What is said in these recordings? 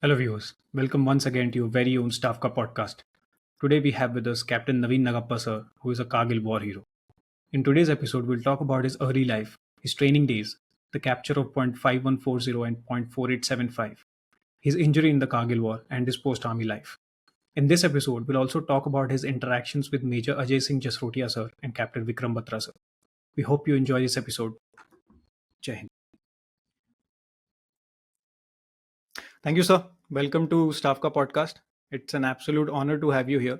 Hello, viewers. Welcome once again to your very own STAVKＡ podcast. Today we have with us Captain Naveen Nagappa, sir, who is a Kargil War hero. In today's episode, we'll talk about his early life, his training days, the capture of .5140 and .4875, his injury in the Kargil War, and his post-army life. In this episode, we'll also talk about his interactions with Major Ajay Singh Jasrotia, sir, and Captain Vikram Batra, sir. We hope you enjoy this episode. Jai Hind. Thank you, sir. Welcome to STAVKA podcast. It's an absolute honor to have you here.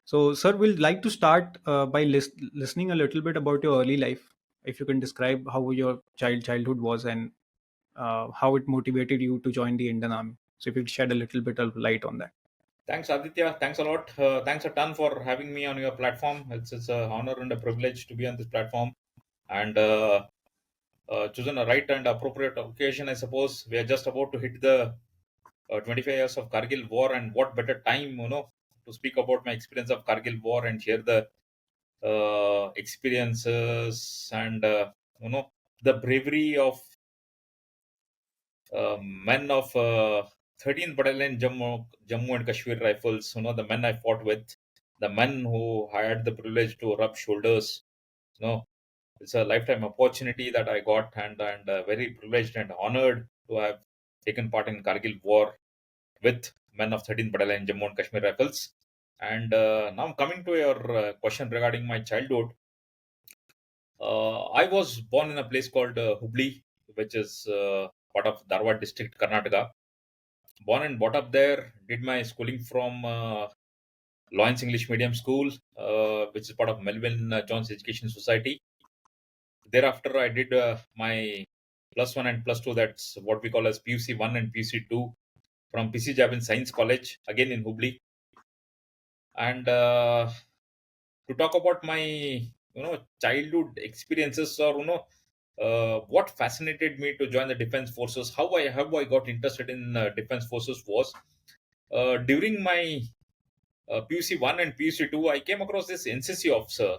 So, sir, we'd like to start by listening a little bit about your early life. If you can describe how your childhood was and how it motivated you to join the Indian Army. So, if you could shed a little bit of light on that. Thanks, Aditya. Thanks a lot. Thanks a ton for having me on your platform. It's an honor and a privilege to be on this platform and chosen a right and appropriate occasion, I suppose. We are just about to hit the 25 years of Kargil War, and what better time, to speak about my experience of Kargil War and share the experiences and, the bravery of men of 13th Battalion Jammu and Kashmir Rifles, the men I fought with, the men who had the privilege to rub shoulders. You know, it's a lifetime opportunity that I got, and very privileged and honored to have taken part in Kargil War with men of 13th Battalion Jammu and Kashmir Rifles. And now coming to your question regarding my childhood, I was born in a place called Hubli, which is part of Dharwad district, Karnataka. Born and brought up there. Did my schooling from Lawrence English Medium School, which is part of Melvin Jones Education Society. Thereafter, I did my plus one and plus two. That's what we call as PUC 1 and PUC 2 from PC Javin Science College, again in Hubli. And to talk about my childhood experiences, or what fascinated me to join the defense forces, how I got interested in defense forces was during my PUC 1 and PUC 2, I came across this NCC officer.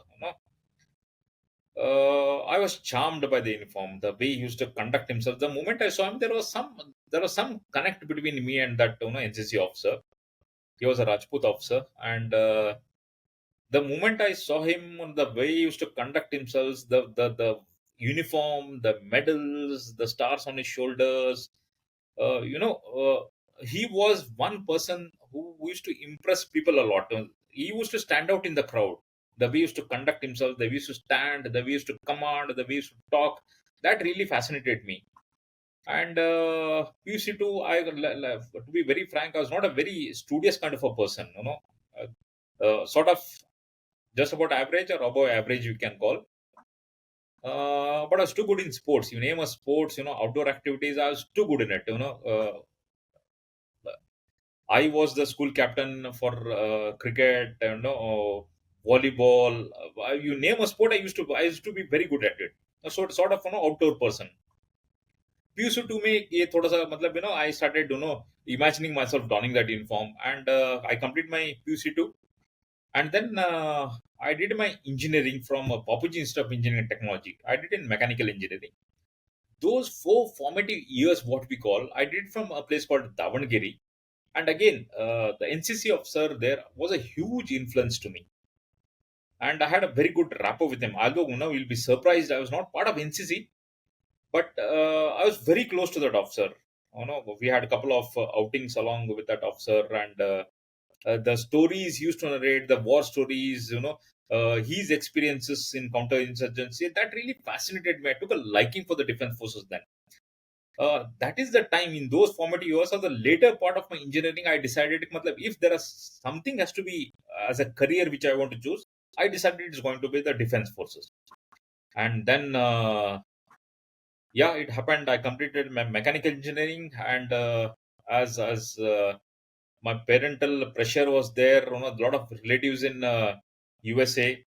I was charmed by the uniform, the way he used to conduct himself. The moment I saw him, there was some connect between me and that NCC officer. He was a Rajput officer, and the moment I saw him, the way he used to conduct himself, the uniform, the medals, the stars on his shoulders, he was one person who used to impress people a lot. He used to stand out in the crowd. The way he used to conduct himself, the way he used to stand, the way he used to command, the way he used to talk, that really fascinated me. And PUC2, to be very frank, I was not a very studious kind of a person, sort of just about average or above average, you can call. But I was too good in sports. You name a sports, outdoor activities, I was too good in it. I was the school captain for cricket, volleyball. You name a sport, I used to be very good at it. Sort of outdoor person. PUC to me, ये थोड़ा सा मतलब I started imagining myself donning that uniform, and I completed my PUC 2, and then I did my engineering from Papuji Institute of Engineering and Technology. I did in mechanical engineering. Those 4 formative years, what we call, I did from a place called Davangere. And again, the NCC officer there was a huge influence to me. And I had a very good rapport with him. Although, you'll be surprised, I was not part of NCC, but I was very close to that officer. We had a couple of outings along with that officer, and the stories he used to narrate, the war stories, his experiences in counterinsurgency, that really fascinated me. I took a liking for the defense forces then. That is the time in those formative years or the later part of my engineering. I decided, matlab, if there is something has to be as a career which I want to choose, I decided it's going to be the defense forces. And then, yeah, it happened. I completed my mechanical engineering, and as my parental pressure was there, a lot of relatives in USA,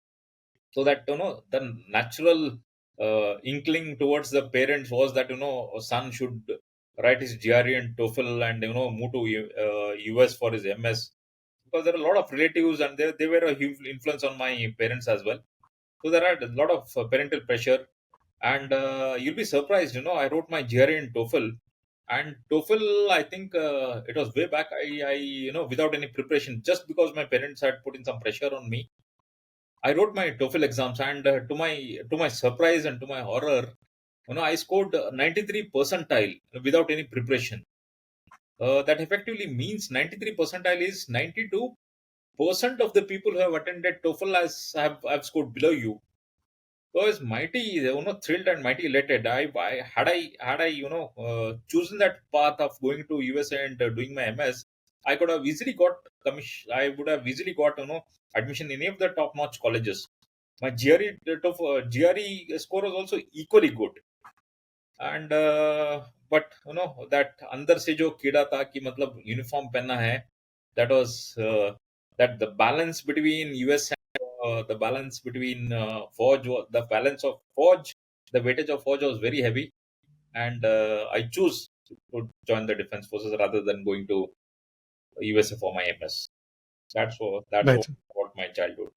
so that the natural inkling towards the parents was that a son should write his GRE and TOEFL and move to US for his MS, because there are a lot of relatives and they were a huge influence on my parents as well. So there are a lot of parental pressure, and you'll be surprised. I wrote my GRE and TOEFL. And TOEFL, I think it was way back. Without any preparation, just because my parents had put in some pressure on me, I wrote my TOEFL exams, and to my surprise and to my horror, I scored 93 percentile without any preparation. That effectively means 93 percentile is 92% of the people who have attended TOEFL have scored below you. So I was mighty, thrilled and mighty elated. I chosen that path of going to USA and doing my MS, I could have easily got commission. I would have easily got, admission in any of the top-notch colleges. My GRE score was also equally good. And but that अंदर से जो कीड़ा था कि मतलब uniform पहनना है, that was that the balance between US and the balance between the balance of Forge, the weightage of Forge was very heavy, and I choose to join the defense forces rather than going to USA for my MS. That's what Right. about my childhood.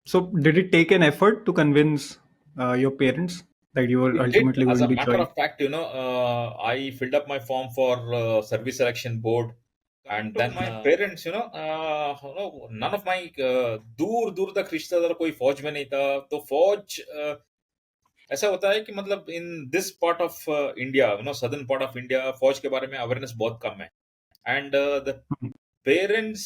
So, did it take an effort to convince your parents that you were It did. ultimately As going a to matter join? of fact, I filled up my form for service selection board, and then my parents, none of my दूर दूर तक रिश्तेदार कोई फौज में नहीं था, तो फौज ऐसा होता है कि मतलब in this part of India, southern part of India, फौज के बारे में अवेयरनेस बहुत कम है. And the Mhm. पेरेंट्स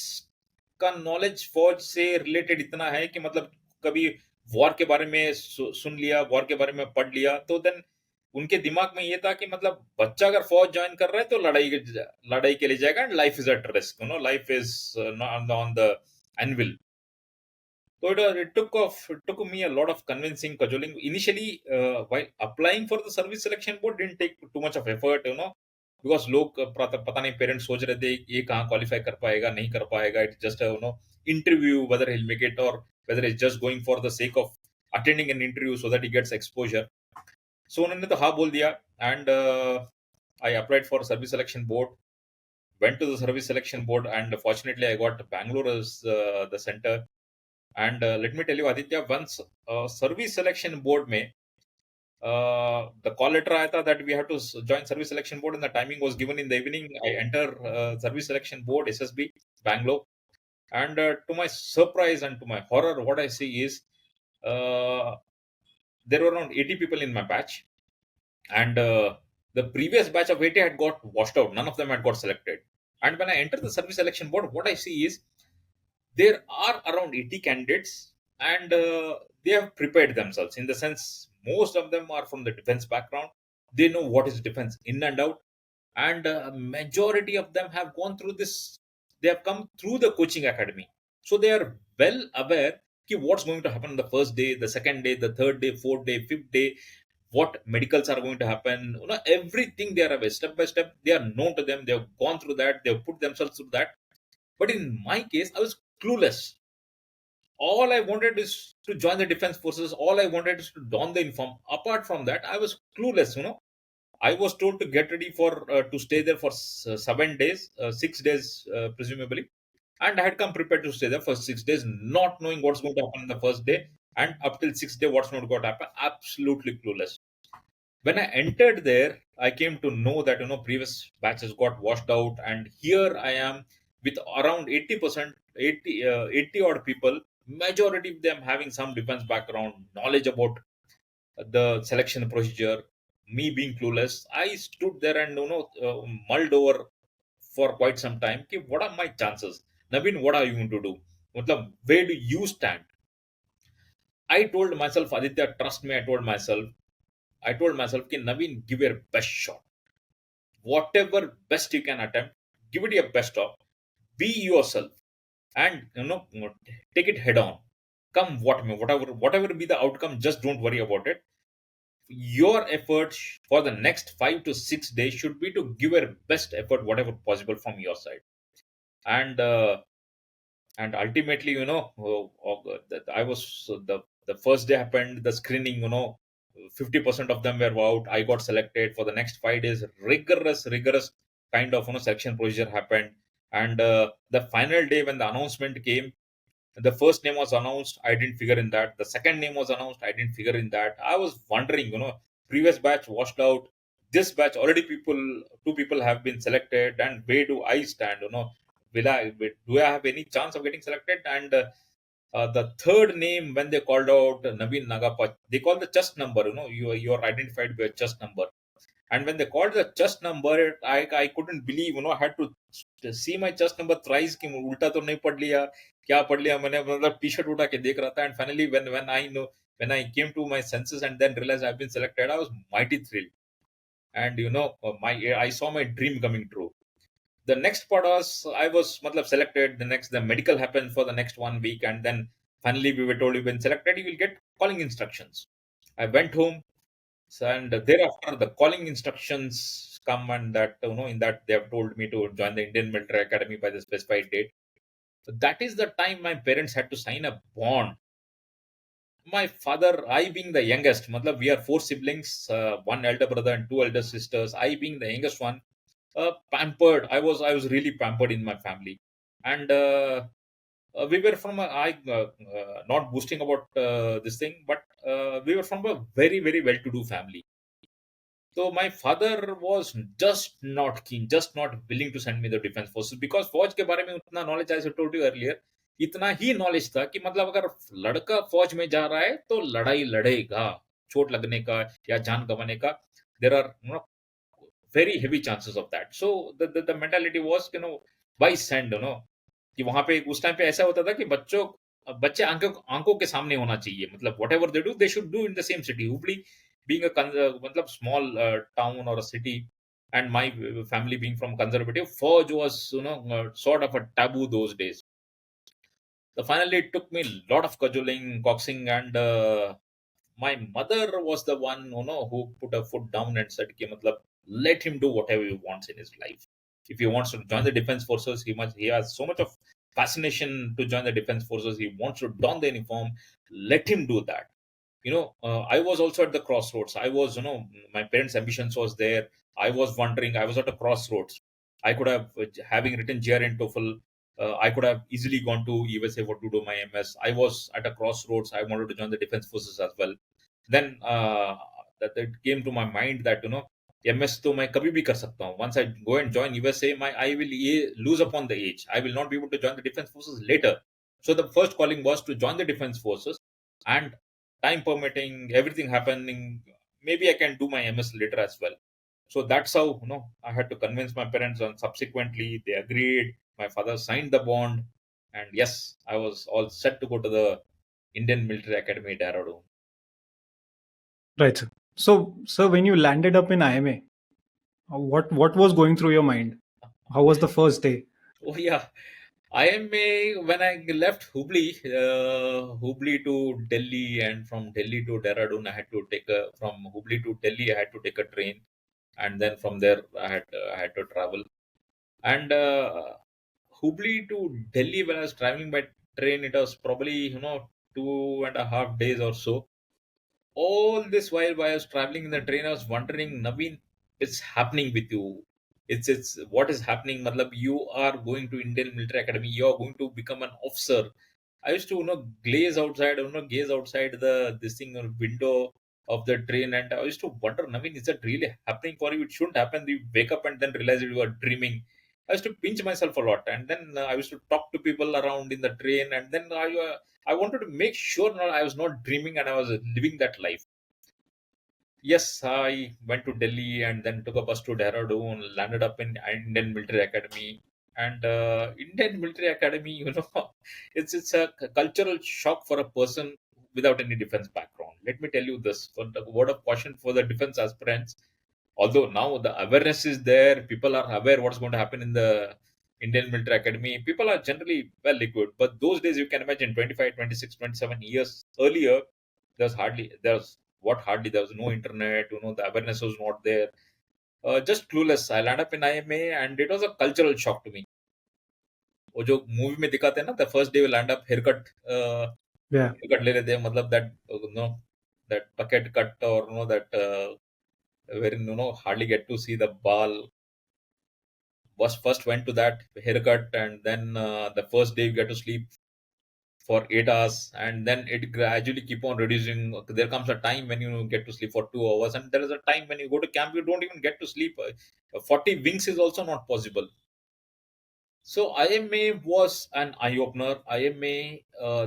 का नॉलेज फौज से रिलेटेड इतना है कि मतलब कभी वॉर के बारे में सुन लिया, वॉर के बारे में पढ़ लिया, तो देन उनके दिमाग में ये था कि मतलब बच्चा अगर फौज ज्वाइन कर रहा है तो लड़ाई के लिए जाएगा, and life is at risk, life is on the anvil. So it took me a lot of convincing, cajoling. Initially, while applying for the service selection board, didn't take too much of effort, because लोग पता नहीं parents सोच रहे थे ये कहाँ qualify कर पाएगा, नहीं कर पाएगा. It's just a interview, whether he'll make it or whether he's just going for the sake of attending an interview so that he gets exposure. So उन्होंने तो हाँ बोल दिया, and I applied for service selection board, went to the service selection board, and fortunately I got Bangalore as the center. And let me tell you, Aditya, once service selection board में the call letter आया था that we have to join service selection board, and the timing was given in the evening. I enter service selection board SSB Bangalore, and to my surprise and to my horror, what I see is uh, there were around 80 people in my batch, and the previous batch of 80 had got washed out. None of them had got selected. And when I enter the service selection board, what I see is there are around 80 candidates, and they have prepared themselves in the sense most of them are from the defense background. They know what is defense in and out, and majority of them have gone through this. They have come through the coaching academy, so they are well aware ki what's going to happen on the first day, the second day, the third day, fourth day, fifth day, what medicals are going to happen. Everything they are aware, step by step. They are known to them. They have gone through that. They have put themselves through that. But in my case, I was clueless. All I wanted is to join the defense forces. All I wanted is to don the uniform. Apart from that, I was clueless. I was told to get ready for to stay there for 7 days, 6 days presumably, and I had come prepared to stay there for 6 days, not knowing what's going to happen in the first day, and up till 6th day, what's not going to happen. Absolutely clueless. When I entered there, I came to know that previous batches got washed out, and here I am with around 80%, 80 odd people, majority of them having some defense background, knowledge about the selection procedure. Me being clueless, I stood there and mulled over for quite some time. Okay, what are my chances? Naveen, what are you going to do? Matlab, where do you stand? I told myself, Aditya, trust me. I told myself, okay, Naveen, give your best shot. Whatever best you can attempt, give it your best shot. Be yourself, and take it head on. Come what may, whatever be the outcome, just don't worry about it. Your effort for the next 5 to 6 days should be to give your best effort, whatever possible from your side. And ultimately, that I was the first day happened, the screening, 50% of them were out. I got selected for the next 5 days. Rigorous kind of selection procedure happened. And the final day when the announcement came, the first name was announced, I didn't figure in that. The second name was announced, I didn't figure in that. I was wondering, previous batch washed out, this batch already two people have been selected, and where do I stand? Do I have any chance of getting selected? And the third name, when they called out Naveen Nagappa, they called the chest number. You are identified by a chest number. And when they called the chest number, I couldn't believe. I had to see my chest number thrice. कि उल्टा तो नहीं पढ़ लिया, क्या पढ़ लिया मैंने, मतलब टी शर्ट उठा के देख रहा था. And finally, when I came to my senses and then realized I've been selected, I was mighty thrilled. And my I saw my dream coming true. The next part was I was matlab, selected. The medical happened for the next 1 week, and then finally we were told you've been selected, you will get calling instructions. I went home, and thereafter the calling instructions come, and that in that they have told me to join the Indian Military Academy by the specified date. So that is the time my parents had to sign a bond. My father, I being the youngest, matlab, we are four siblings, one elder brother and two elder sisters. I being the youngest one, pampered. I was really pampered in my family. And we were from not boasting about this thing, but we were from a very very well to do family. So my father was just not keen, just not willing to send me the defense forces, because फौज के बारे में उतना knowledge, as I told you earlier, इतना ही knowledge था कि मतलब अगर लड़का फौज में जा रहा है तो लड़ाई लड़ेगा, चोट लगने का या जान गंवाने का. There are very heavy chances of that. So the mentality was, why send, कि वहां पे उस टाइम पे ऐसा होता था कि बच्चे आंखों आंखों के सामने होना चाहिए. मतलब whatever they do, they should do in the same city. Hubli being a मतलब small town or a city, and my family being from conservative, Fauj was sort of a taboo those days. So finally, it took me a lot of cajoling, coaxing, and my mother was the one who put her foot down and said, "Ki, matlab, let him do whatever he wants in his life. If he wants to join the defense forces, he has so much of fascination to join the defense forces. He wants to don the uniform. Let him do that." I was also at the crossroads. I was, my parents' ambitions was there. I was wondering. I was at a crossroads. I could have, having written JR in TOEFL, I could have easily gone to USA for to do my MS. I was at a crossroads. I wanted to join the defense forces as well. Then that it came to my mind that MS तो मैं कभी भी कर सकता हूँ. Once I go and join USA, I will lose upon the age. I will not be able to join the defense forces later. So the first calling was to join the defense forces, and time permitting, everything happening, maybe I can do my MS later as well. So that's how I had to convince my parents, and subsequently they agreed. My father signed the bond, and yes, I was all set to go to the Indian Military Academy, Dehradun. Right, sir. So, sir, when you landed up in IMA, what was going through your mind? How was the first day? Oh yeah, IMA, when I left Hubli to Delhi, and from Delhi to Dehradun, from Hubli to Delhi, I had to take a train, and then from there I had to travel. And Hubli to Delhi, when I was traveling by train, it was probably 2.5 days or so. All this while I was traveling in the train, I was wondering, Naveen, it's happening with you. It's what is happening. Matlab, you are going to Indian Military Academy. You are going to become an officer. I used to gaze outside the this thing window of the train, and I used to wonder, Naveen, is that really happening for you? It shouldn't happen. You wake up and then realize that you are dreaming. I used to pinch myself a lot, and then I used to talk to people around in the train, and then I wanted to make sure that I was not dreaming and I was living that life. Yes, I went to Delhi and then took a bus to Dehradun, landed up in Indian Military Academy. And Indian Military Academy, it's a cultural shock for a person without any defense background. Let me tell you this, for the word of caution for the defense aspirants. Although now the awareness is there, people are aware what's going to happen in the Indian Military Academy. People are generally well equipped. But those days, you can imagine 25, 26, 27 years earlier, there was no internet, the awareness was not there. Just clueless. I landed up in IMA, and it was a cultural shock to me. वो जो movie में दिखाते हैं ना, the first day we land up haircut, Yeah. haircut ले लेते हैं, मतलब that that bucket cut, or that wherein hardly get to see the ball. Was first went to that haircut, and then the first day you get to sleep for 8 hours, and then it gradually keep on reducing. There comes a time when you get to sleep for 2 hours, and there is a time when you go to camp, you don't even get to sleep. 40 winks is also not possible. So IMA was an eye opener. IMA,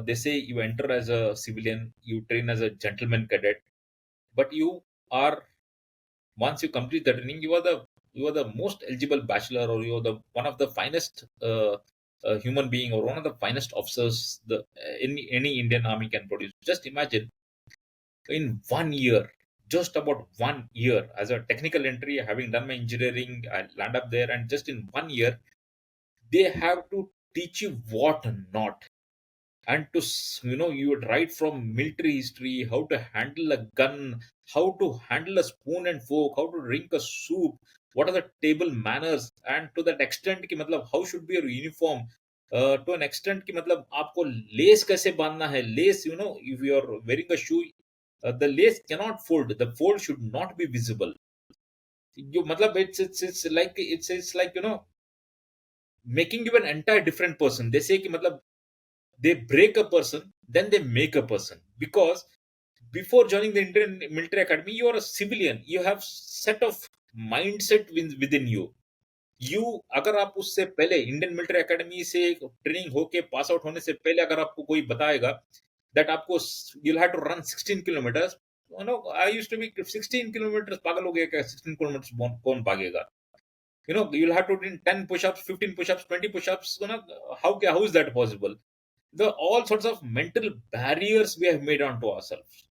they say you enter as a civilian, you train as a gentleman cadet, but you are, once you complete the training, you are the most eligible bachelor, or you are the one of the finest human being, or one of the finest officers the any Indian army can produce. Just imagine, in 1 year, just about 1 year, as a technical entry, having done my engineering, I land up there, and just in 1 year, they have to teach you what not. And you would write from military history, how to handle a gun, how to handle a spoon and fork, how to drink a soup, what are the table manners, and to that extent ki matlab how should be your uniform, to an extent ki matlab aapko lace kaise bandna hai. Lace, if you are wearing a shoe, the lace cannot fold, the fold should not be visible. You matlab it's like making you an entire different person. They say ki matlab they break a person, then they make a person. Because before joining the Indian military academy, you are a civilian, you have set of mindset within you. अगर आप उससे पहले Indian military academy से training होके pass out होने से पहले अगर आपको कोई बताएगा दैट आपको you'll have to run 16 kilometers, I used to be 16 kilometers, पागल हो गया क्या? 16 kilometers कौन भागेगा? You'll have to do 10 push-ups, 15 push-ups, 20 push-ups. How is that possible? The all sorts of mental barriers we have made onto ourselves.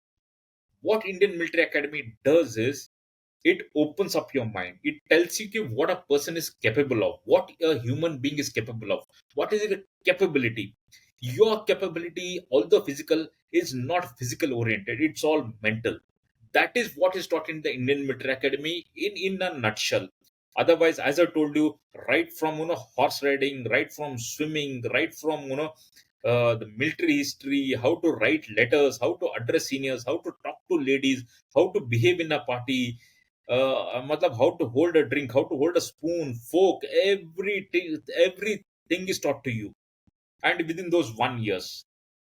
What Indian Military Academy does is it opens up your mind. It tells you what a person is capable of, what a human being is capable of, what is it capability. Your capability, although physical, is not physical oriented. It's all mental. That is what is taught in the Indian Military Academy in a nutshell. Otherwise, as I told you, right from horse riding, right from swimming, right from the military history, how to write letters, how to address seniors, how to talk to ladies, how to behave in a party, matlab how to hold a drink, how to hold a spoon, fork, everything is taught to you. And within those 1 years,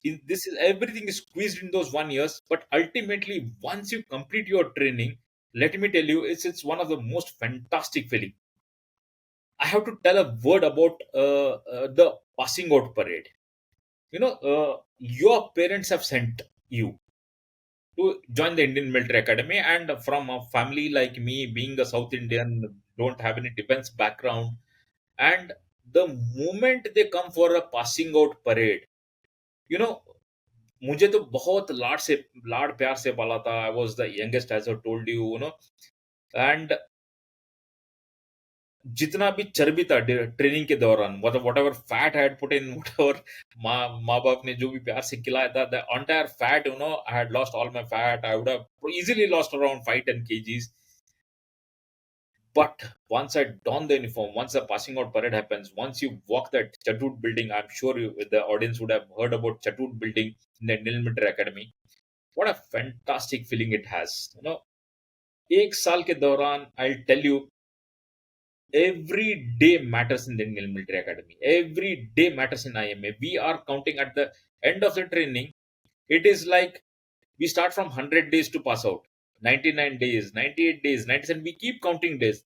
this is everything is squeezed in those 1 years. But ultimately, once you complete your training, let me tell you, it's one of the most fantastic feeling. I have to tell a word about the passing out parade. Your parents have sent you to join the Indian Military Academy, and from a family like me, being a South Indian, don't have any defense background, and the moment they come for a passing out parade, you know, मुझे तो बहुत लाड प्यार से पाला था. I was the youngest age I told you. And जितना भी चर्बी था ट्रेनिंग के दौरान, मतलब whatever fat I had put in, whatever माँ बाप ने जो भी प्यार से खिलाया था, the entire fat, I had lost all my fat. I would have easily lost around 5-10 kgs. But once I don the uniform, once the passing out parade happens, once you walk that Chatut building, I'm sure the audience would have heard about Chatut building in the Indian Military Academy. What a fantastic feeling it has. एक साल के दौरान, I'll tell you, every day matters in the Indian Military Academy. Every day matters in IMA. We are counting at the end of the training. It is like we start from 100 days to pass out, 99 days, 98 days, 97. We keep counting days.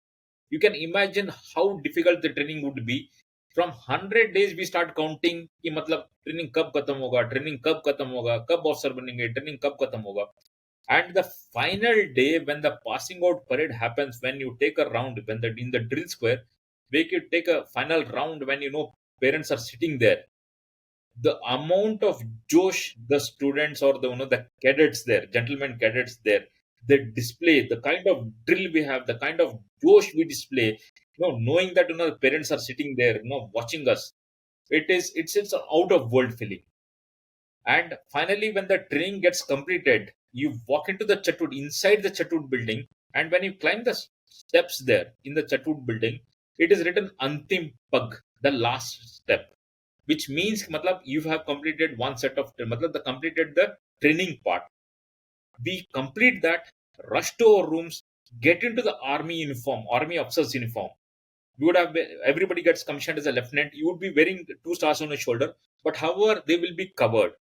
You can imagine how difficult the training would be. From 100 days we start counting कि मतलब training कब खत्म होगा, training कब खत्म होगा, कब officer बनेंगे, ट्रेनिंग कब खत्म होगा. And the final day, when the passing out parade happens, when you take a round, when the in the drill square, we could take a final round when parents are sitting there. The amount of josh the students, or the cadets there, gentlemen cadets there, they display, the kind of drill we have, the kind of josh we display, knowing that the parents are sitting there, watching us. It's an out of world feeling. And finally, when the training gets completed, you walk into the Chatut, inside the Chatut building, and when you climb the steps there in the Chatut building, it is written Antim Pag, the last step, which means matlab you have completed one set of, matlab the completed the training part. We complete that, rush to our rooms, get into the army uniform, army officer's uniform. You would have everybody gets commissioned as a lieutenant. You would be wearing 2 stars on your shoulder, but however they will be covered.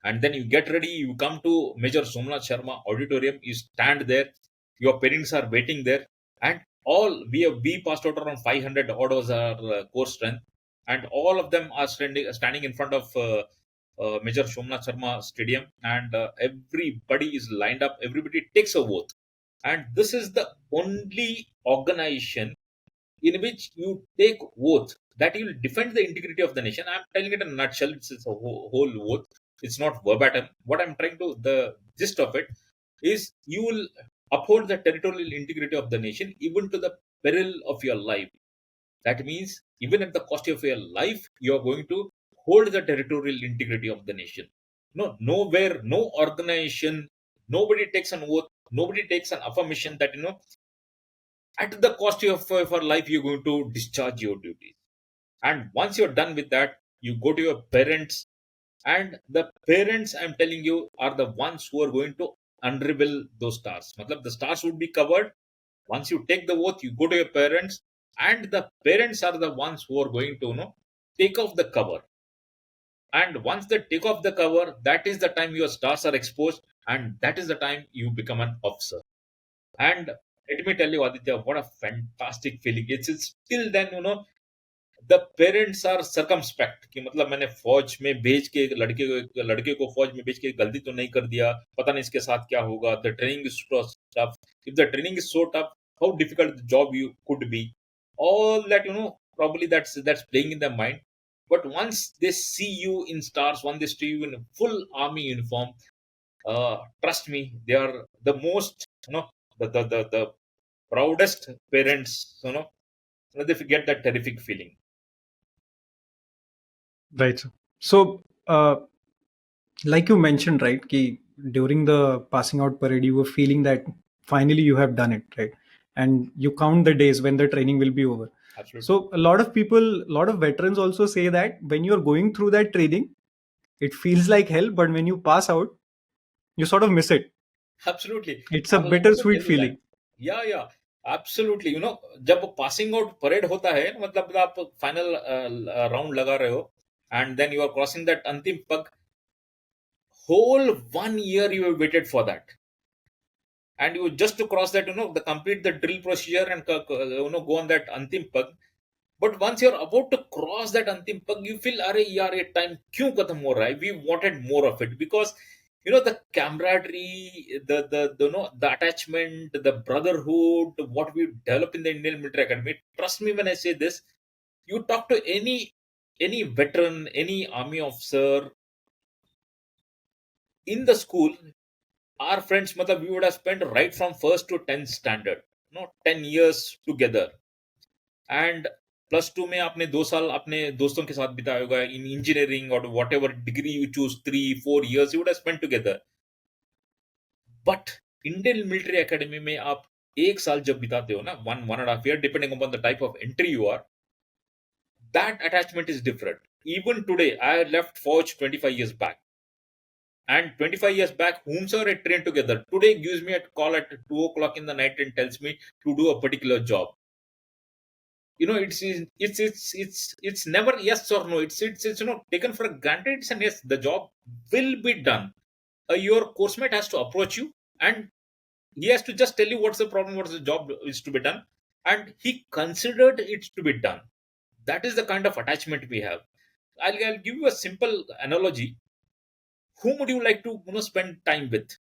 And then you get ready, you come to Major Somnath Sharma auditorium, you stand there, your parents are waiting there, and all we passed out around 500 odd was our core strength, and all of them are standing in front of Major Somnath Sharma Stadium, and everybody is lined up, everybody takes a oath. And this is the only organization in which you take oath that you will defend the integrity of the nation. I'm telling it in a nutshell. It's a whole oath. It's not verbatim. What I'm trying to, the gist of it is you will uphold the territorial integrity of the nation even to the peril of your life. That means even at the cost of your life, you are going to hold the territorial integrity of the nation. No, nowhere, no organization, nobody takes an oath, nobody takes an affirmation that at the cost of your life you're going to discharge your duties. And once you're done with that, you go to your parents, and the parents, I'm telling you, are the ones who are going to unravel those stars. Matlab, the stars would be covered. Once you take the oath, you go to your parents, and the parents are the ones who are going to take off the cover. And once they take off the cover, that is the time your stars are exposed, and that is the time you become an officer. And let me tell you, Aditya, what a fantastic feeling. It's still then, the parents are circumspect कि मतलब मैंने फौज में भेज के लड़के को फौज में भेज के गलती तो नहीं कर दिया, पता नहीं इसके साथ क्या होगा. The training is so tough. If the training is so tough, how difficult the job you could be. All that, probably that's playing in their mind. But once they see you in stars, once they see you in a full army uniform, trust me, they are the most, the proudest parents, they get that terrific feeling. Right. So, like you mentioned, right, ki during the passing out parade, you were feeling that finally you have done it, right? And you count the days when the training will be over. Absolutely. So, a lot of people, a lot of veterans also say that when you're going through that training, it feels like hell, but when you pass out, you sort of miss it. Absolutely. It's I a will also bittersweet tell you that. feeling. Yeah. Absolutely. जब passing out parade होता है, मतलब आप final round लगा रहे हो, and then you are crossing that अंतिम पग. Whole 1 year you have waited for that, and you just to cross that, the complete the drill procedure and go on that antim pag. But once you're about to cross that antim pag, you feel, "Arey yaar, ye time kyun khatam ho raha hai?" We wanted more of it because the camaraderie, the the attachment, the brotherhood, what we develop in the Indian Military Academy. Trust me when I say this. You talk to any veteran, any army officer in the school, our friends, matlab, we would have spent right from first to 10th standard, 10 years together. And +2 में आपने 2 साल अपने दोस्तों के साथ बिताया होगा in engineering or whatever degree you choose, 3-4 years you would have spent together. But Indian Military Academy में आप 1 साल जब बिताते हो ना, 1.5 year, depending upon the type of entry you are, that attachment is different. Even today, I left Forge 25 years back. And 25 years back, whomsoever I trained together, today gives me a call at 2 o'clock in the night and tells me to do a particular job. It's never yes or no. It's taken for granted. It's an yes. The job will be done. Your course mate has to approach you, and he has to just tell you what's the problem, what's the job is to be done, and he considered it to be done. That is the kind of attachment we have. I'll give you a simple analogy. Whom would you like to spend time with?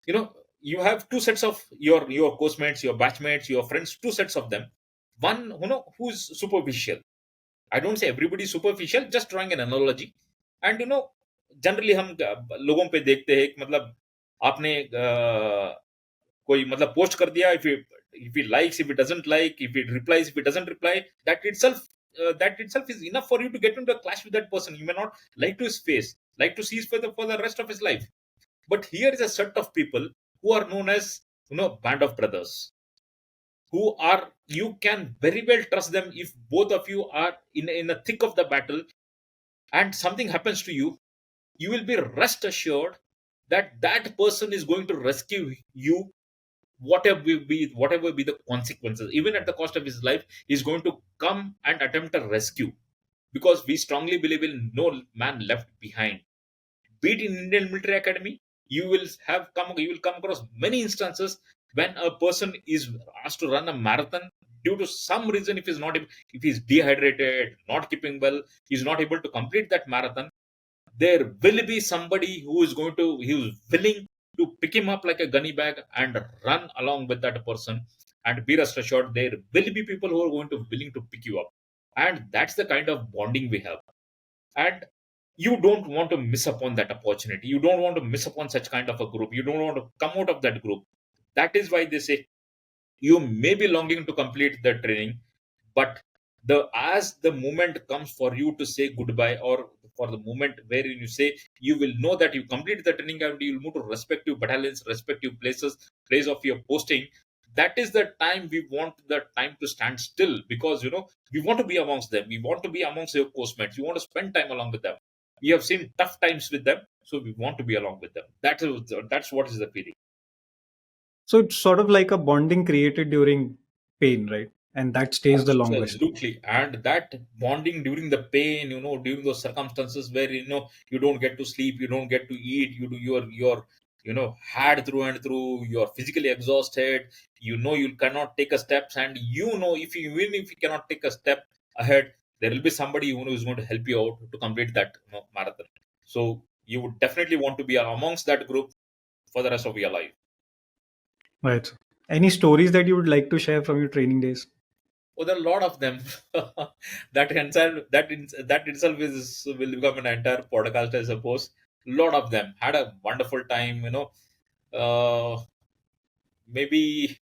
You have two sets of your course mates, your batchmates, your friends, two sets of them. One who's superficial. I don't say everybody is superficial, just drawing an analogy. And generally हम लोगों पे देखते हैं कि मतलब आपने कोई मतलब पोस्ट कर दिया, if he likes, if he doesn't like, if he replies, if he doesn't reply, that itself is enough for you to get into a clash with that person. You may not like to his face, like to see his face for the rest of his life. But here is a set of people who are known as band of brothers, who are, you can very well trust them. If both of you are in the thick of the battle and something happens to you, you will be rest assured that that person is going to rescue you whatever be the consequences, even at the cost of his life, he's going to come and attempt a rescue, because we strongly believe in no man left behind. Be it in Indian military academy, you will come across many instances when a person is asked to run a marathon due to some reason. If he's dehydrated, not keeping well, he's not able to complete that marathon. There will be somebody who is willing to pick him up like a gunny bag and run along with that person. And be rest assured, there will be people who are going to willing to pick you up. And that's the kind of bonding we have. And you don't want to miss upon that opportunity. You don't want to miss upon such kind of a group. You don't want to come out of that group. That is why they say you may be longing to complete the training, but the as the moment comes for you to say goodbye, or for the moment wherein you say you will know that you complete the training and you will move to respective battalions, respective places, place of your posting, that is the time we want the time to stand still, because we want to be amongst them, we want to be amongst your postmates, we want to spend time along with them. We have seen tough times with them, so we want to be along with them. That's what is the feeling. So it's sort of like a bonding created during pain, right? And that stays the longest. Absolutely. And that bonding during the pain, during those circumstances where you don't get to sleep, you don't get to eat, you're had through and through, you're physically exhausted, you cannot take a steps, and even if you cannot take a step ahead, there will be somebody who is going to help you out to complete that marathon. So you would definitely want to be amongst that group for the rest of your life. Right. Any stories that you would like to share from your training days? Oh, there are a lot of them. That itself will become an entire podcast, I suppose. Lot of them had a wonderful time. Maybe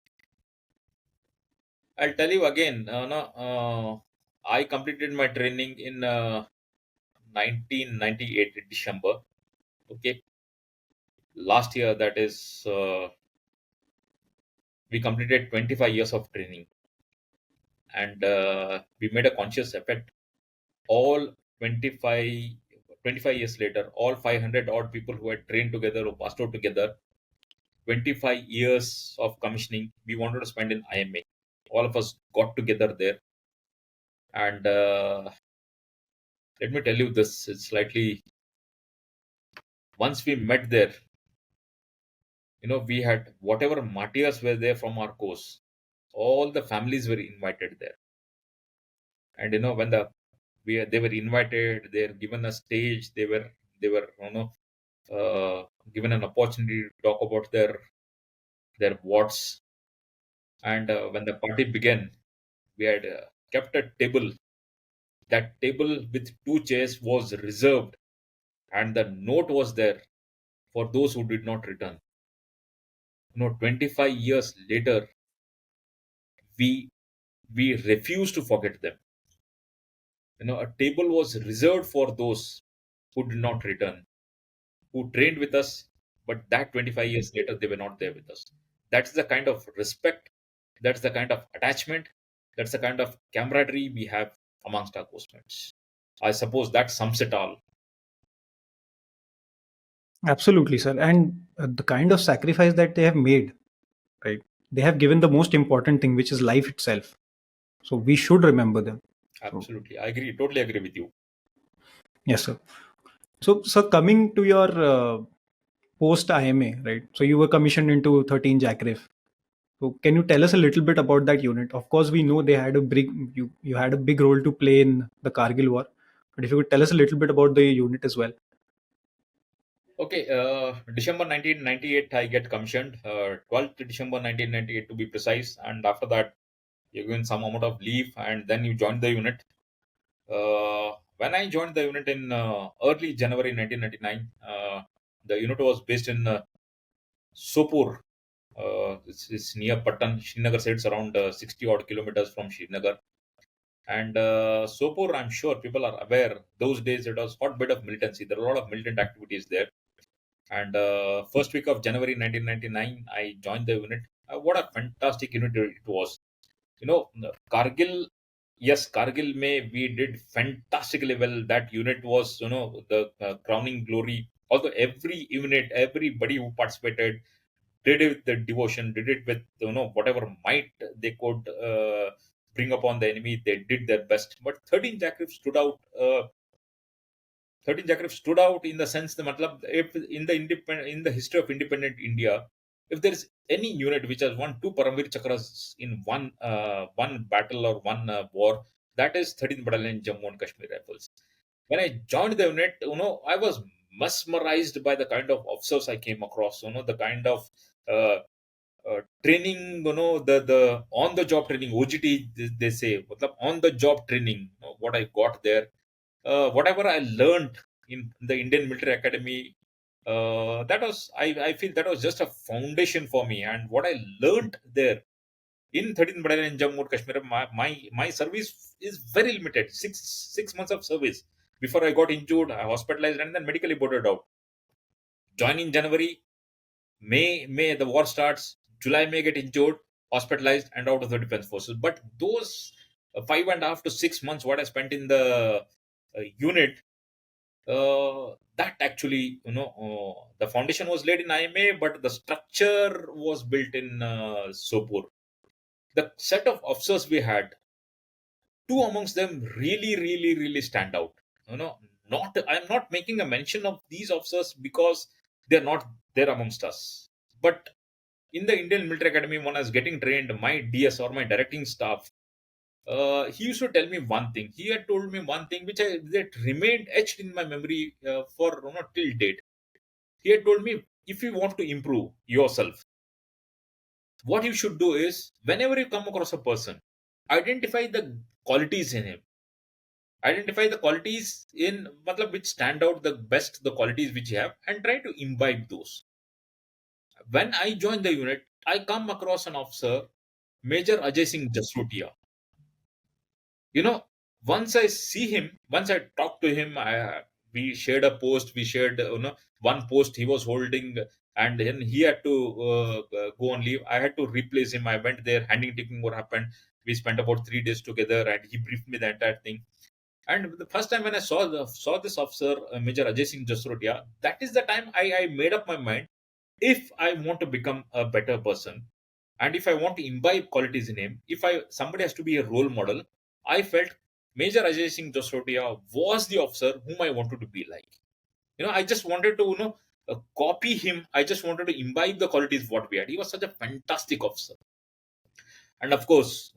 I'll tell you again. No, I completed my training in 1998 December. Okay, last year, that is, we completed 25 years of training, and we made a conscious effort. All 25 years later, all 500 odd people who had trained together or passed out together, 25 years of commissioning, we wanted to spend in IMA. All of us got together there. And let me tell you this, it's slightly, once we met there, we had whatever martyrs were there from our course, all the families were invited there. And when they were invited, they're given a stage, they were given an opportunity to talk about their warts. And when the party began, we had kept a table. That table with two chairs was reserved, and the note was there for those who did not return. 25 years later, we we refused to forget them. A table was reserved for those who did not return, who trained with us, but that 25 years later, they were not there with us. That's the kind of respect, that's the kind of attachment, that's the kind of camaraderie we have amongst our postmates. I suppose that sums it all. Absolutely, sir. And the kind of sacrifice that they have made, right? They have given the most important thing, which is life itself. So we should remember them. So, Absolutely. I agree, totally agree with you. yes, sir. So, sir, coming to your post IMA, right? So you were commissioned into 13 JAK RIF. So can you tell us a little bit about that unit? Of course, we know they had a big you had a big role to play in the Kargil War, but if you could tell us a little bit about the unit as well. Okay, December 1998, I get commissioned, 12th December 1998 to be precise. And after that, you're given some amount of leave, and then you join the unit. When I joined the unit in early January 1999, the unit was based in Sopur. It's near Patan, Srinagar side. It's around 60 odd kilometers from Srinagar. And Sopur, I'm sure people are aware, those days it was hotbed of militancy. There are a lot of militant activities there. And first week of January 1999, I joined the unit. What a fantastic unit it was. Kargil, yes, Kargil May, we did fantastically well. That unit was, the crowning glory. Although every unit, everybody who participated, did it with the devotion, did it with whatever might they could bring upon the enemy. They did their best. But 13 JAK RIF stood out. 13 JAK RIF stood out in the sense that, matlab, if in the history of independent India, if there is any unit which has won two Paramveer Chakras in one battle or one war, that is 13th Battalion Jammu and Kashmir Rifles. When I joined the unit, I was mesmerized by the kind of officers I came across. The kind of uh, training, the on the job training, OGT, they say, matlab, on the job training, what I got there, whatever I learned in the Indian Military Academy, I feel that was just a foundation for me. And what I learned there in 13th Battalion in Jammu and Kashmir, my service is very limited. Six months of service before I got injured, I hospitalized, and then medically boarded out. Join in January, May the war starts. July, May get injured, hospitalized, and out of the defense forces. But those 5.5 to 6 months, what I spent in the unit, that actually, the foundation was laid in IMA, but the structure was built in Sopur. The set of officers we had, two amongst them really, really, really stand out. You know, not I'm not making a mention of these officers because they're not there amongst us, but in the Indian Military Academy, when I was getting trained, my DS or my directing staff, he used to tell me one thing. He had told me one thing that remained etched in my memory for till date. He had told me, if you want to improve yourself, what you should do is, whenever you come across a person, identify the qualities in him. Identify the qualities in matlab, which stand out the best, the qualities which you have, and try to imbibe those. When I joined the unit, I come across an officer, Major Ajay Singh Jasrotia. You know, once I see him, once I talk to him, we shared a post. We shared, one post he was holding, and then he had to go on leave. I had to replace him. I went there, handing taking what happened. We spent about 3 days together, and he briefed me the entire thing. And the first time when I saw this officer, Major Ajay Singh Jasrotia, that is the time I made up my mind. If I want to become a better person, and if I want to imbibe qualities in him, if I somebody has to be a role model, I felt Major Ajay Singh Jasrotia was the officer whom I wanted to be like. I just wanted to copy him. I just wanted to imbibe the qualities what we had. He was such a fantastic officer. And of course,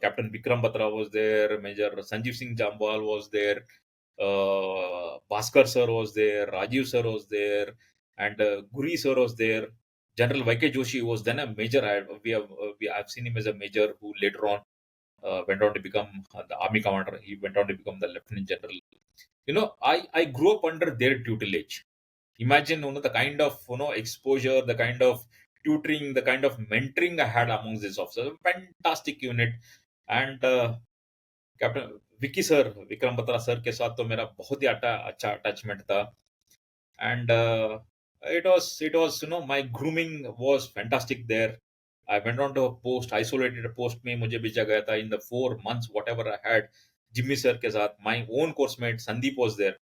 Captain Vikram Batra was there, Major Sanjeev Singh Jambal was there, Bhaskar sir was there, Rajiv sir was there, and Guri sir was there. General Y.K. Joshi was then a major. I've seen him as a major who later on went on to become the army commander. He went on to become the lieutenant general. I grew up under their tutelage. Imagine, the kind of exposure, the kind of tutoring, the kind of mentoring I had amongst these officers. Fantastic unit. And captain Vicky sir Vikram Batra sir के साथ तो मेरा बहुत ही अच्छा attachment था and it was my grooming was fantastic there. I went on to a post, isolated post में मुझे भेजा गया था in the 4 months whatever I had. Jimmy sir के साथ my own course mate Sandeep was there.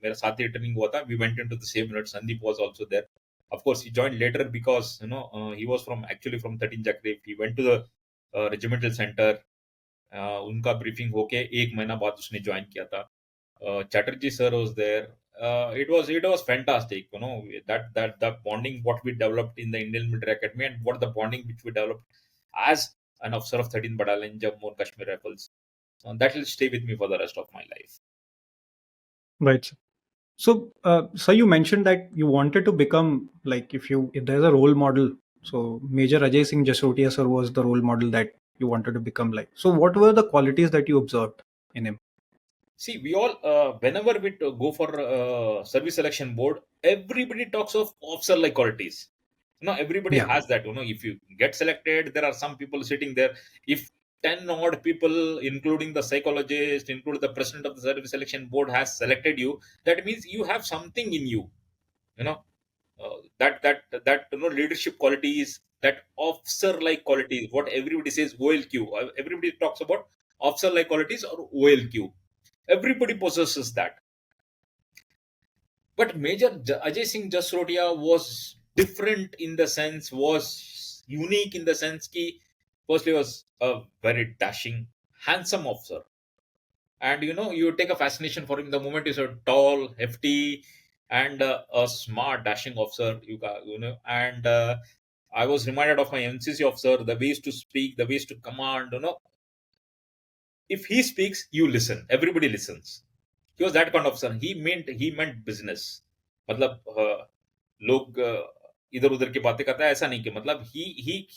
मेरा साथ ही ट्रेनिंग हुआ था. We went into the same unit. Sandeep was also there. Of course he joined later because he was actually from 13 JAK RIF. He went to the regimental center. उनका briefing होके 1 महीना बाद उसने join किया था. Chatterjee sir was there. It was fantastic. That bonding what we developed in the Indian Military Academy, and what the bonding which we developed as an officer of 13th Battalion Jammu and Kashmir Rifles. That will stay with me for the rest of my life. Right. So, sir, you mentioned that you wanted to become like if there's a role model. So, Major Ajay Singh Jasrotia sir was the role model that you wanted to become like. So, what were the qualities that you observed in him? See, we all, whenever we go for service selection board, everybody talks of officer-like qualities. Everybody Yeah. has that. If you get selected, there are some people sitting there. If 10 odd people, including the psychologist, including the president of the service selection board, has selected you, that means you have something in you. You know, that leadership qualities, that officer-like qualities. What everybody says OLQ. Everybody talks about officer-like qualities or OLQ. Everybody possesses that. But Major Ajay Singh Jasrotia was different in the sense, was unique in the sense ki firstly was a very dashing, handsome officer. And you take a fascination for him the moment he's a tall, hefty, and a smart, dashing officer. And I was reminded of my NCC officer, the ways to speak, the ways to command. If he speaks, you listen. Everybody listens. He was that kind of officer. He meant business. मतलब लोग इधर उधर की बातें करता है, ऐसा नहीं कि मतलब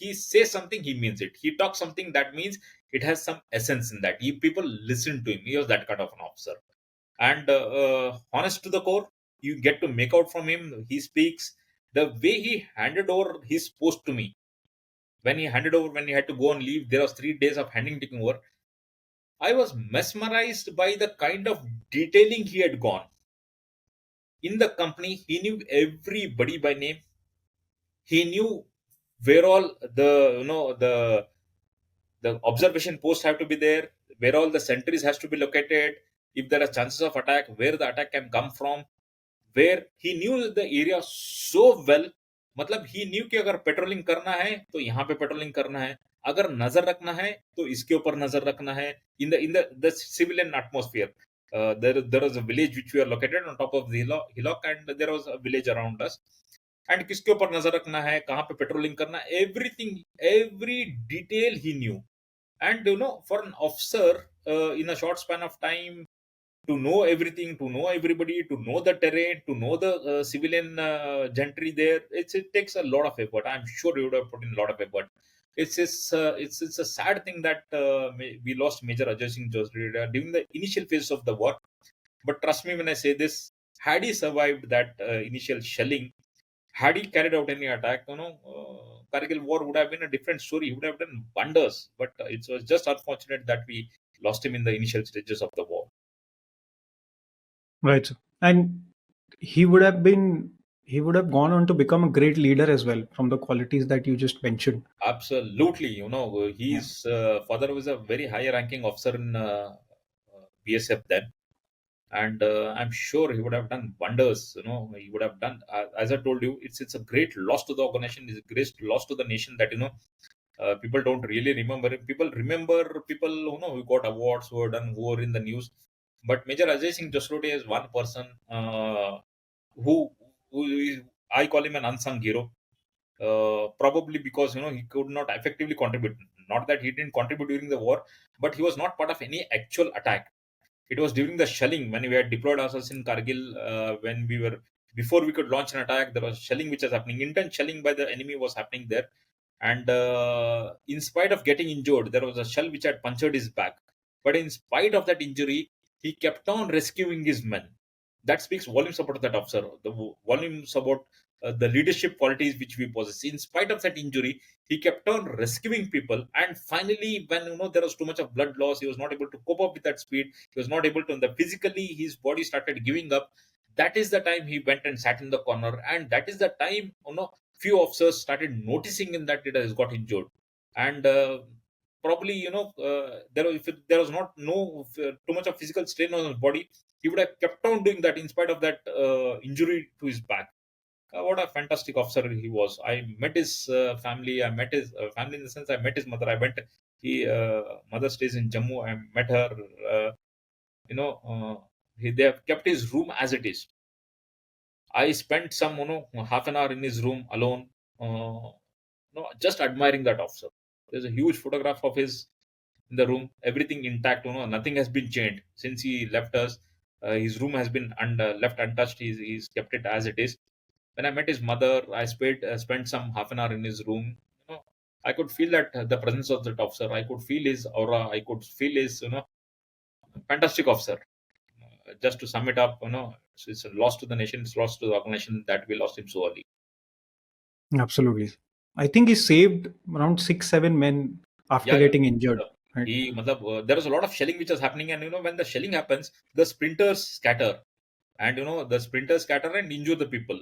he says something, he means it. He talks something, that means it has some essence in that. People listen to him. He was that kind of an officer. And honest to the core, you get to make out from him. He speaks the way he handed over his post to me. When he had to go on leave, there was 3 days of taking over. I was mesmerized by the kind of detailing he had gone in the company. He knew everybody by name. He knew where all the observation posts have to be there, where all the sentries has to be located, if there are chances of attack, where the attack can come from, where he knew the area so well. मतलब ही new कि अगर patrolling करना है तो यहाँ पे patrolling करना है, अगर नजर रखना है तो इसके ऊपर नजर रखना है. In the civilian atmosphere, there was a village which we are located on top of the hillock, and there was a village around us. And किसके ऊपर नजर रखना है, कहाँ पे पेट्रोलिंग करना है, everything, every detail he knew. And for an officer, in a short span of time, to know everything, to know everybody, to know the terrain, to know the civilian gentry there, it takes a lot of effort. I'm sure you would have put in a lot of effort. It's a sad thing that we lost Major Ajay Singh Jasrotia during the initial phase of the war. But trust me when I say this, had he survived that initial shelling, had he carried out any attack, Kargil War would have been a different story. He would have done wonders. But it was just unfortunate that we lost him in the initial stages of the war. Right, sir. And he would have been he would have gone on to become a great leader as well from the qualities that you just mentioned. Absolutely, Yeah. his father was a very high-ranking officer in BSF then, and I'm sure he would have done wonders. He would have done, as I told you, it's a great loss to the organization. It's a great loss to the nation that people don't really remember him. People remember people who got awards, who were in the news. But Major Ajay Singh Jasrotia is one person who who is, I call him an unsung hero. Probably because he could not effectively contribute. Not that he didn't contribute during the war, but he was not part of any actual attack. It was during the shelling when we had deployed ourselves in Kargil. When we were before we could launch an attack, there was shelling which was happening. Intense shelling by the enemy was happening there, and in spite of getting injured, there was a shell which had punctured his back. But in spite of that injury, he kept on rescuing his men. That speaks volumes about that officer. Volumes about the leadership qualities which we possess. In spite of that injury, he kept on rescuing people. And finally, when there was too much of blood loss, he was not able to cope up with that speed. He was not able to. Physically, his body started giving up. That is the time he went and sat in the corner, and that is the time few officers started noticing him that it has got injured. And probably if there was not no too much of physical strain on his body, he would have kept on doing that in spite of that injury to his back. What a fantastic officer he was. I met his family. I met his family in the sense I met his mother. I went. He Mother stays in Jammu. I met her. uh, you know they have kept his room as it is. I spent some half an hour in his room alone, just admiring that officer. There's a huge photograph of his in the room, everything intact. Nothing has been changed since he left us. His room has been left untouched. He's kept it as it is. When I met his mother, I spent some half an hour in his room. I could feel that the presence of that officer. I could feel his aura. I could feel his fantastic officer. Just to sum it up, it's a loss to the nation. It's lost to the organization that we lost him so early. Absolutely. I think he saved around 6, 7 men after Yeah, yeah. getting injured. Right. There was a lot of shelling which was happening, and when the shelling happens, the sprinters scatter, and the sprinters scatter and injure the people.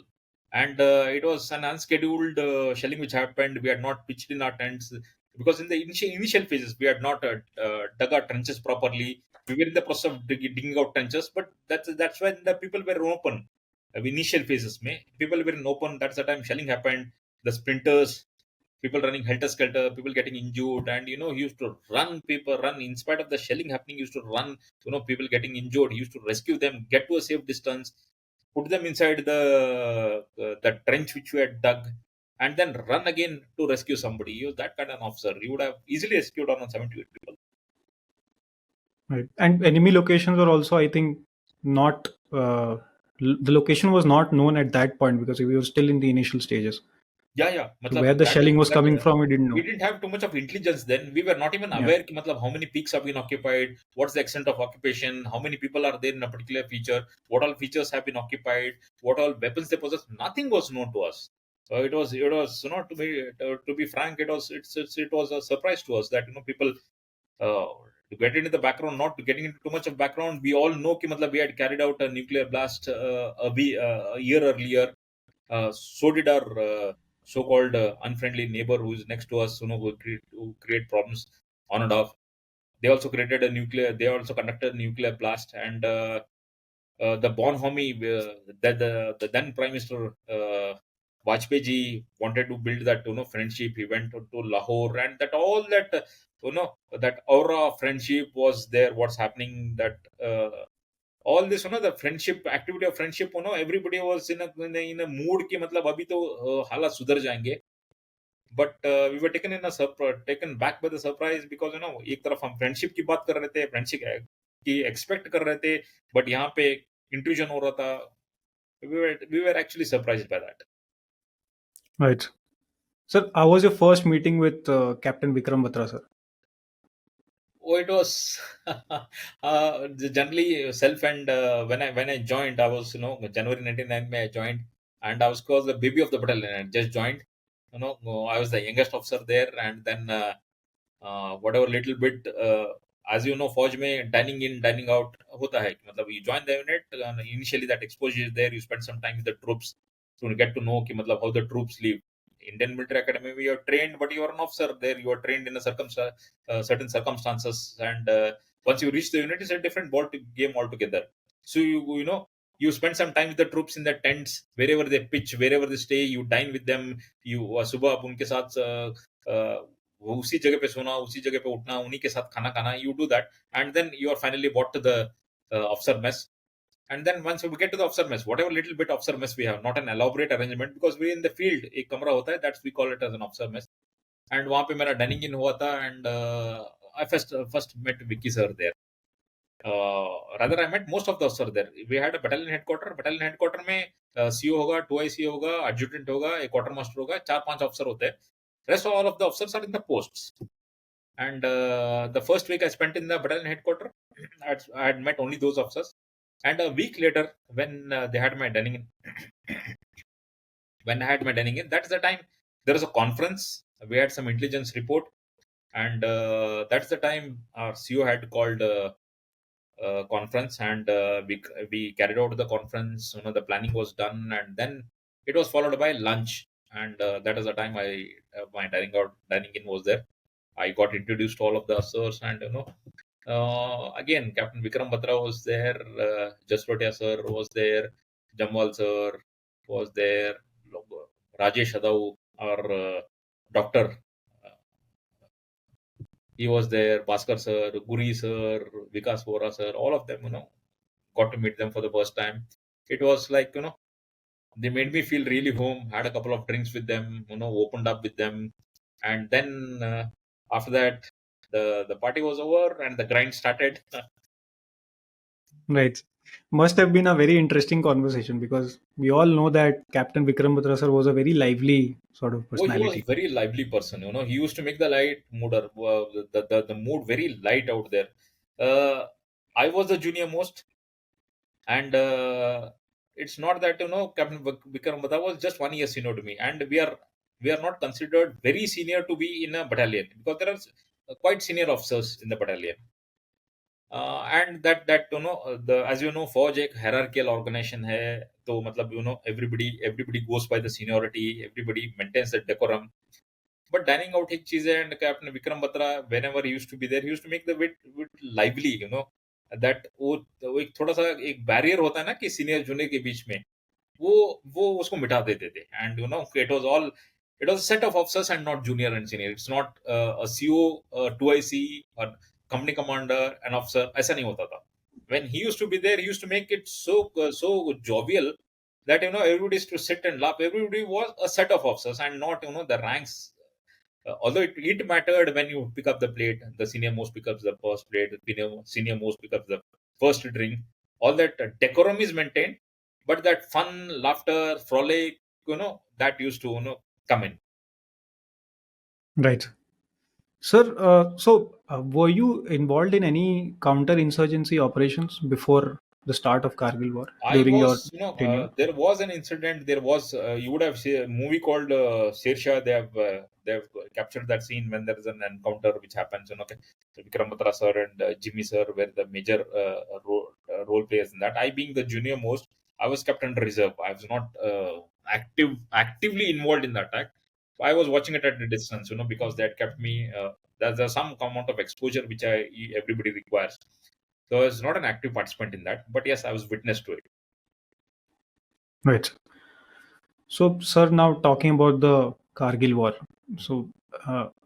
And it was an unscheduled shelling which happened. We had not pitched in our tents because in the initial phases we had not dug our trenches properly. We were in the process of digging out trenches, but that's when the people were open. initial phases में people were in open. That's the time shelling happened. The sprinters, people running helter skelter, people getting injured, and he used to run. People run in spite of the shelling happening. He used to run. People getting injured. He used to rescue them, get to a safe distance, put them inside the trench which we had dug, and then run again to rescue somebody. He was that kind of an officer. He would have easily rescued around 78 people. Right. And enemy locations were also, I think, not. The location was not known at that point because we were still in the initial stages. Yeah. So where Matlab, the shelling was that coming from, we didn't we know. didn't have too much of intelligence then. We were not even Yeah. aware ki, matlab, how many peaks have been occupied, what's the extent of occupation, how many people are there in a particular feature, what all features have been occupied, what all weapons they possess. Nothing was known to us. It was to be frank, it was a surprise to us that people to get into the background, not getting into too much of background. We all know ki, matlab, we had carried out a nuclear blast a year earlier. So did our so-called unfriendly neighbor who is next to us, who create problems on and off. They also created a nuclear. They also conducted a nuclear blast, and the Bonhomme, the then Prime Minister Vajpayee ji wanted to build that friendship. He went to Lahore, and that all that that aura of friendship was there. What's happening? That all this the friendship activity of friendship, everybody was in a mood कि मतलब अभी तो हालात सुधर जाएंगे. But we were taken back by the surprise because एक तरफ हम फ्रेंडशिप की बात कर रहे थे, फ्रेंडशिप की एक्सपेक्ट कर रहे थे, बट यहाँ पे इंट्रूजन हो रहा था. We were actually surprised by that. Right. Sir, how was your first meeting with Captain Vikram Batra, sir? Oh, it was generally self, and when I joined, I was January 1999 I joined, and I was called the baby of the battalion. I just joined. I was the youngest officer there, and then whatever little bit, as you know, फौज में dining in, dining out होता है. मतलब you join the unit, initially that exposure is there. You spend some time with the troops to get to know कि मतलब how the troops live. Indian military academy, we are trained, but you are an officer there. You are trained in a certain circumstances, and once you reach the unit, it's a different game altogether. So you spend some time with the troops in the tents, wherever they pitch, wherever they stay. You dine with them. You सुबह आप उनके साथ वो उसी जगह पे सोना, उसी जगह पे उठना, उन्हीं के साथ खाना खाना. You do that, and then you are finally brought to the officer mess. And then once we get to the officer mess, whatever little bit officer mess we have, not an elaborate arrangement because we're in the field, एक कमरा होता है, that's we call it as an officer mess. And वहाँ पे मेरा dining in हुआ था, and I first met Vicky sir there. Rather, I met most of the officer there. We had a battalion headquarter. Battalion headquarter में CO होगा, 2IC होगा, adjutant होगा, एक quartermaster होगा, 4-5 officer होते हैं. Rest all of the officers are in the posts. And the first week I spent in the battalion headquarter, I had met only those officers. And a week later, when they had my dining in, when I had my dining in, that's the time there was a conference. We had some intelligence report, and that's the time our CO had called conference, and we carried out the conference. The planning was done, and then it was followed by lunch, and that is the time my dining in was there. I got introduced to all of the officers, and again, Captain Vikram Batra was there, Jasrotia sir was there, Jamwal sir was there, Rajesh Adau, our doctor, he was there, Bhaskar sir, Guri sir, Vikas Vora sir, all of them, got to meet them for the first time. It was like, they made me feel really home, had a couple of drinks with them, opened up with them. And then after that, the party was over and the grind started. Right. Must have been a very interesting conversation because we all know that Captain Vikram Batra sir was a very lively sort of Oh, he was a personality. very lively person. He used to make the the mood very light out there. I was the junior most, and it's not that Captain Vikram Batra was just 1 year senior to me, and we are not considered very senior to be in a battalion because there are quite senior officers in the battalion. And that the as you know, फौज एक hierarchical organization है, तो मतलब everybody goes by the seniority, everybody maintains the decorum. But dining out एक चीज है, and Captain Vikram Batra, whenever he used to be there, he used to make the bit lively, that वो एक थोड़ा सा एक बैरियर होता है ना कि सीनियर जूनियर के बीच में. वो उसको मिटा देते थे. And it was a set of officers and not junior and senior. It's not a CO, 2IC, or company commander, an officer. ऐसा नहीं होता था. When he used to be there, he used to make it so jovial that everybody used to sit and laugh. Everybody was a set of officers and not the ranks. Although it mattered when you pick up the plate, the senior most pick up the first plate, the senior most pick up the first drink. All that decorum is maintained, but that fun, laughter, frolic, that used to come in. Right. Sir, were you involved in any counter-insurgency operations before the start of Kargil War I during your was, tenure? there was an incident. There was, you would have seen a movie called Shersha. They have captured that scene when there is an encounter which happens. Okay, Vikram Batra sir and Jimmy sir were the major role players in that. I being the junior most, I was kept under reserve. I was not actively involved in the attack. I was watching it at a distance, because that kept me. There's some amount of exposure which everybody requires. So I was not an active participant in that, but yes, I was witness to it. Right. So, sir, now talking about the Kargil War. So,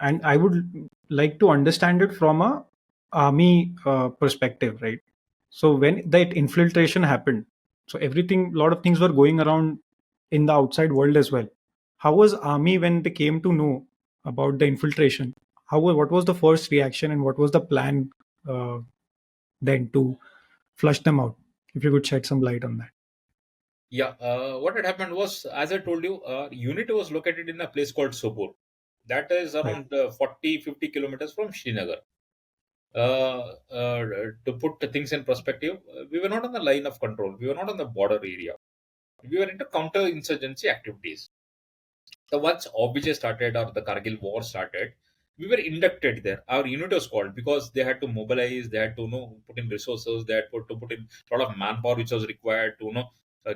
and I would like to understand it from a army perspective, right? So, when that infiltration happened, so everything, a lot of things were going around in the outside world as well. How was army when they came to know about the infiltration? What was the first reaction, and what was the plan uh, then to flush them out? If you could shed some light on that. Yeah, what had happened was, as I told you, unit was located in a place called Sopur. That is Right. around 40, 50 kilometers from Srinagar. To put the things in perspective, we were not on the line of control. We were not on the border area. We were into counter-insurgency activities. So once OBJ started or the Kargil war started, we were inducted there. Our unit was called because they had to mobilize, they had to put in resources, they had to put in a lot of manpower which was required to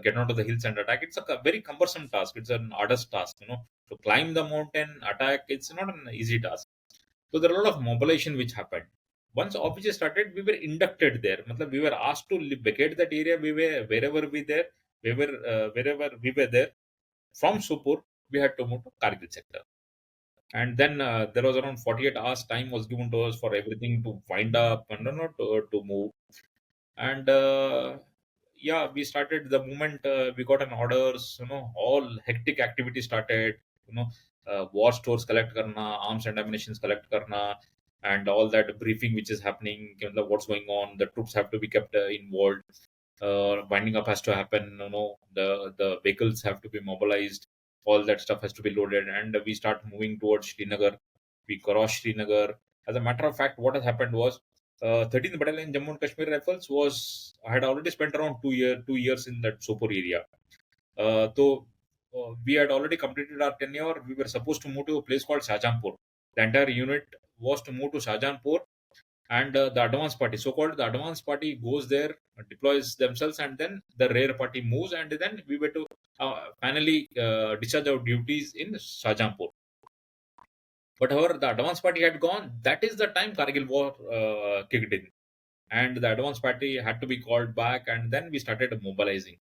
get onto the hills and attack. It's a very cumbersome task. It's an arduous task. To climb the mountain, attack. It's not an easy task. So there are a lot of mobilization which happened. Once OBJ started, we were inducted there. Matlab, we were asked to vacate that area. We were wherever we were there. From Supur, we had to move to Kargil sector. And then there was around 48 hours time was given to us for everything to wind up and to move. And yeah, we started the moment we got an orders, all hectic activity started, war stores collect karna, arms and ammunitions collect karna, and all that briefing which is happening, what's going on, the troops have to be kept involved, winding up has to happen, the vehicles have to be mobilized, all that stuff has to be loaded, and we start moving towards Srinagar. We cross Srinagar. As a matter of fact, what has happened was 13th Battalion Jammu and Kashmir Rifles was had already spent around 2 years in that Sopor area. So we had already completed our tenure. We were supposed to move to a place called Shahjahanpur. The entire unit was to move to Shahjahanpur, and the advance party, so-called the advance party, goes there, deploys themselves, and then the rear party moves, and then we were to finally discharge our duties in Shahjahanpur. But however, the advance party had gone. That is the time Kargil War kicked in, and the advance party had to be called back, and then we started mobilizing.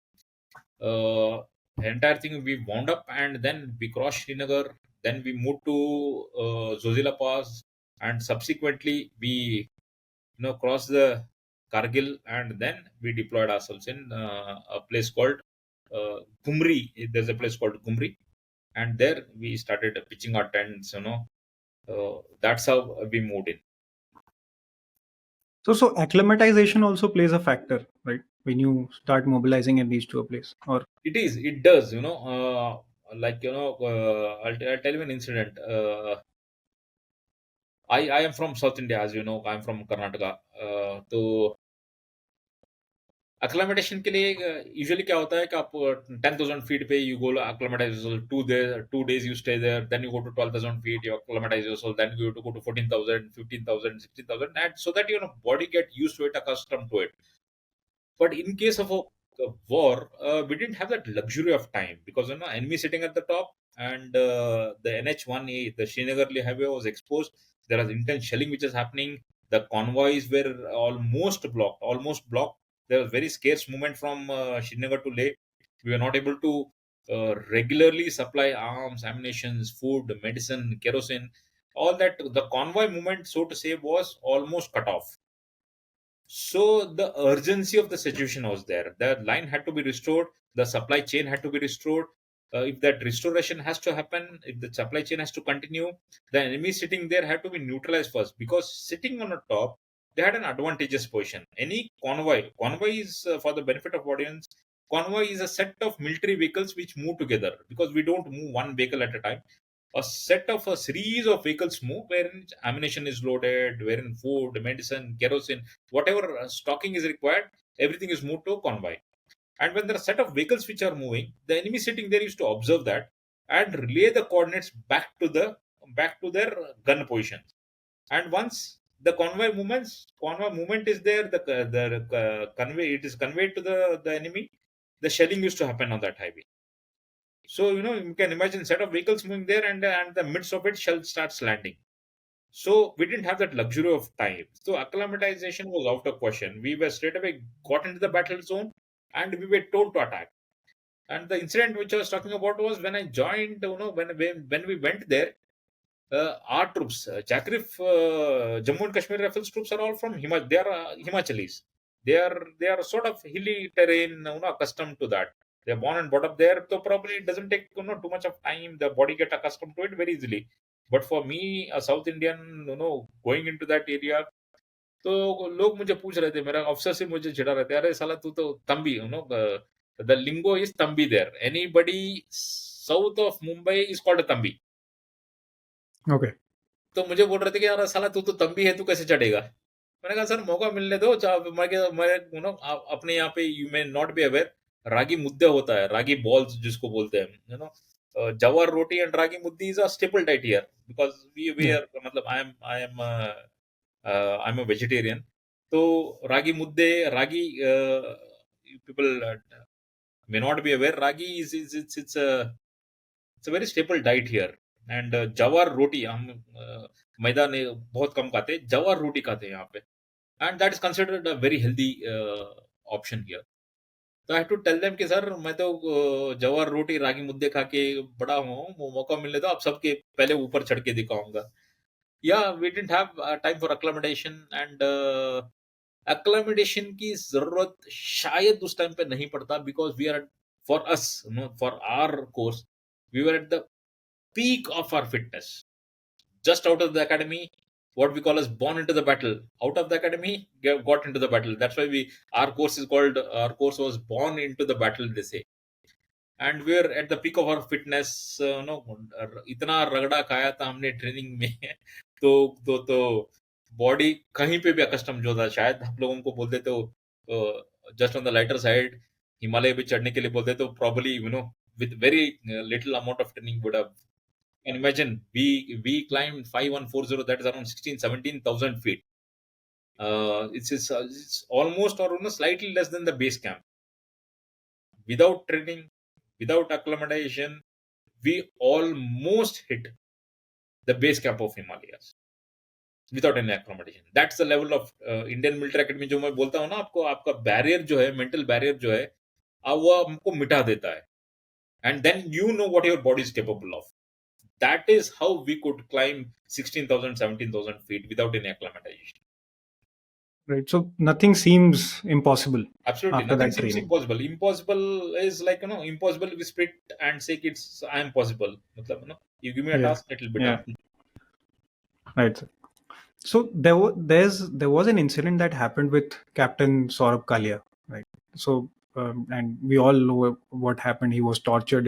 The entire thing we wound up, and then we crossed Srinagar. Then we moved to Zozila Pass, and subsequently we crossed the Kargil, and then we deployed ourselves in a place called Gumri. There's a place called Gumri, and there we started pitching our tents. That's how we moved in. So acclimatization also plays a factor, right? When you start mobilizing and reach to a place, or It does. Like I'll tell you an incident. I am from South India, as you know. I'm from Karnataka. तो acclimatization के लिए usually क्या होता है कि आप 10,000 feet पे you go acclimatize yourself 2 days you stay there, then you go to 12,000 feet, you acclimatize yourself, then you have to go to 14,000, 15,000, 16,000, and so that body get used to it, accustomed to it. But in case of a war, we didn't have that luxury of time because enemy sitting at the top, and the NH-1A, the Srinagar Leh highway, was exposed. There was intense shelling which is happening. The convoys were almost blocked. There was very scarce movement from Srinagar to Leh. We were not able to regularly supply arms, ammunition, food, medicine, kerosene. All that, the convoy movement, so to say, was almost cut off. So the urgency of the situation was there. The line had to be restored. The supply chain had to be restored. If that restoration has to happen, if the supply chain has to continue, the enemy sitting there had to be neutralized first, because sitting on the top, they had an advantageous position. Any convoy is, for the benefit of audience, convoy is a set of military vehicles which move together, because we don't move one vehicle at a time. A series of vehicles move, wherein ammunition is loaded, wherein food, medicine, kerosene, whatever stocking is required, everything is moved to convoy. And when there are a set of vehicles which are moving, the enemy sitting there used to observe that and relay the coordinates back to their gun positions. And once the convoy movement is there, the convey it is conveyed to the enemy. The shelling used to happen on that highway. So you can imagine set of vehicles moving there, and the midst of it shell starts landing. So we didn't have that luxury of time. So acclimatization was out of question. We were straight away got into the battle zone, and we were told to attack. And the incident which I was talking about was when I joined. When we went there, our troops, JAK RIF, Jammu and Kashmir Rifles troops are all from They are Himachalis. They are sort of hilly terrain, accustomed to that. They're born and brought up there, so probably it doesn't take too much of time. The body get accustomed to it very easily. But for me, a South Indian, going into that area, तो लोग मुझे पूछ रहे थे, मेरा अफसर से मुझे चिढ़ा रहे थे, अरे साला तू तो तंबी, the lingo is tambi there. Anybody south of Mumbai is called a tambi. Okay. तो मुझे बोल रहे थे कि यार साला तू तो तंबी है, तू कैसे चढ़ेगा? मैंने कहा सर मौका मिलने दो। अपने यहाँ पे you may not be aware, ragi mudde होता है, रागी बॉल्स जिसको बोलते हैं, jowar roti and ragi muddi is a staple diet here, because we Yeah. Are, मतलब आई एम अ वेजिटेरियन। तो ragi mudde, ragi, people may not be aware, ragi is it's a very staple diet here. And jowar roti हम मैदा ने बहुत कम खाते, जवार रोटी खाते हैं यहाँ पे, and that is considered a very healthy option here. So I had to tell them कि सर मैं तो जवार रोटी रागी मुद्दे खा के बड़ा हुआ हूँ, वो मौका मिलने दो, आप सबके पहले ऊपर चढ़ के दिखाऊंगा। Yeah, we didn't have time for acclimatization, and acclimatization की जरूरत शायद उस टाइम पे नहीं पड़ता, because we are for us, for our course, we were at the peak of our fitness, just out of the academy, what we call as born into the battle. Out of the academy, got into the battle. That's why our course was born into the battle, they say. And we're at the peak of our fitness. इतना रगड़ा खाया था हमने training में तो body कहीं पे भी अकस्टम जो था, शायद हम लोगों को बोलते तो just on the lighter side, Himalaya पे चढ़ने के लिए बोलते तो probably with very little amount of training would have. And imagine, we climbed 5140, that is around 16,000-17,000 feet. It's almost, or slightly less than the base camp. Without training, without acclimatization, we almost hit the base camp of Himalayas without any acclimatization. That's the level of Indian military academy जो मैं बोलता हूँ ना आपको, आपका barrier जो है, mental barrier जो है, वो हमको मिटा देता है. And then you know what your body is capable of. That is how we could climb 16,000, 17,000 feet without any acclimatization. Right. So nothing seems impossible Absolutely, after nothing that seems training. impossible. Impossible is like, impossible we spit and say it's I am possible. मतलब, you give me a Yeah. task, it will be Yeah. done. Right. So there was an incident that happened with Captain Saurabh Kalia, right? So and we all know what happened. He was tortured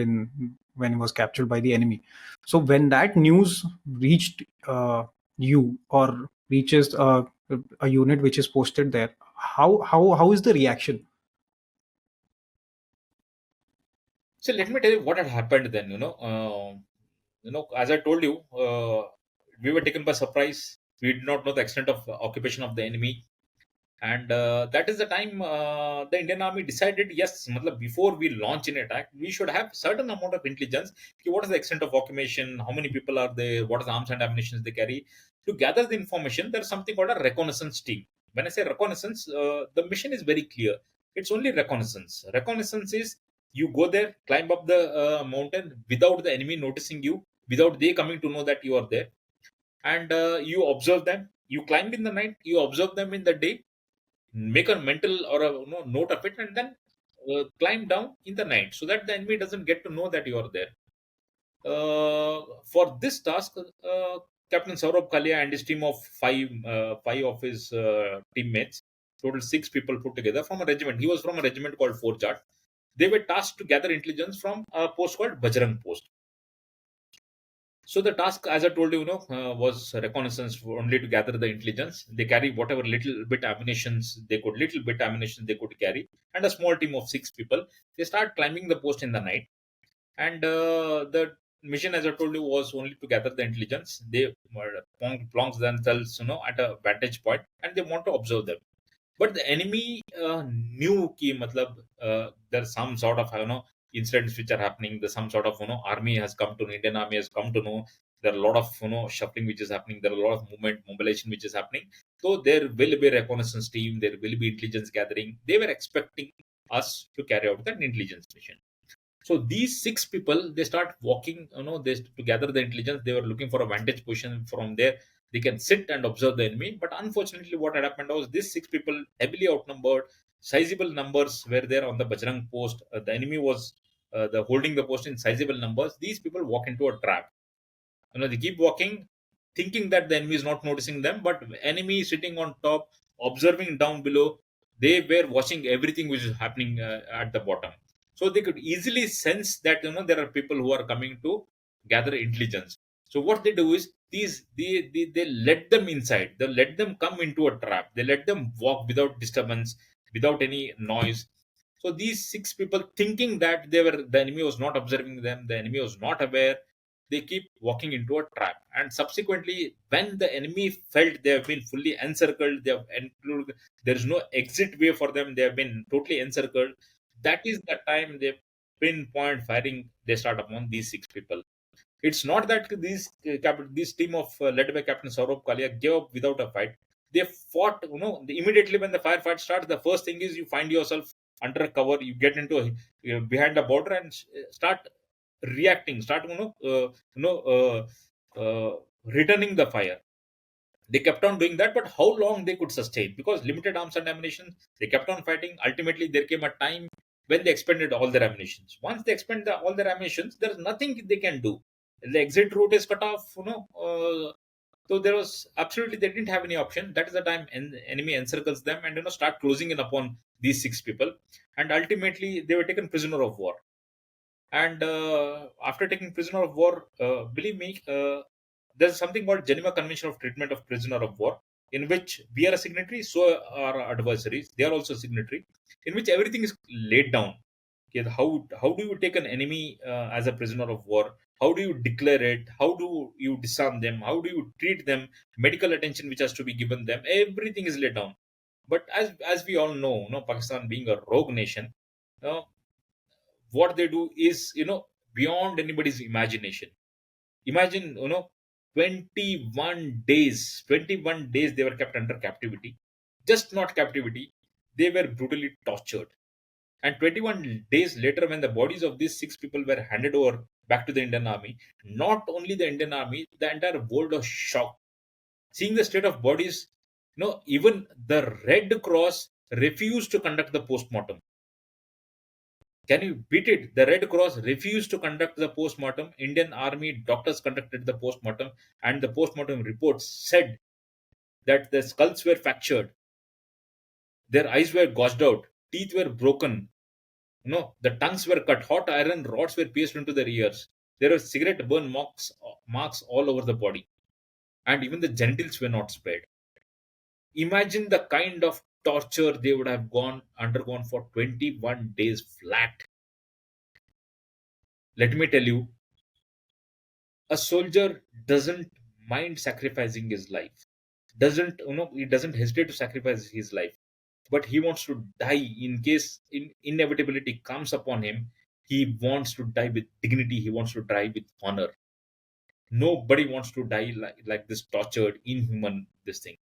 when he was captured by the enemy. So when that news reached you, or reaches a unit which is posted there, how is the reaction? So let me tell you what had happened then. As I told you, we were taken by surprise. We did not know the extent of occupation of the enemy. And that is the time the Indian Army decided, yes, matlab, before we launch an attack, we should have certain amount of intelligence. Okay, what is the extent of occupation? How many people are there? What is the arms and ammunition they carry? To gather the information, there's something called a reconnaissance team. When I say reconnaissance, the mission is very clear. It's only reconnaissance. Reconnaissance is You go there, climb up the mountain without the enemy noticing you, without they coming to know that you are there, and you observe them. You climb in the night, you observe them in the day, make a mental or a note of it, and then climb down in the night so that the enemy doesn't get to know that you are there. For this task, Captain Saurabh Kalia and his team of five of his teammates, total six people put together from a regiment. He was from a regiment called Fort Jat. They were tasked to gather intelligence from a post called Bajrang Post. So the task, as I told you, was reconnaissance only to gather the intelligence. They carry whatever little bit ammunition they could carry, and a small team of six people. They start climbing the post in the night, and the mission, as I told you, was only to gather the intelligence. They plonk themselves, at a vantage point, and they want to observe them. But the enemy knew ki matlab, there's some sort of incidents which are happening. There's some sort of army has come to know, Indian army has come to know. There are a lot of shuffling which is happening. There are a lot of movement mobilization which is happening. So there will be a reconnaissance team. There will be intelligence gathering. They were expecting us to carry out that intelligence mission. So these six people, they start walking, they to gather the intelligence. They were looking for a vantage position. From there they can sit and observe the enemy. But unfortunately, what had happened was these six people, heavily outnumbered, sizable numbers were there on the Bajrang post. The enemy was the holding the post in sizable numbers. These people walk into a trap. They keep walking, thinking that the enemy is not noticing them, but enemy is sitting on top, observing down below. They were watching everything which is happening at the bottom, so they could easily sense that there are people who are coming to gather intelligence. So what they do is they let them inside. They let them come into a trap. They let them walk without disturbance, without any noise. So these six people, thinking that the enemy was not observing them, the enemy was not aware, they keep walking into a trap. And subsequently, when the enemy felt they have been fully encircled, they have included, there is no exit way for them, they have been totally encircled. That is the time they pinpoint firing. They start upon these six people. It's not that this team of led by Captain Saurabh Kalia gave up without a fight. They fought. Immediately when the firefight starts, the first thing is you find yourself under a cover. You get into behind the border and start reacting. Start returning the fire. They kept on doing that, but how long they could sustain? Because limited arms and ammunition, they kept on fighting. Ultimately, there came a time when they expended all their ammunitions. Once they expend all their ammunitions, there's nothing they can do. The exit route is cut off. So there was absolutely, they didn't have any option. That is the time enemy encircles them and start closing in upon these six people. And ultimately, they were taken prisoner of war. And after taking prisoner of war, believe me, there's something called Geneva Convention of Treatment of Prisoner of War, in which we are a signatory, so are our adversaries. They are also signatory, in which everything is laid down. Okay, how do you take an enemy as a prisoner of war? How do you declare it? How do you disarm them? How do you treat them? Medical attention which has to be given them. Everything is laid down. But as we all know, Pakistan being a rogue nation, uh, what they do is beyond anybody's imagination. Imagine 21 days they were kept under captivity. Just not captivity, they were brutally tortured. And 21 days later, when the bodies of these six people were handed over back to the Indian army, not only the Indian army, the entire world was shocked seeing the state of bodies. Even the Red Cross refused to conduct the post-mortem. Can you beat it? The Red Cross refused to conduct the post-mortem. Indian Army doctors conducted the post-mortem, and the post-mortem reports said that the skulls were fractured, their eyes were gouged out, teeth were broken, the tongues were cut, hot iron rods were pierced into their ears. There were cigarette burn marks all over the body, and even the genitals were not spared. Imagine the kind of torture they would have undergone for 21 days flat. Let me tell you, a soldier doesn't mind sacrificing his life, doesn't he doesn't hesitate to sacrifice his life, but he wants to die in case inevitability comes upon him. He wants to die with dignity, he wants to die with honor. Nobody wants to die like this tortured inhuman this thing.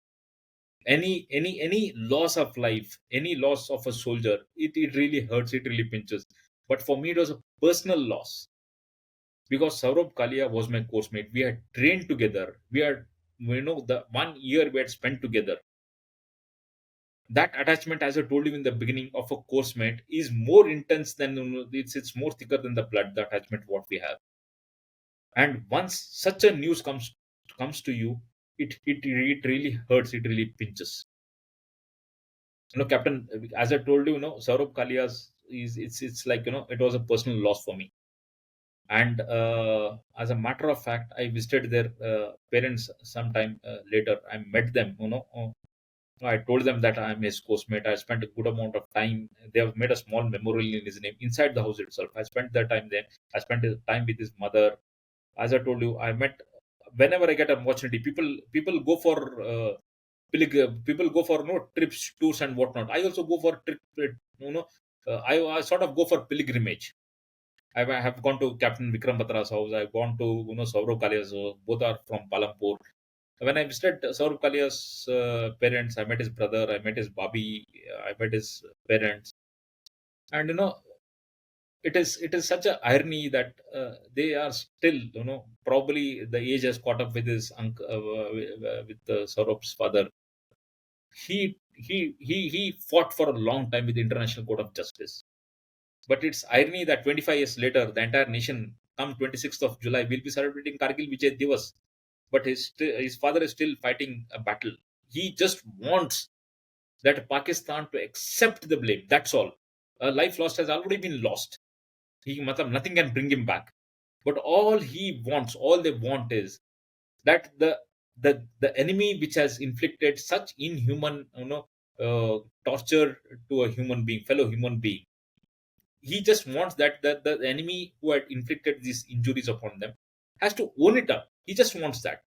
Any loss of life, any loss of a soldier, it really hurts, it really pinches. But for me, it was a personal loss because Saurabh Kalia was my course mate. We had trained together. We had, the 1 year we had spent together. That attachment, as I told you in the beginning, of a course mate is more intense than, it's more thicker than the blood. The attachment what we have, and once such a news comes to you, it really hurts. It really pinches. Captain, as I told you, Saurabh Kalia's is it's like, it was a personal loss for me. And as a matter of fact, I visited their parents sometime later. I met them. I told them that I'm his coursemate. I spent a good amount of time. They have made a small memorial in his name inside the house itself. I spent that time there. I spent time with his mother. As I told you, I met, whenever I get an opportunity, people go for people go for trips, tours, and whatnot. I also go for trip. I sort of go for pilgrimage. I have gone to Captain Vikram Batra's house. I've gone to Saurav Kalia's house. Both are from Palampur. When I visited Saurav Kalia's parents, I met his brother. I met his babi. I met his parents, and it is such a irony that they are still, probably the age has caught up with his uncle, with Saurav's father. He fought for a long time with the International Court of Justice. But it's irony that 25 years later, the entire nation, come 26th of July, will be celebrating Kargil Vijay Divas. But his father is still fighting a battle. He just wants that Pakistan to accept the blame. That's all. A life lost has already been lost. Nothing can bring him back. But all they want is that the enemy which has inflicted such inhuman, torture to a human being, fellow human being, he just wants that the enemy who had inflicted these injuries upon them has to own it up. He just wants that.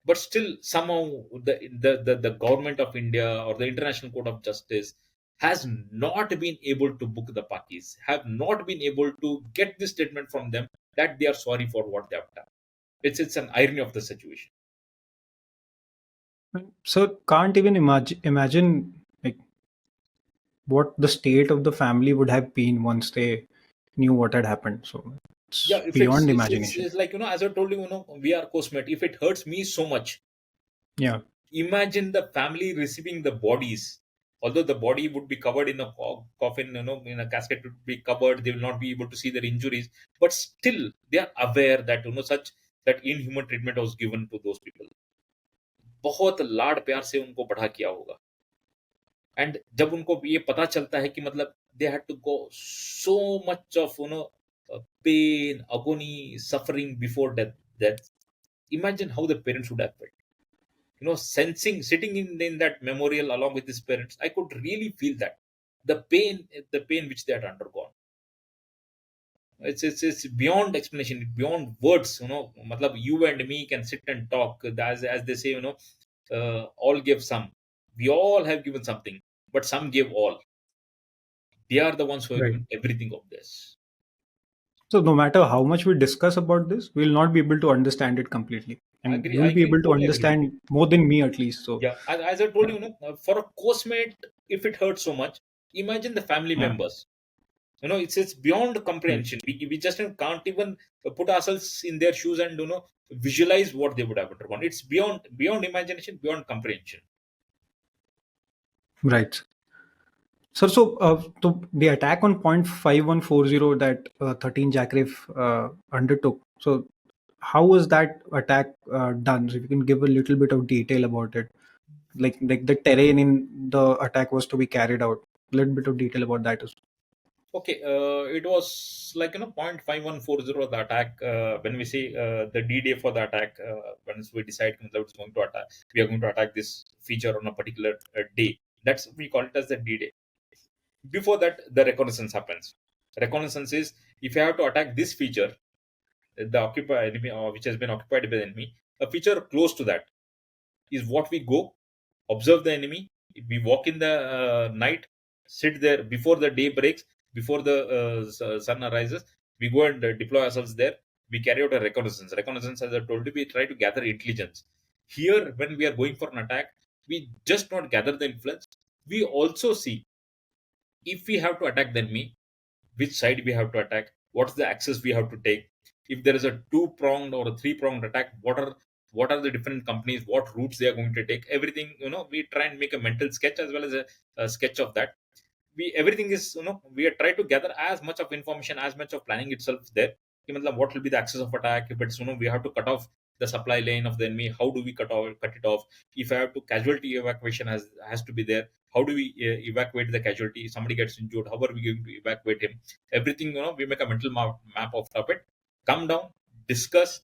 But still, somehow, the government of India or the International Court of Justice has not been able to book the Pakis, have not been able to get this statement from them that they are sorry for what they have done. It's an irony of the situation. So can't even imagine like what the state of the family would have been once they knew what had happened. So Yeah, it's if beyond it's imagination. like, as I told you, we are cosmet. If it hurts me so much, Yeah, imagine the family receiving the bodies. Although the body would be covered in a coffin, in a casket would be covered, they will not be able to see their injuries. But still, they are aware that such that inhuman treatment was given to those people. बहुत लाड प्यार से उनको बढ़ा किया होगा. And जब उनको ये पता चलता है कि मतलब they had to go so much of pain, agony, suffering before death. Imagine how the parents would have felt. Sensing, sitting in that memorial along with his parents, I could really feel that the pain which they had undergone. It's beyond explanation, beyond words. Matlab, you and me can sit and talk, as they say, all give some. We all have given something, but some gave all. They are the ones who have right. given everything of this. So no matter how much we discuss about this, we'll not be able to understand it completely, I and agree. I you'll be agree. able to Totally agree with you. understand more than me at least. So Yeah, as I told yeah, you, for a course mate, if it hurts so much, imagine the family yeah, members. It's beyond right. comprehension. We just can't even put ourselves in their shoes and visualize what they would have undergone. It's beyond imagination, beyond comprehension. Right. So the attack on point 5140 that 13 JAK RIF undertook. So how was that attack done? So if you can give a little bit of detail about it, like the terrain in the attack was to be carried out. A little bit of detail about that as Okay, it was like, 0.5140 the attack. When we say the D-Day for the attack, once we decide that it's going to attack, we are going to attack this feature on a particular day. That's, we call it as the D-Day. Before that, the reconnaissance happens. Reconnaissance is, if you have to attack this feature, the occupied enemy, which has been occupied by the enemy, a feature close to that is what we go, observe the enemy. We walk in the night, sit there before the day breaks, before the sun arises. We go and deploy ourselves there. We carry out a reconnaissance. Reconnaissance, as I told you, we try to gather intelligence. Here, when we are going for an attack, we just not gather the influence. We also see, if we have to attack the enemy, which side we have to attack, what's the access we have to take. If there is a two-pronged or a three-pronged attack, what are the different companies, what routes they are going to take, everything, we try and make a mental sketch as well as a sketch of that. We everything is, we are try to gather as much of information, as much of planning itself there. कि मतलब what will be the axis of attack, if it's, we have to cut off the supply lane of the enemy, how do we cut it off. If I have to casualty evacuation has to be there, how do we evacuate the casualty. If somebody gets injured, how are we going to evacuate him. Everything, we make a mental map of it, come down, discuss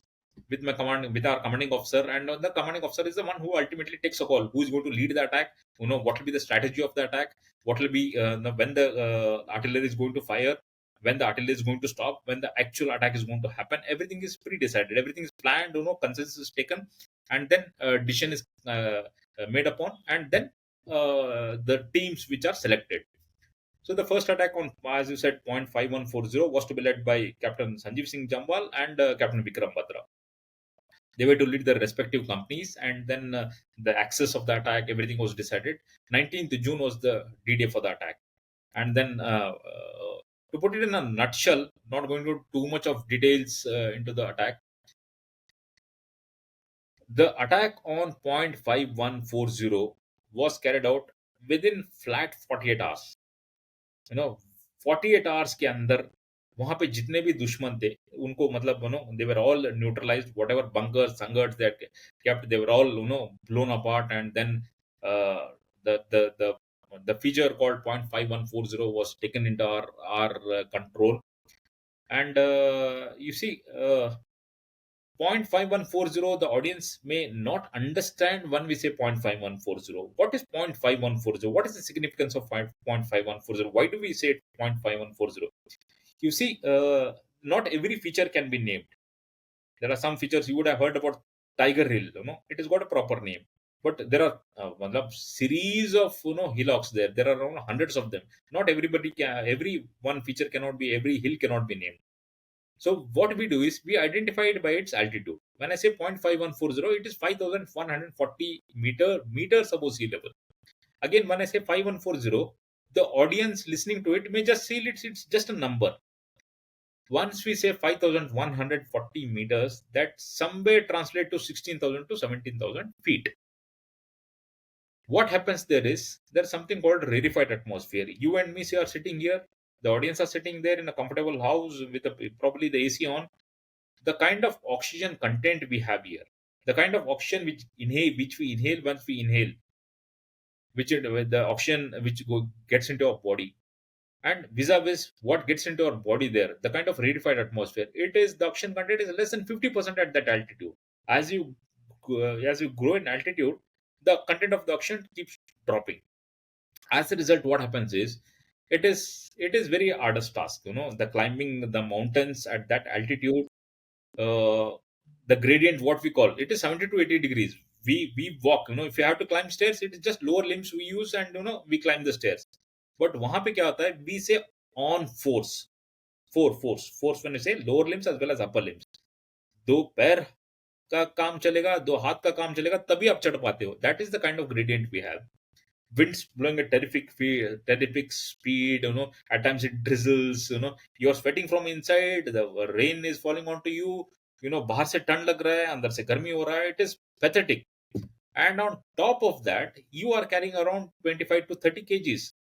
with our commanding officer, and the commanding officer is the one who ultimately takes a call, who is going to lead the attack, what will be the strategy of the attack, what will be when the artillery is going to fire, when the artillery is going to stop, when the actual attack is going to happen. Everything is pre-decided, everything is planned, consensus is taken, and then decision is made upon, and then the teams which are selected. So the first attack on, as you said, 5140 was to be led by Captain Sanjeev Singh Jamwal and Captain Vikram Batra. They were to lead their respective companies, and then the axis of the attack, everything was decided. 19th June was the D-Day for the attack. And then, to put it in a nutshell, not going into too much of details into the attack. The attack on 5140 was carried out within flat 48 hours. 48 hours के अंदर वहां पे जितने भी दुश्मन थे उनको, मतलब they were all neutralized. Whatever bunkers, sangars that kept, they were all blown apart, and then the feature called 5140 was taken into our control. And you see, 0.5140, the audience may not understand when we say 0.5140. What is 0.5140? What is the significance of 0.5140? Why do we say 0.5140? You see, not every feature can be named. There are some features you would have heard about. Tiger Hill, it has got a proper name. But there are series of hillocks there. There are around hundreds of them. Not everybody can. Every one feature cannot be. Every hill cannot be named. So what we do is we identify it by its altitude. When I say 0.5140, it is 5,140 meters above sea level. Again, when I say 5140, the audience listening to it may just feel it's just a number. Once we say 5,140 meters, that somewhere translate to 16,000 to 17,000 feet. What happens there is, there's something called rarefied atmosphere. You and me are sitting here, the audience are sitting there in a comfortable house with probably the AC on. The kind of oxygen content we have here, the kind of oxygen which we inhale once we inhale, the oxygen which gets into our body, and vis-a-vis what gets into our body there, the kind of rarefied atmosphere, the oxygen content is less than 50% at that altitude. As you grow in altitude, the content of the oxygen keeps dropping. As a result, what happens is, it is very arduous task, the climbing the mountains at that altitude. uh, the gradient, what we call it, is 70 to 80 degrees. We walk, if you have to climb stairs, it is just lower limbs we use, and we climb the stairs. But वहां पे क्या होता है, we say on force, force when you say lower limbs as well as upper limbs. दो पैर का काम चलेगा, दो हाथ का काम चलेगा, तभी आप चढ़ पाते हो. That is the kind of gradient we have. Winds blowing at terrific speed, at times it drizzles, you're sweating from inside, the rain is falling onto you, बाहर से ठंड लग रहा है, अंदर से गर्मी हो रहा है. It is pathetic. And on top of that, you are carrying around 25 to 30 kgs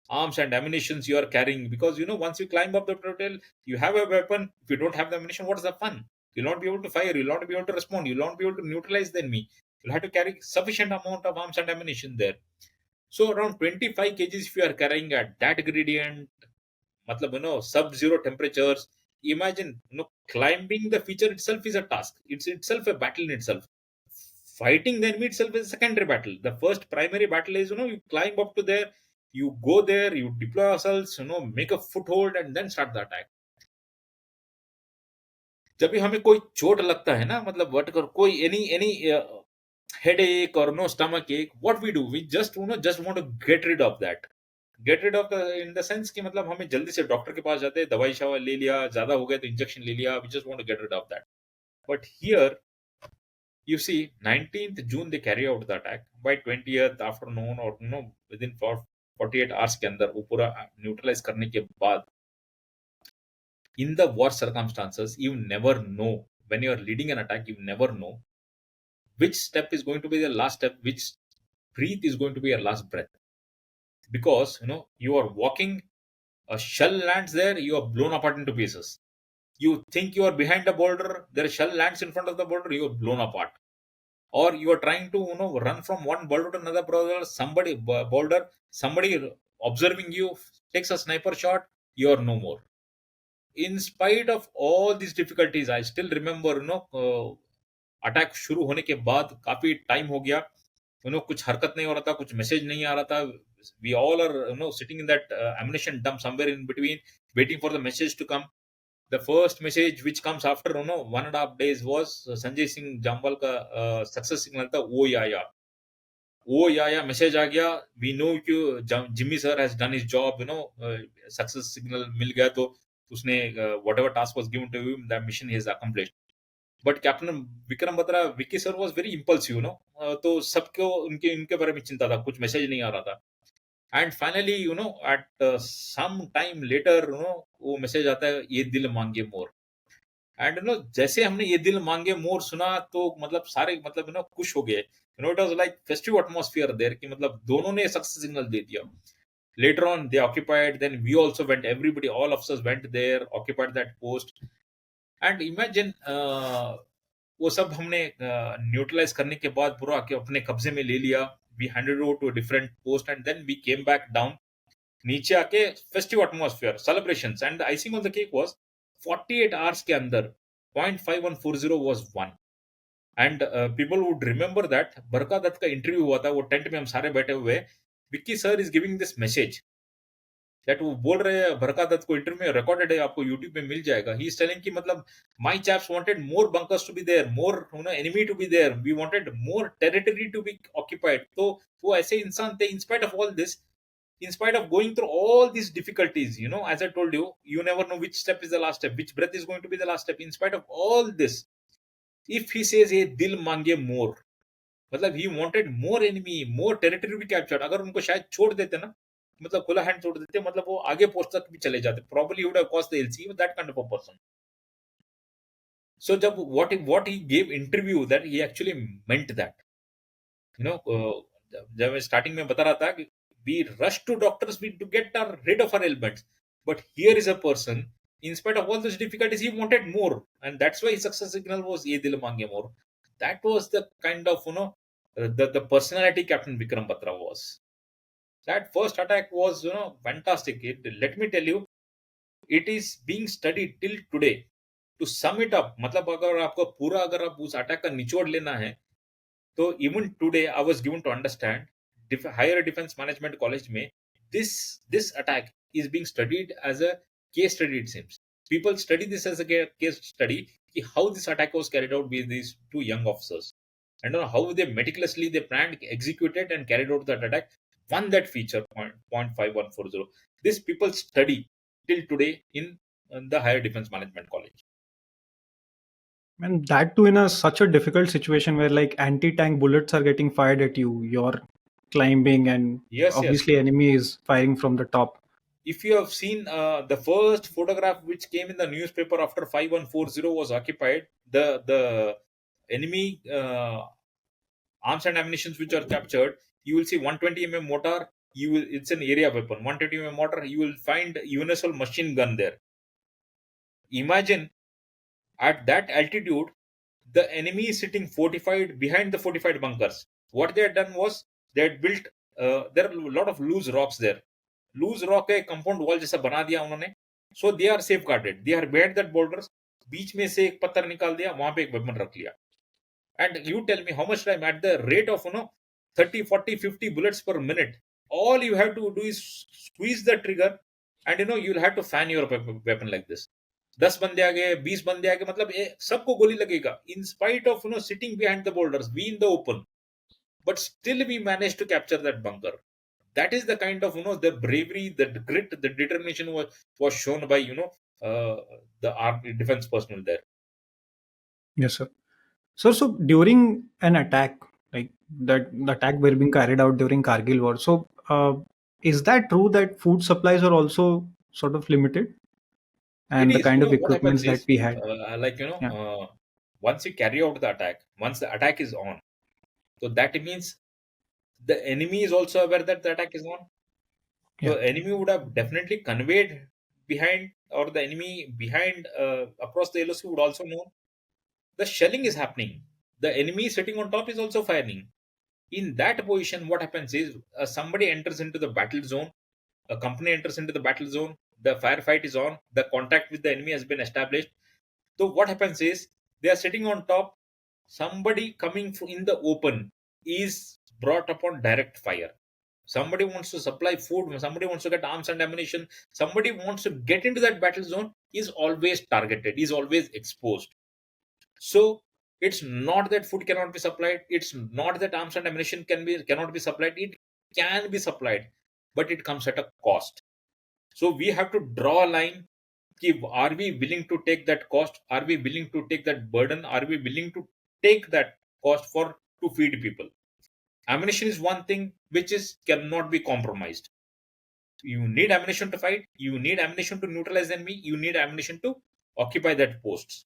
arms and ammunitions you are carrying, because once you climb up the hotel, you have a weapon. If you don't have the ammunition, what is the fun? You'll not be able to fire, you'll not be able to respond, you'll not be able to neutralize the enemy. You'll have to carry sufficient amount of arms and ammunition there. So around 25 kgs if you are carrying at that gradient, matlab, sub-zero temperatures. Imagine, climbing the feature itself is a task. It's itself a battle in itself. Fighting the enemy itself is a secondary battle. The first primary battle is, you climb up to there, you go there, you deploy yourselves, make a foothold, and then start the attack. जब भी हमें कोई चोट लगता है ना, मतलब vertical कोई any headache or no stomach ache, what we do, we just just want to get rid of that. Get rid of the, in the sense कि मतलब हमें जल्दी से डॉक्टर के पास जाते हैं, दवाई शवा ले लिया, ज्यादा हो गया तो इंजेक्शन ले लिया, we just want to get rid of that. But here you see, 19th June they carry out the attack. By 20th afternoon, or within 48 hours के अंदर वो पूरा न्यूट्रलाइज करने के बाद In the war circumstances, you never know. When you are leading an attack, you never know which step is going to be the last step, which breath is going to be your last breath. Because you are walking, a shell lands there, you are blown apart into pieces. You think you are behind the boulder, there a shell lands in front of the boulder, you are blown apart. Or you are trying to run from one boulder to another boulder, somebody observing you takes a sniper shot, you are no more. In spite of all these difficulties, I still remember attack शुरू होने के बाद काफी time हो गया, कुछ हरकत नहीं हो रहा था, कुछ मैसेज नहीं आ रहा था. We all are sitting in that ammunition dump somewhere in between, waiting for the message to come. The first message which comes after 1.5 days was Sanjay Singh Jammwal का सक्सेस सिग्नल था, ओ या मैसेज आ गया. वी नो कि Jimmy sir has done his job, success signal मिल गया, तो उसने whatever task was given to him, that mission he has accomplished. But captain Vikram Batra, Vicky sir was very impulsive, तो सबको उनके इनके बारे में चिंता था, कुछ मैसेज नहीं आ रहा था. And finally at some time later वो मैसेज आता है, ये दिल मांगे मोर. एंड जैसे हमने ये दिल मांगे मोर सुना, तो मतलब सारे मतलब खुश हो गए. It was like festive atmosphere there, कि मतलब दोनों ने सक्सेस सिग्नल दे दिया. Later on they occupied, then we also went, everybody, all of us went there, occupied that post. And imagine वो सब हमने न्यूट्रलाइज करने के बाद पूरा आके अपने कब्जे में ले लिया. We handed over to different post, and then we came back down. नीचे आके festive atmosphere, celebrations, and icing on the cake was 48 hours के अंदर 0.5140 was one. And people would remember that Barkha Dutt का इंटरव्यू हुआ था, वो टेंट में हम सारे बैठे हुए, Vicky sir is giving this message, that वो बोल रहे हैं, बरका दत्त को इंटरव्यू में रिकॉर्डेड है, आपको यूट्यूब पे मिल जाएगा. ही इज टेलिंग कि मतलब my chaps wanted more bunkers to be there, more enemy to be there, we wanted more territory to be occupied. तो वो ऐसे इंसान थे, in spite of all this, in spite of going through all these difficulties, as I told you, you never know which step is the last step, which breath is going to be the last step. In spite of all this, if he says ye dil mange more, मतलब he wanted more enemy, more territory भी captured. अगर उनको शायद छोड़ देते ना, मतलब खुला हैंड छोड़ देते, मतलब वो आगे पोस्ट तक भी चले जाते, probably he would have caused the LC, that kind of a person. So जब what he gave interview, that he actually meant that, जब मैं स्टार्टिंग में बता रहा था कि we rush to doctors to get rid of our ailments, but here is a person, in spite of all those difficulties, he wanted more, and that's why his success signal was ye dil mange more. That was the kind of the personality Captain Vikram Batra was. That first attack was fantastic. Let me tell you, it is being studied till today. To sum it up, मतलब अगर आपको पूरा, अगर आप उस attack का निचोड़ लेना है, तो even today I was given to understand, higher defense management college में, this attack is being studied as a case study. It seems people study this as a case study, how this attack was carried out with these two young officers, and how they meticulously they planned, executed, and carried out that attack, won that feature, 0.5140. This people study till today in the higher defense management college. And that too in a such a difficult situation where like anti-tank bullets are getting fired at you, you're climbing, and Yes, yes. obviously enemy is firing from the top. If you have seen the first photograph which came in the newspaper after 5140 was occupied, the enemy arms and ammunitions which are captured, you will see 120 mortar. It's an area weapon. 120 mortar. You will find universal machine gun there. Imagine at that altitude, the enemy is sitting fortified behind the fortified bunkers. What they had done was they had built. There are a lot of loose rocks there. Loose rock है, compound wall जैसा बना दिया उन्होंने. So they are safe guarded, they are behind that borders. बीच में से एक पत्थर निकाल दिया, वहां पे एक वेपन रख लिया. And you tell me how much time, at the rate of 30, 40, 50 bullets per minute, all you have to do is squeeze the trigger, and you'll have to fan your weapon like this. 10 बंदे आ गए, 20 बंदे आ गए, मतलब सबको गोली लगेगा. इन spite of sitting behind the boulders, we in the open, but still we managed to capture that bunker. That is the kind of the bravery, the grit, the determination was shown by the army defense personnel there. Yes, sir. So during an attack, like that, the attack were being carried out during Kargil War. So is that true that food supplies are also sort of limited? It and the is, kind of what happens equipments that is, we had. Yeah, once you carry out the attack, once the attack is on, so that means the enemy is also aware that the attack is on. So yeah, enemy would have definitely conveyed behind, or the enemy behind across the LOC would also know the shelling is happening. The enemy sitting on top is also firing. In that position, what happens is, somebody enters into the battle zone, a company enters into the battle zone, the firefight is on, the contact with the enemy has been established. So what happens is, they are sitting on top. Somebody coming in the open is brought upon direct fire. Somebody wants to supply food, somebody wants to get arms and ammunition, somebody wants to get into that battle zone, is always targeted, is always exposed. So it's not that food cannot be supplied, it's not that arms and ammunition cannot be supplied. It can be supplied, but it comes at a cost. So we have to draw a line. Are we willing to take that cost? Are we willing to take that burden? Are we willing to take that cost for to feed people? Ammunition is one thing which is cannot be compromised. You need ammunition to fight. You need ammunition to neutralize the enemy. You need ammunition to occupy that posts.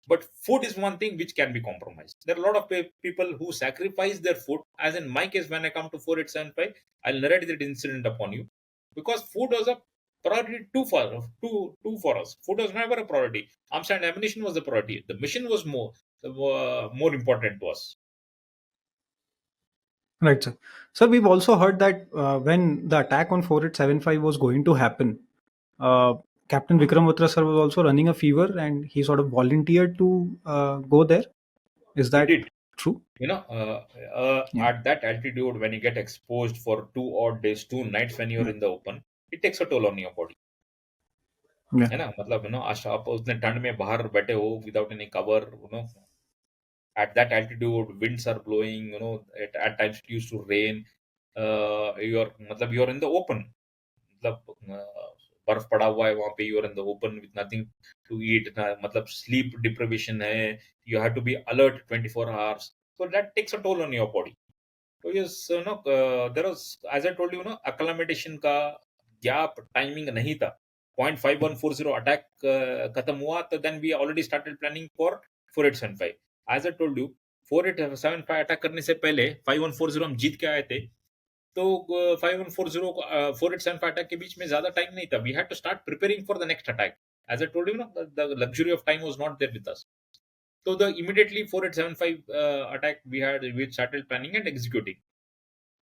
But food is one thing which can be compromised. There are a lot of people who sacrifice their food. As in my case, when I come to 4875, I'll narrate that incident upon you, because food was a priority two for us. Food was never a priority. Arms and ammunition was the priority. The mission was more important to us. right, sir. Sir, we've also heard that when the attack on 4875 was going to happen, uh, Captain Vikram Batra sir was also running a fever, and he sort of volunteered to go there. Is He that did. true? Yeah, At that altitude, when you get exposed for 2 odd days, 2 nights, when you're yeah, in the open, it takes a toll on your body. yeah. है ना, मतलब आप उतने ठंड में बाहर बैठे हो without any cover, at that altitude winds are blowing, at times it used to rain. You're in the open, मतलब बर्फ पड़ा हुआ है वहां पे, you're in the open with nothing to eat ना, मतलब sleep deprivation है, you have to be alert 24 hours, so that takes a toll on your body. So yes, there was, as I told you, acclimatization का gap timing नहीं था. 0.5140 attack खत्म हुआ, तो then we already started planning for 4875. As I told you, 4875 attack करने से पहले 5140 हम जीत के आए थे. तो 5140 को 4875 अटैक के बीच में ज्यादा टाइम नहीं था. We had to start preparing for the next attack. As I told you, the luxury of time was not there with us. So the immediately 4875 attack, we started planning and executing.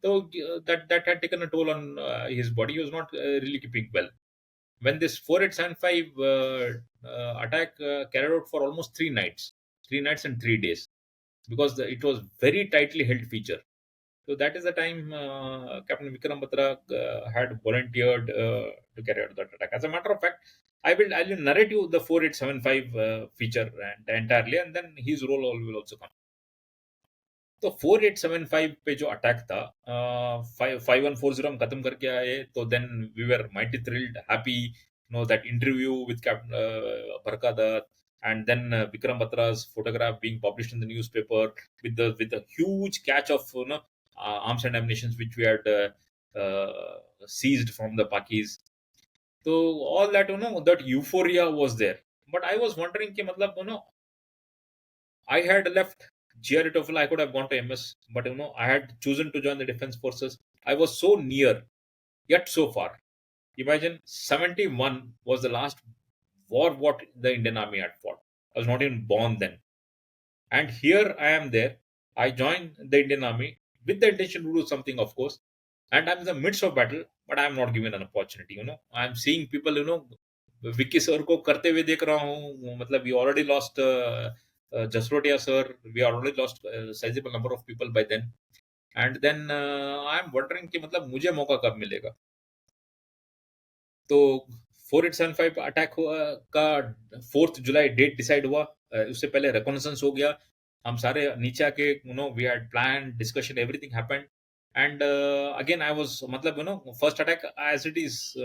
So that had taken a toll on his body. He was not really keeping well. When this 4875 attack carried out for almost 3 nights, 3 nights and 3 days, because it was very tightly held feature. So that is the time Captain Vikram Batra had volunteered to carry out that attack. As a matter of fact, I will narrate you the 4875 feature and entirely, and then his role will also come. तो 4875 पे जो attack था, 5140 हम खत्म करके आए, तो then we were mighty thrilled, happy, that interview with captain Barka Dutt, and then Vikram Batra's photograph being published in the newspaper with the huge catch of arms and ammunition which we had seized from the Pakis. So all that, that euphoria was there. But I was wondering कि मतलब, I had left GR TOEFL, I could have gone to MS, but I had chosen to join the defense forces. I was so near, yet so far. Imagine 71 was the last war what the Indian Army had fought. I was not even born then. And here I am there. I joined the Indian Army with the intention to do something, of course. And I'm in the midst of battle, but I'm not given an opportunity. I'm seeing people, Vicky sir को करते हुए देख रहा हूँ. मतलब we already lost Jasrotia sir. We already lost a sizable number of people by then. And then I'm wondering कि मतलब मुझे मौका कब मिलेगा. तो 4875 अटैक का 4th जुलाई डेट डिसाइड हुआ. उससे पहले रिकॉग्निशंस हो गया. हम सारे नीचे आके we had plan discussion, everything happened. And again, I was, matlab, first attack as it is,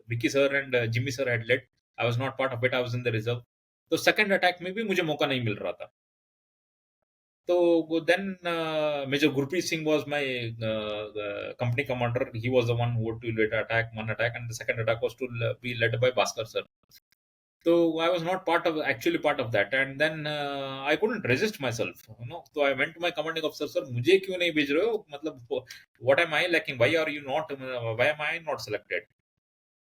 Vicky sir and Jimmy sir had led. I was not part of it. I was in the reserve. So second attack में भी मुझे मौका नहीं मिल रहा था. So then Major Gurpreet Singh was my company commander. He was the one who would to lead one attack, and the second attack was to be led by Bhaskar sir. So I was not actually part of that, and then I couldn't resist myself. So I went to my commanding officer, sir, मुझे क्यों नहीं भेज रहे हो? मतलब what am I lacking? Why are you not? Why am I not selected?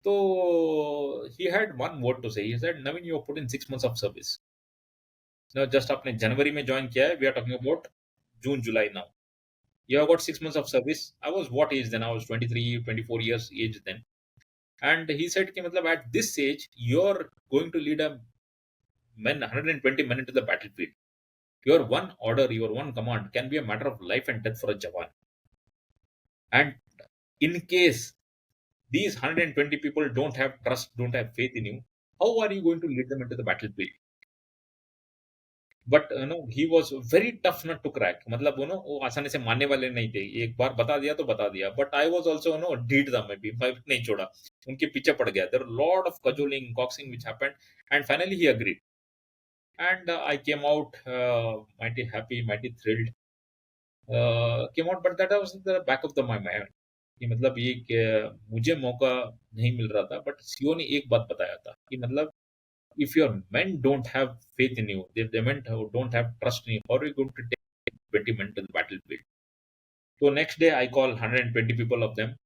So he had one word to say. He said, Naveen, you have put in 6 months of service. Now just आपने जनवरी में join किया है. We are talking about June, July now. You have got 6 months of service. I was what age then? I was 23, 24 years age then. And he said, कि मतलब at this age, you're going to lead a 120 men into the battlefield. Your one order, your one command can be a matter of life and death for a Jawan. And in case these 120 people don't have trust, don't have faith in you, how are you going to lead them into the battlefield? But he was very tough nut to crack. मतलब वो आसानी से मानने वाले नहीं थे. एक बार बता दिया तो बता दिया. But I was also did them maybe. मैं नहीं छोड़ा. उनके पीछे पड़ गया. There were a lot of cajoling, coaxing which happened, and finally he agreed. And I came out mighty happy, mighty thrilled. Came out, but that was in the back of my mind. कि मतलब ये मुझे मौका नहीं मिल रहा था, but CO ने एक बात बताया था कि मतलब if your men don't have faith in you, if the men don't have trust in you, how are you going to take 20 men to the battlefield? So next day I call 120 people of them.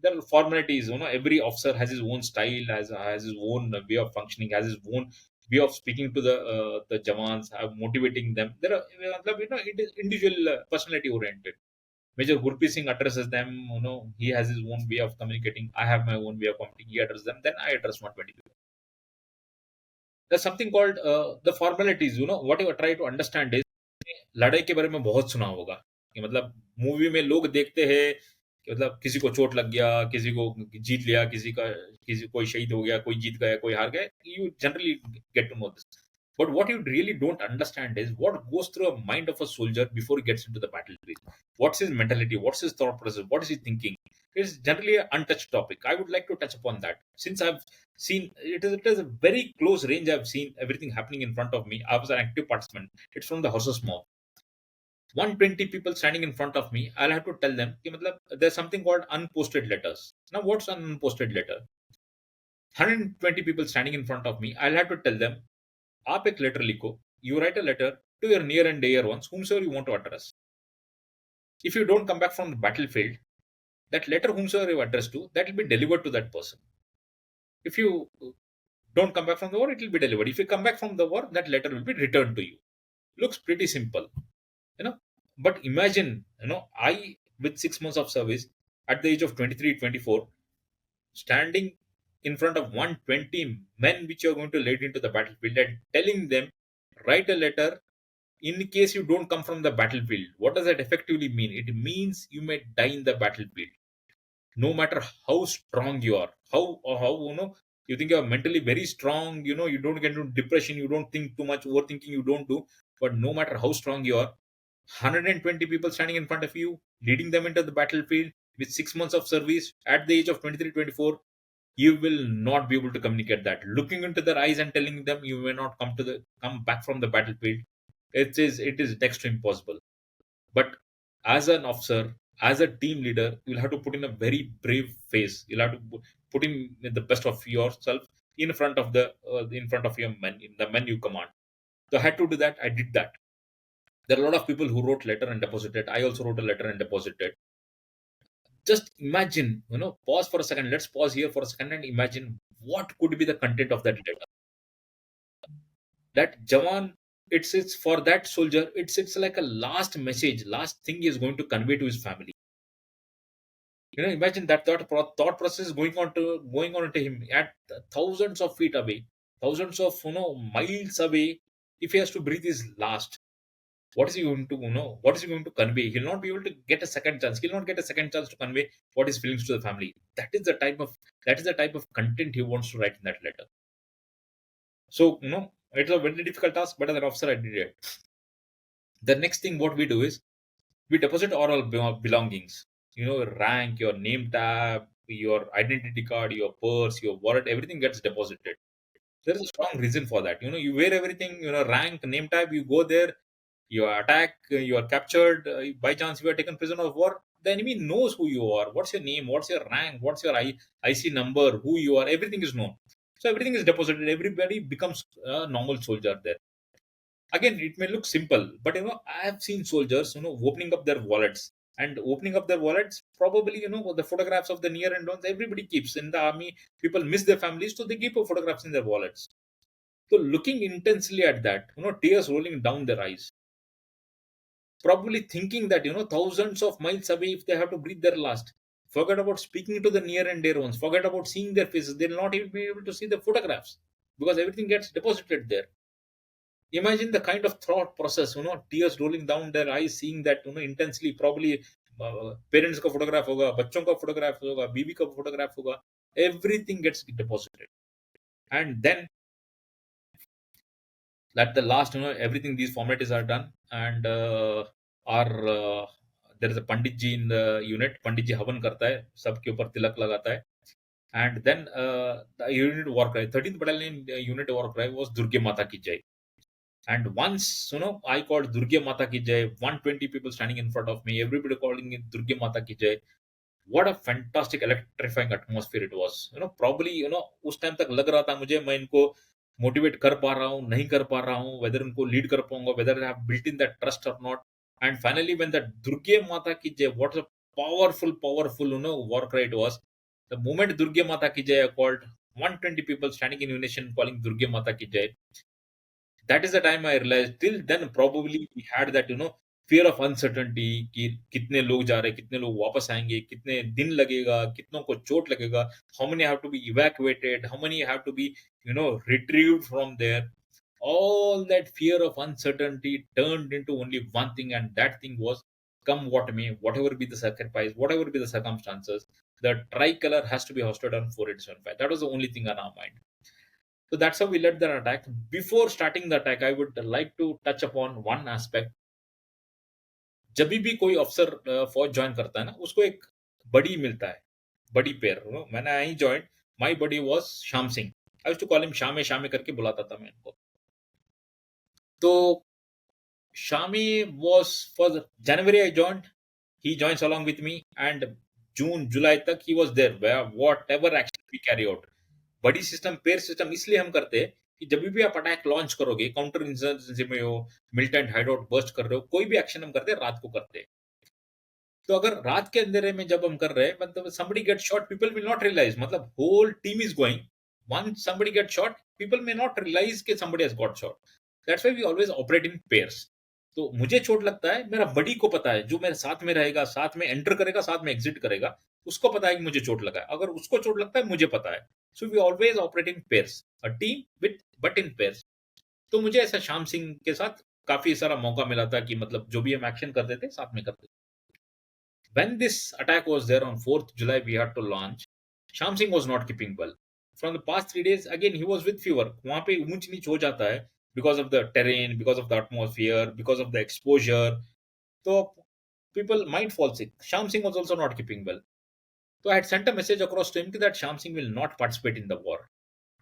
There are formalities, every officer has his own style, has his own way of functioning, has his own way of speaking to the Jawans, motivating them. There are, it is individual personality oriented. Major Gurpreet Singh addresses them, he has his own way of communicating. I have my own way of communicating. He addresses them, then I address 120 people. There's something called the formalities. What you try to understand is लड़ाई के बारे में बहुत सुना होगा कि मतलब movie में लोग देखते हैं कि मतलब किसी को चोट लग गया, किसी को जीत लिया, किसी कोई शहीद हो गया, कोई जीत गया, कोई हार गया. You generally get to know this. But what you really don't understand is what goes through a mind of a soldier before he gets into the battlefield. What's his mentality? What's his thought process? What is he thinking? It's generally an untouched topic. I would like to touch upon that since I've seen it is a very close range. I've seen everything happening in front of me. I was an active participant. It's from the horse's mouth. 120 people standing in front of me, I'll have to tell them कि मतलब there's something called unposted letters. Now, what's an unposted letter? 120 people standing in front of me, I'll have to tell them, आप एक letter लिखो. You write a letter to your near and dear ones, whomsoever you want to address. If you don't come back from the battlefield, that letter whomsoever you address to, that will be delivered to that person. If you don't come back from the war, it will be delivered. If you come back from the war, that letter will be returned to you. Looks pretty simple. But imagine, I with 6 months of service at the age of 23, 24, standing in front of 120 men which you're going to lead into the battlefield and telling them, write a letter in case you don't come from the battlefield. What does that effectively mean? It means you may die in the battlefield. No matter how strong you are, how you think you're mentally very strong, you don't get into depression, you don't think too much, overthinking you don't do. But no matter how strong you are, 120 people standing in front of you, leading them into the battlefield with 6 months of service at the age of 23, 24, you will not be able to communicate that. Looking into their eyes and telling them you may not come back from the battlefield, it is next to impossible. But as an officer, as a team leader, you'll have to put in a very brave face. You'll have to put in the best of yourself in front of your men, the men you command. So I had to do that. I did that. There are a lot of people who wrote letter and deposited. I also wrote a letter and deposited. Just imagine, pause for a second. Let's pause here for a second and imagine what could be the content of that letter. That Jawan, it's for that soldier, it's like a last message, last thing he is going to convey to his family. Imagine that thought process going on into him at thousands of feet away, thousands of miles away. If he has to breathe his last, what is he going to what is he going to convey? He'll not be able to get a second chance. He'll not get a second chance to convey what his feelings to the family. That is the type of content he wants to write in that letter. So it's a very difficult task, but as an officer, I did it. The next thing what we do is we deposit all our belongings. Your rank, your name tab, your identity card, your purse, your wallet, everything gets deposited. There is a strong reason for that. You wear everything, rank, name tab, you go there, you attack, you are captured, by chance you are taken prisoner of war. The enemy knows who you are, what's your name, what's your rank, what's your IC number, who you are, everything is known. So everything is deposited. Everybody becomes a normal soldier there. Again, it may look simple, but I have seen soldiers, opening up their wallets. And opening up their wallets, probably, the photographs of the near and ones, everybody keeps. In the army, people miss their families, so they keep photographs in their wallets. So looking intensely at that, tears rolling down their eyes, probably thinking that, thousands of miles away, if they have to breathe their last, forget about speaking to the near and dear ones, forget about seeing their faces, they'll not even be able to see the photographs because everything gets deposited there. Imagine the kind of thought process, tears rolling down their eyes, seeing that, intensely, probably parents का photograph होगा, बच्चों का photograph होगा, बीवी का photograph होगा, everything gets deposited. And then at the last, everything, these formalities are done, and our there is a Pandit ji in the unit. पंडित जी हवन करता है, सबके ऊपर तिलक लगाता है. And then the unit war cry, 13th battalion unit war cry was Durga Mata ki jai. And once, I called Durga Mata ki jai, 120 people standing in front of me, everybody calling it Durga Mata ki jai. What a fantastic electrifying atmosphere it was. Probably, उस time तक लग रहा था मुझे मैं इनको motivate कर पा रहा हूँ, नहीं कर पा रहा हूँ, वेदर उनको लीड कर पाऊंगा, whether I have built in that trust और not. And finally, when the Durga Mata ki jai, what a powerful, war cry it was. The moment Durga Mata ki jai, I called 120 people standing in unison calling Durga Mata ki jai. That is the time I realized. Till then, probably we had that, fear of uncertainty कि कितने लोग जा रहे हैं, कितने लोग वापस आएंगे, कितने दिन लगेगा, कितनों को चोट लगेगा, how many have to be evacuated, how many have to be, retrieved from there. All that fear of uncertainty turned into only one thing, and that thing was, come what may, whatever be the sacrifice, whatever be the circumstances, the tricolor has to be hoisted on 4875. That was the only thing on our mind. So that's how we led the attack. Before starting the attack, I would like to touch upon one aspect. जब भी कोई अफसर फौज join करता है ना, उसको एक बड़ी मिलता है, बड़ी पेयर. मैंने I join, my buddy was Shyam Singh. I used to call him Shamey Shamey करके बुलाता था मैं इनको. तो Shami was for January I joined, he joins along with me, and June July तक he was there, what action we carry out. Buddy system, pair system इसलिए हम करते हैं कि जब भी आप अटैक लॉन्च करोगे, काउंटर इंसर्जेंसी में हो, मिलिटेंट हाइडआउट बर्स्ट कर रहे हो, कोई भी एक्शन हम करते हैं रात को करते हैं. तो अगर रात के अंधेरे में जब हम कर रहे हैं, मतलब somebody gets shot, people will not realize, मतलब whole team is going. Once somebody gets shot, people may not realize कि somebody has got shot. That's why we always operate in pairs. तो मुझे चोट लगता है, मेरा बडी को पता है, जो मेरे साथ में रहेगा, साथ में एंटर करेगा, साथ में एग्जिट करेगा, उसको पता है कि मुझे चोट लगा है. अगर उसको चोट लगता है, मुझे पता है. So we always operate in pairs, a team with but in pairs. तो मुझे ऐसा श्याम सिंह के साथ काफी सारा मौका मिला था कि मतलब जो भी हम एक्शन करते थे, साथ में करते थे. When this attack was there on 4th July, we had to launch. Sham Singh was not keeping well. From the past 3 days, again, he was with fever. वहाँ पे ऊंच नीच हो जाता है because of the terrain, because of the atmosphere, because of the exposure. So people might fall sick. Sham Singh was also not keeping well. So I had sent a message across to him that Sham Singh will not participate in the war.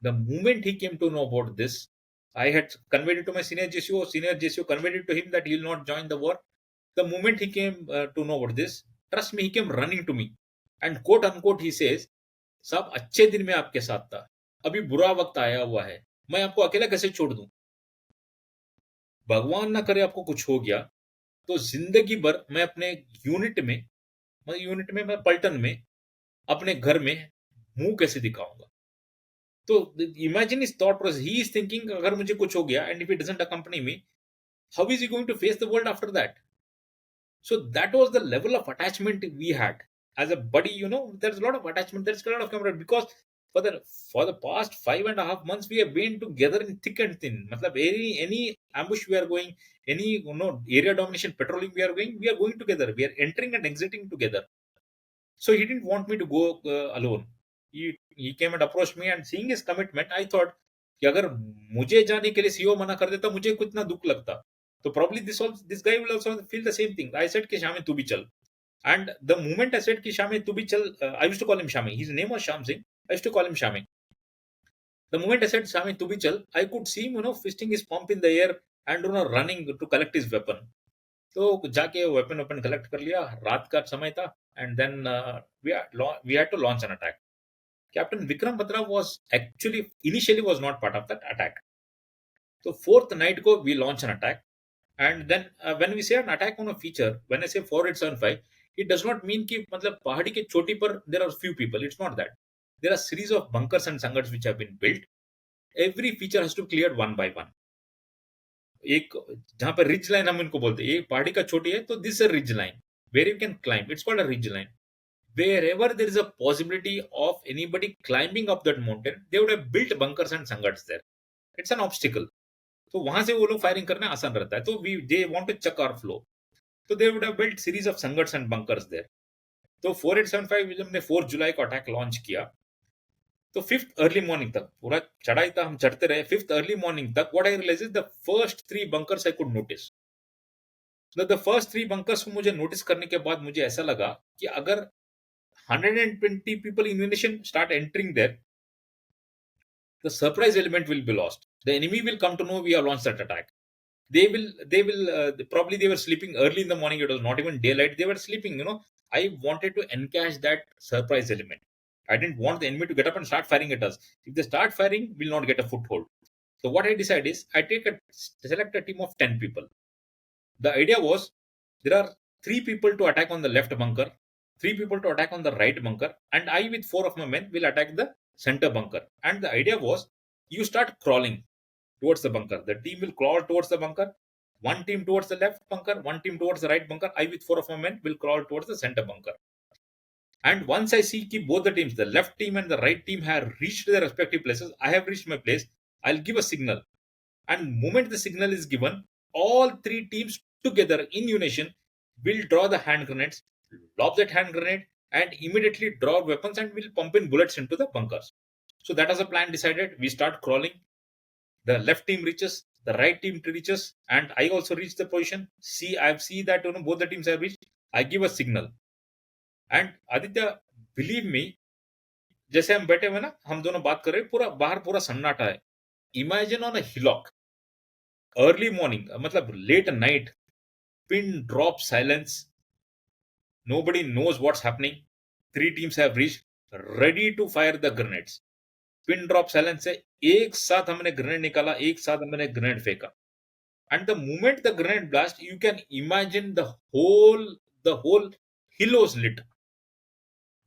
The moment he came to know about this, I had conveyed it to my senior JCO. Senior JCO conveyed it to him that he will not join the war. The moment he came to know about this, trust me, he came running to me. And quote unquote, he says, साहब अच्छे दिन में आपके साथ था, अभी बुरा वक्त आया हुआ है, मैं आपको अकेला कैसे छोड़ दूं. भगवान ना करे आपको कुछ हो गया तो जिंदगी भर मैं अपने यूनिट में मैं पलटन में अपने घर में मुंह कैसे दिखाऊंगा. तो इमेजिन इस thought process. He is thinking अगर मुझे कुछ हो गया, and if it doesn't accompany me, how is he going to face the world after that. So that was the level of attachment we had as a buddy. There's a lot of attachment, there's a lot of camaraderie, because for the past 5.5 months we have been together in thick and thin. Matlab any ambush we are going, any area domination patrolling we are going together, we are entering and exiting together. So he didn't want me to go alone. He came and approached me, and seeing his commitment, I thought कि अगर मुझे जाने के लिए CO मना कर देता, मुझे कितना दुख लगता. So probably this guy will also feel the same thing. I said कि Shami तू भी चल. And the moment I said कि Shami तू भी चल, I used to call him Shami. His name was Sham Singh. I used to call him Shami. The moment I said Shami तू भी चल, I could see him, fisting his pump in the air and running to collect his weapon. तो जाके weapon collect कर लिया. रात का समय था, and then we had to launch an attack. Captain Vikram Batra was actually initially was not part of that attack. So fourth night go we launch an attack, and then when we say an attack on a feature, when I say 4875, it does not mean कि मतलब पहाड़ी के चोटी पर there are few people. It's not that. There are series of bunkers and sangars which have been built. Every feature has to be cleared one by one. एक जहां पर ridge line हम इनको बोलते हैं, ये पहाड़ी का चोटी है तो this is ridge line where you can climb. It's called a ridge line. Wherever there is a possibility of anybody climbing up that mountain, they would have built bunkers and sangars there. It's an obstacle. तो वहां से वो लोग firing करना आसान रहता है. तो we they want to check our flow. तो they would have built series of sangars and bunkers there. तो 4875 जब हमने 4 जुलाई को अटैक लॉन्च किया, तो 5th अर्ली मॉर्निंग तक पूरा चढ़ाई था, हम चढ़ते रहे. 5th अर्ली मॉर्निंग तक what I realise is the first 3 bunkers I could notice. The first 3 bunkers को मुझे नोटिस करने के बाद मुझे ऐसा लगा कि अगर 120 people in Indonesian start entering there, the surprise element will be lost. The enemy will come to know we have launched that attack. Probably they were sleeping early in the morning. It was not even daylight. They were sleeping, I wanted to encash that surprise element. I didn't want the enemy to get up and start firing at us. If they start firing, we'll not get a foothold. So what I decided is I select a team of 10 people. The idea was there are 3 people to attack on the left bunker, 3 people to attack on the right bunker, and I with 4 of my men will attack the center bunker. And the idea was you start crawling towards the bunker. The team will crawl towards the bunker. One team towards the left bunker, one team towards the right bunker. I with 4 of my men will crawl towards the center bunker. And once I see that both the teams, the left team and the right team, have reached their respective places, I have reached my place, I'll give a signal. And moment the signal is given, all 3 teams together in unison will draw the hand grenades, lob that hand grenade, and immediately draw weapons and will pump in bullets into the bunkers. So that was a plan decided. We start crawling. The left team reaches, the right team reaches, and I also reach the position. I see that both the teams have reached. I give a signal. And Aditya, believe me, जैसे हम बैठे हुए ना, हम दोनों बात कर रहे हैं, पूरा बाहर पूरा सन्नाटा है. Imagine on a hillock, early morning, मतलब late night, pin drop silence. Nobody knows what's happening. 3 teams have reached, ready to fire the grenades. Pin drop silence से एक साथ हमने ग्रेनेड निकाला, एक साथ हमने ग्रेनेड फेंका. And the moment the grenade blast, you can imagine the whole hill was lit.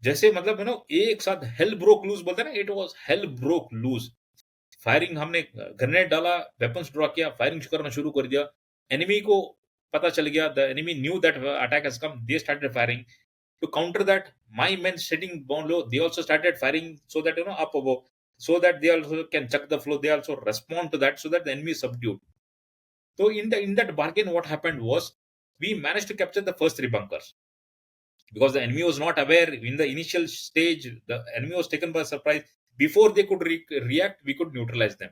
जैसे मतलब एक साथ hell broke loose बोलते हैं ना, it was hell broke loose. Firing, हमने ग्रेनेड डाला, वेपन्स ड्रॉ किया, फायरिंग करना शुरू कर दिया. एनिमी को पता चल गया, the enemy knew that attack has come, they started firing. To counter that, my men sitting down low, they also started firing so that up above, so that they also can check the flow. They also respond to that so that the enemy is subdued. So in that bargain, what happened was we managed to capture the first 3 bunkers because the enemy was not aware in the initial stage. The enemy was taken by surprise. Before they could react, we could neutralize them.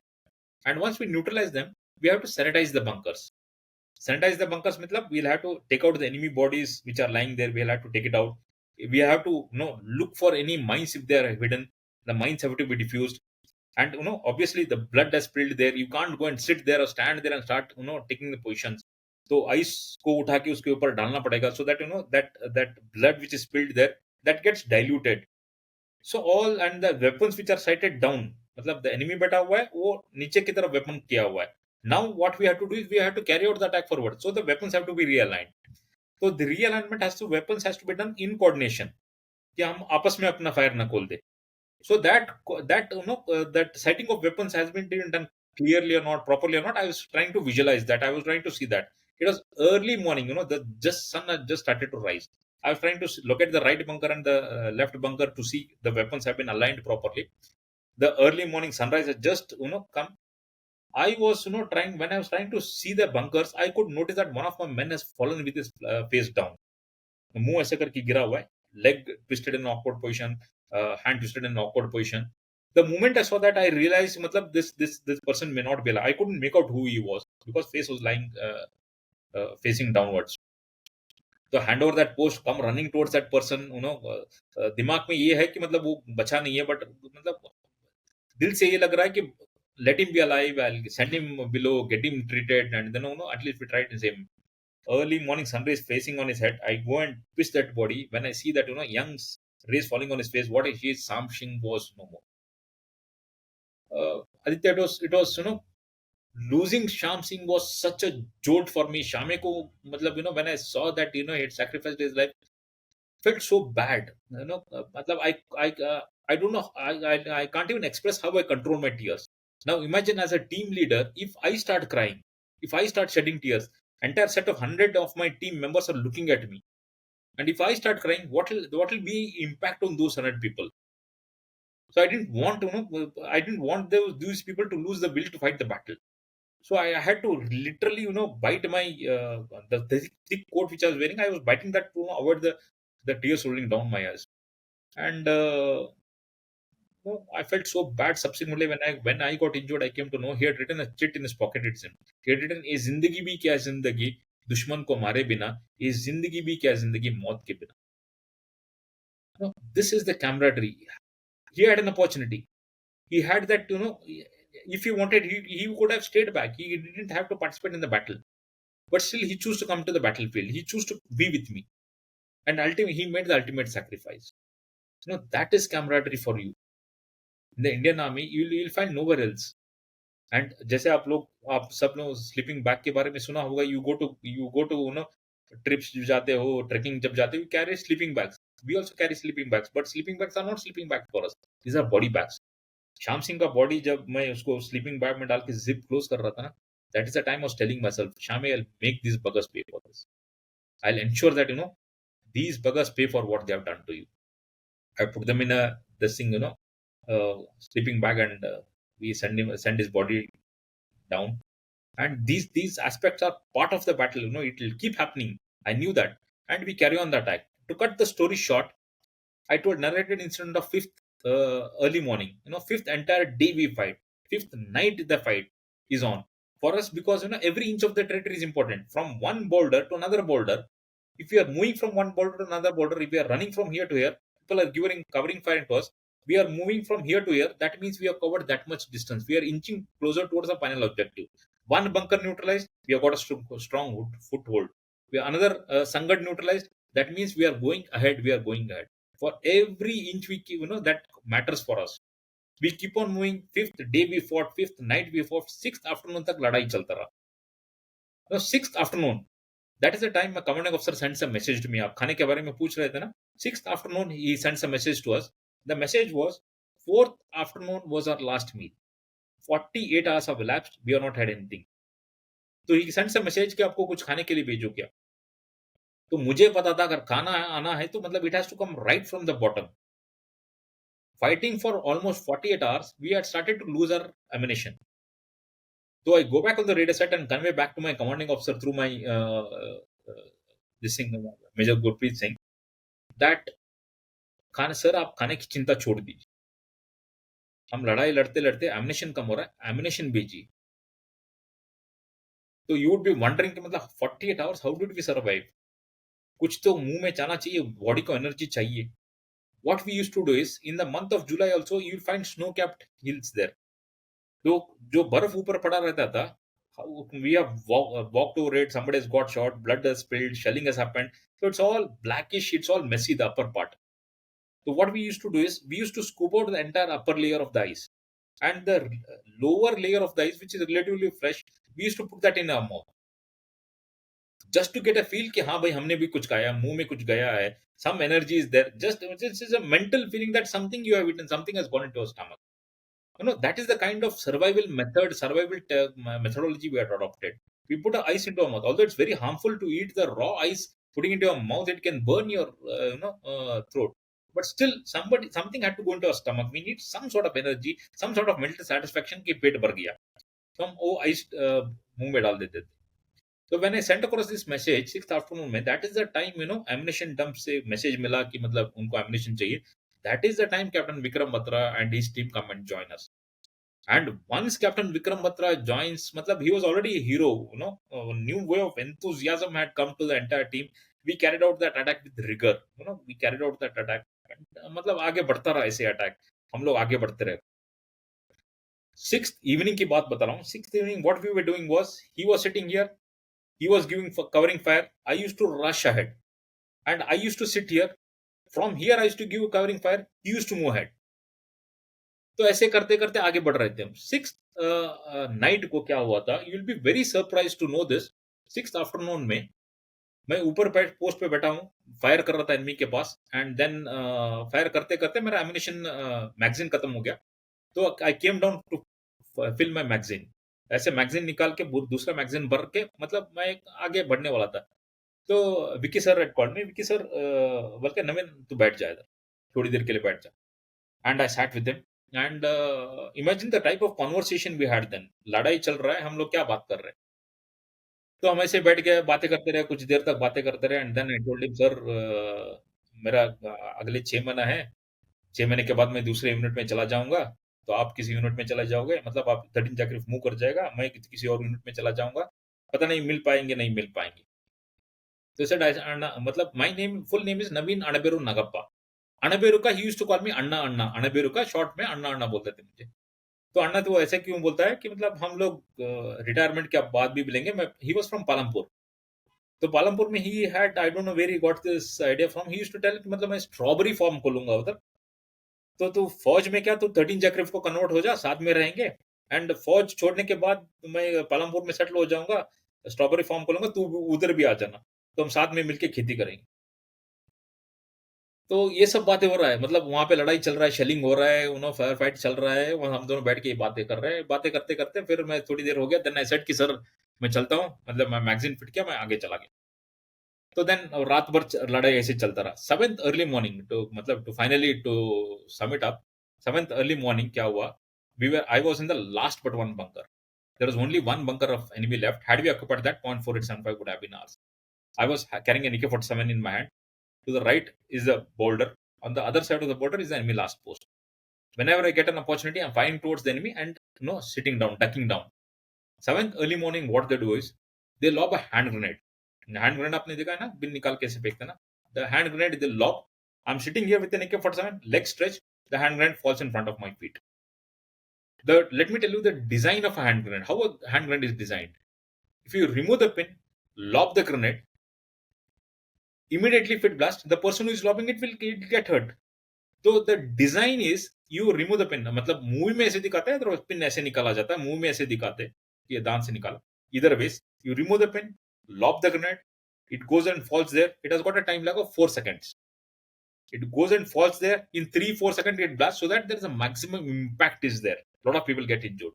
And once we neutralize them, we have to sanitize the bunkers. Sanitize the bunkers means we'll have to take out the enemy bodies which are lying there. We'll have to take it out. We have to look for any mines if they are hidden. The mines have to be diffused. And obviously the blood has spilled there. You can't go and sit there or stand there and start taking the positions. So ice को उठा के उसके ऊपर डालना पड़ेगा so that that blood which is spilled there, that gets diluted. So all, and the weapons which are sighted down, मतलब the enemy बैठा हुआ है, वो नीचे की तरफ weapon किया हुआ है. Now what we have to do is we have to carry out the attack forward. So the weapons have to be realigned. So the realignment weapons has to be done in coordination. कि हम आपस में अपना fire ना खोल दे. So that sighting of weapons has been done clearly or not, properly or not. I was trying to visualize that. I was trying to see that. It was early morning, the sun had just started to rise. I was trying to locate the right bunker and the left bunker to see the weapons have been aligned properly. The early morning sunrise had just come. I was when I was trying to see the bunkers, I could notice that one of my men has fallen with his face down. मुंह ऐसे करके गिरा हुआ है, leg twisted in awkward position, hand twisted in awkward position. The moment I saw that, I realized matlab, this person may not be alive. I couldn't make out who he was because face was lying facing downwards. तो hand over that post, come running towards that person. दिमाग में ये है कि मतलब वो बचा नहीं है, but मतलब दिल से ये लग रहा है कि let him be alive, I'll send him below, get him treated, and then at least we try to save him. Early morning sunrise facing on his head, I go and twist that body. When I see that young rays falling on his face. What he is, Sam Singh was no more. Aditya, it was losing Sham Singh was such a jolt for me. Shame ko, matlab, when I saw that he had sacrificed his life, felt so bad. Matlab, I don't know. I can't even express how I control my tears. Now imagine as a team leader, if I start crying, if I start shedding tears, entire set of 100 of my team members are looking at me, and if I start crying, what will be impact on those 100 people? So I didn't want to know. I didn't want these people to lose the will to fight the battle. So I had to literally, bite my the thick coat which I was wearing. I was biting that to avoid the tears rolling down my eyes. And I felt so bad subsequently when I got injured. I came to know he had written a chit in his pocket. It's him. He had written, "ये जिंदगी भी क्या जिंदगी दुश्मन को मारे बिना ये जिंदगी भी क्या जिंदगी मौत के बिना." This is the camaraderie. He had an opportunity. He had that. If he wanted, he could have stayed back. He didn't have to participate in the battle. But still, he chose to come to the battlefield. He chose to be with me. And ultimately, he made the ultimate sacrifice. That is camaraderie for you. In the Indian Army, you'll find nowhere else. And जैसे आप सब लोग sleeping bag के बारे में सुना होगा, you go to trips जाते हो, trekking जब जाते हो, you carry sleeping bags. We also carry sleeping bags, but sleeping bags are not sleeping bags for us. These are body bags. Shyam Singh का बॉडी जब मैं उसको स्लीपिंग बैग में डाल के जिप क्लोज कर रहा था ना, that is the time I was telling myself, Shame, I'll make these buggers pay for this. I'll ensure that these buggers pay for what they have done to you. I put them in this thing, sleeping bag, and we send his body down. And these aspects are part of the battle. It will keep happening. I knew that, and we carry on the attack. To cut the story short, I told narrated incident of fifth early morning. Fifth entire day we fight. Fifth night the fight is on for us because every inch of the territory is important. From one boulder to another boulder, if we are moving from one boulder to another boulder, if we are running from here to here, people are covering fire into us. We are moving from here to here. That means we have covered that much distance. We are inching closer towards the final objective. One bunker neutralized, we have got a strong foothold. We are another Sangad neutralized. That means we are going ahead. We are going ahead. For every inch we keep, that matters for us. We keep on moving. Fifth day we fought. Fifth night we fought. Sixth afternoon तक लड़ाई चलता रहा. Sixth afternoon, that is the time my commanding officer sends a message to me. आप खाने के बारे में पूछ रहे थे ना? Sixth afternoon he sends a message to us. The message was, fourth afternoon was our last meal. 48 hours have elapsed. We have not had anything. तो he sends a message कि आपको कुछ खाने के लिए भेजो क्या? तो मुझे पता था अगर खाना आना है तो मतलब it has to come right from the bottom. Fighting for almost 48 hours, we had started to lose our ammunition. So I go back on the radar set and convey back to my commanding officer through my this thing, Major Gurpreet Singh, that sir आप खाने की चिंता छोड़ दीजिए. हम लड़ाई लड़ते लड़ते एमिनेशन कम हो रहा है, एमिनेशन भेजिए. तो यू वुड बी वंडरिंग कि मतलब 48 hours how did we survive. कुछ तो मुंह में जाना चाहिए, बॉडी को एनर्जी चाहिए. What we used to do is, in the month of July also, you'll find snow-capped hills there. तो जो बर्फ ऊपर पड़ा रहता था, we have walked over it, somebody has got shot, blood has spilled, shelling has happened. So it's all blackish, it's all messy, the upper part. So what we used to do is, we used to scoop out the entire upper layer of the ice. And the lower layer of the ice, which is relatively fresh, we used to put that in our mouth. Just to get a feel कि हाँ भाई हमने भी कुछ खाया, मुंह में कुछ गया है, some energy is there. Just it's a mental feeling that something you have eaten, something has gone into your stomach. That is the kind of survival methodology we had adopted. We put ice into our mouth. Although it's very harmful to eat the raw ice, putting into your mouth, it can burn your throat. But still, something had to go into our stomach. We need some sort of energy, some sort of mental satisfaction कि पेट भर गया. तो हम वो ice मुंह में डाल देते थे. So when I sent across this message 6th afternoon में, that is the time ammunition dump से message मिला कि मतलब उनको ammunition चाहिए. That is the time Captain Vikram Batra and his team come and join us. And once Captain Vikram Batra joins, मतलब he was already a hero. A new way of enthusiasm had come to the entire team. We carried out that attack with rigor. We carried out that attack. And, मतलब आगे बढ़ता रहा ऐसे attack. हम लोग आगे बढ़ते रहे. Sixth evening की बात बता रहा हूँ. Sixth evening, what we were doing was, he was sitting here. He was covering fire. I used to rush ahead, and I used to sit here. From here I used to give covering fire. He used to move ahead. तो ऐसे करते करते आगे बढ़ रहे थे हम. Six night को क्या हुआ था, you will be very surprise to know this. Six afternoon में मैं ऊपर पोस्ट पे बैठा हूँ, फायर कर रहा था एनिमी के पास, एंड देन फायर करते करते मेरा एमिनेशन मैगजीन खत्म हो गया. तो I came down to fill my magazine. ऐसे मैगजीन निकाल के दूसरा मैगजीन भर के, मतलब मैं आगे बढ़ने वाला था. तो Vicky sir at called me. Vicky sir बोल के, नवीन तू बैठ जा इधर, थोड़ी देर के लिए बैठ जा. And I sat with him. And imagine the type of conversation we had then. लड़ाई चल रहा है, हम लोग क्या बात कर रहे हैं. तो हम ऐसे बैठ के बातें करते रहे, कुछ देर तक बातें करते रहे. And then I told him, sir मेरा अगले 6 महीना है, 6 महीने के बाद मैं दूसरे यूनिट में चला जाऊंगा. तो आप किसी यूनिट में चला जाओगे, मतलब आप 13 जाकर मूव कर जाएगा, मैं किसी और यूनिट में चला जाऊंगा, पता नहीं मिल पाएंगे नहीं मिल पाएंगे. तो said, मतलब my name, full name is Naveen Anaberu Nagappa. Anaberu का ही used to call me anna anna. Anaberu का शॉर्ट में अन्ना अन्ना बोलते थे मुझे. तो अन्ना तो वो ऐसे क्यों बोलता है कि मतलब हम लोग रिटायरमेंट के बाद भी मिलेंगे. मैं ही वाज फ्रॉम पालमपुर. तो पालमपुर में ही had, I don't know where he got this idea from. He used to tell कि मतलब मैं स्ट्रॉबेरी फार्म खोलूंगा उधर. तो तू फौज में क्या, तू 13 जैकरिफ को कन्वर्ट हो जा, साथ में रहेंगे. एंड फौज छोड़ने के बाद मैं पालमपुर में सेटल हो जाऊंगा, स्ट्रॉबेरी फार्म खोलूंगा, तू उधर भी आ जाना, तो हम साथ में मिलके खेती करेंगे. तो ये सब बातें हो रहा है, मतलब वहां पे लड़ाई चल रहा है, शेलिंग हो रहा है, फायर फाइट चल रहा है, वहाँ हम दोनों बैठ के ये बातें कर रहे हैं. बातें करते करते फिर मैं थोड़ी देर हो गया, देन आई सेड कि सर मैं चलता हूँ, मतलब मैं मैगजीन फिट किया, मैं आगे चला गया. तो देन रात भर लड़ाई ऐसे चलता रहा. सेवेंथ अर्ली मॉर्निंग, टू मतलब to finally to sum it up, seventh early morning क्या हुआ, I was in the last but one bunker. There was only one bunker of enemy left. Had we occupied that, point 4875 would have been ours. I was carrying an AK-47 in my hand. To the right is a boulder. On the other side of the boulder is the enemy last post. Whenever I get an opportunity, I'm firing towards the enemy and sitting down, ducking down. Seventh early morning, what they do is they lob a hand grenade. Hand grenade आपने देखा है ना, pin निकाल कैसे फेंकते ना. The hand grenade is lob. I am sitting here with an AK-47, leg stretch, the hand grenade falls in front of my feet. Let me tell you the design of a hand grenade, how a hand grenade is designed. If you remove the pin, lob the grenade, immediately if it blasts, the person who is lobbing it will get hurt. तो the design is you remove the pin. मतलब movie में ऐसे दिखाते हैं, तो pin ऐसे निकाला जाता है, मूवी में ऐसे दिखाते हैं कि दांत से निकाला. Either ways, you remove the pin, lob the grenade, it goes and falls there. It has got a time lag of 4 seconds. It goes and falls there. In 3-4 seconds, it blasts, so that there is a maximum impact is there. A lot of people get injured.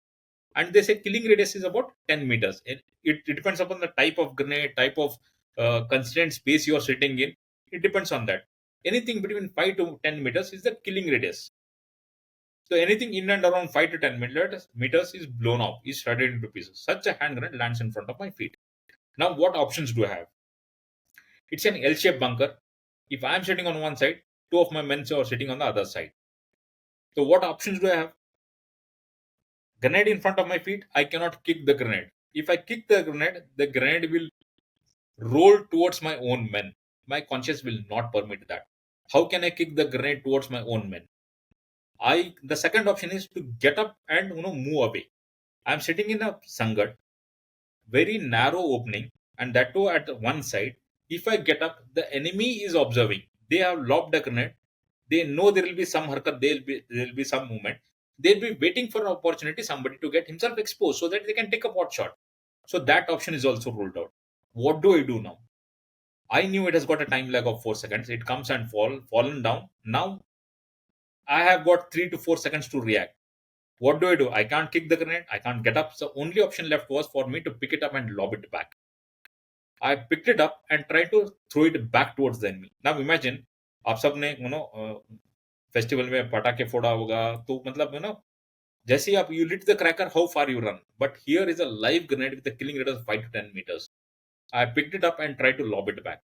And they say killing radius is about 10 meters. It depends upon the type of grenade, type of constrained space you are sitting in. It depends on that. Anything between 5 to 10 meters is the killing radius. So anything in and around 5 to 10 meters is blown off, is shredded into pieces. Such a hand grenade lands in front of my feet. Now, what options do I have? It's an L-shaped bunker. If I am sitting on one side, two of my men are sitting on the other side. So what options do I have? Grenade in front of my feet, I cannot kick the grenade. If I kick the grenade will roll towards my own men. My conscience will not permit that. How can I kick the grenade towards my own men? The second option is to get up and move away. I'm sitting in a sangat, very narrow opening, and that too at one side. If I get up, the enemy is observing. They have lobbed a grenade. They know there will be some harkat, there will be some movement. They'll be waiting for an opportunity, somebody to get himself exposed so that they can take a pot shot. So that option is also ruled out. What do I do now? I knew it has got a time lag of 4 seconds. It comes and fallen down. Now I have got 3 to 4 seconds to react. What do? I can't kick the grenade. I can't get up. So only option left was for me to pick it up and lob it back. I picked it up and tried to throw it back towards the enemy. Now imagine, आप सबने festival में पटाखे फोड़ा होगा, तो मतलब जैसे ही आप you lit the cracker, how far you run. But here is a live grenade with a killing radius of 5 to 10 meters. I picked it up and tried to lob it back.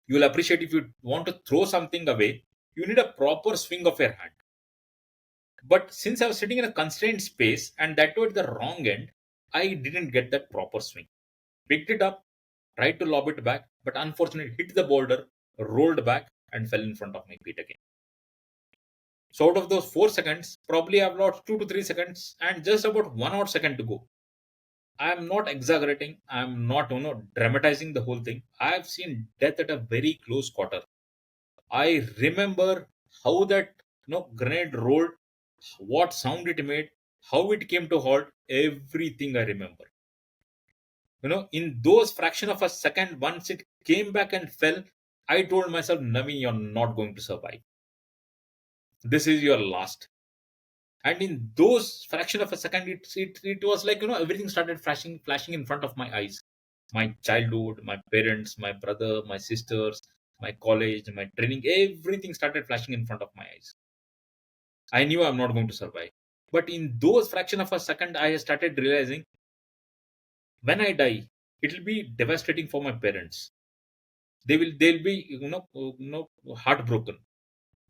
You will appreciate, if you want to throw something away, you need a proper swing of your hand. But since I was sitting in a constrained space, and that too at the wrong end, I didn't get that proper swing. Picked it up, tried to lob it back, but unfortunately hit the boulder, rolled back, and fell in front of my feet again. So out of those 4 seconds, probably I've lost 2 to 3 seconds and just about 1 odd second to go. I am not exaggerating. I am not dramatizing the whole thing. I have seen death at a very close quarter. I remember how that grenade rolled, what sound it made, how it came to halt. Everything I remember. In those fraction of a second, once it came back and fell, I told myself, Naveen, you're not going to survive. This is your last. And in those fraction of a second, it was like everything started flashing in front of my eyes. My childhood, my parents, my brother, my sisters, my college, my training, everything started flashing in front of my eyes. I knew I'm not going to survive. But in those fraction of a second, I started realizing when I die, it will be devastating for my parents. They'll be heartbroken.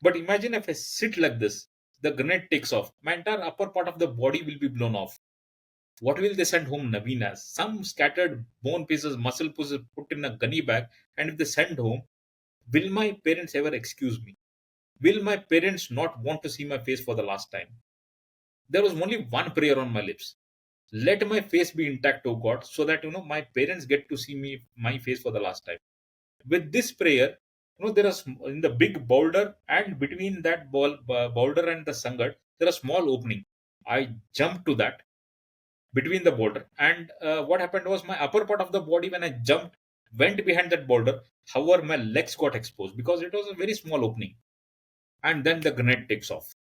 But imagine if I sit like this, the grenade takes off, my entire upper part of the body will be blown off. What will they send home Naveen as? Some scattered bone pieces, muscle pieces put in a gunny bag, and if they send home, will my parents ever excuse me? Will my parents not want to see my face for the last time? There was only one prayer on my lips. Let my face be intact, oh God, so that my parents get to see me my face for the last time. With this prayer, there is in the big boulder, and between that boulder and the sangat, there is a small opening. I jumped to that between the boulder, and what happened was my upper part of the body when I jumped went behind that boulder. However, my legs got exposed because it was a very small opening, and then the grenade takes off.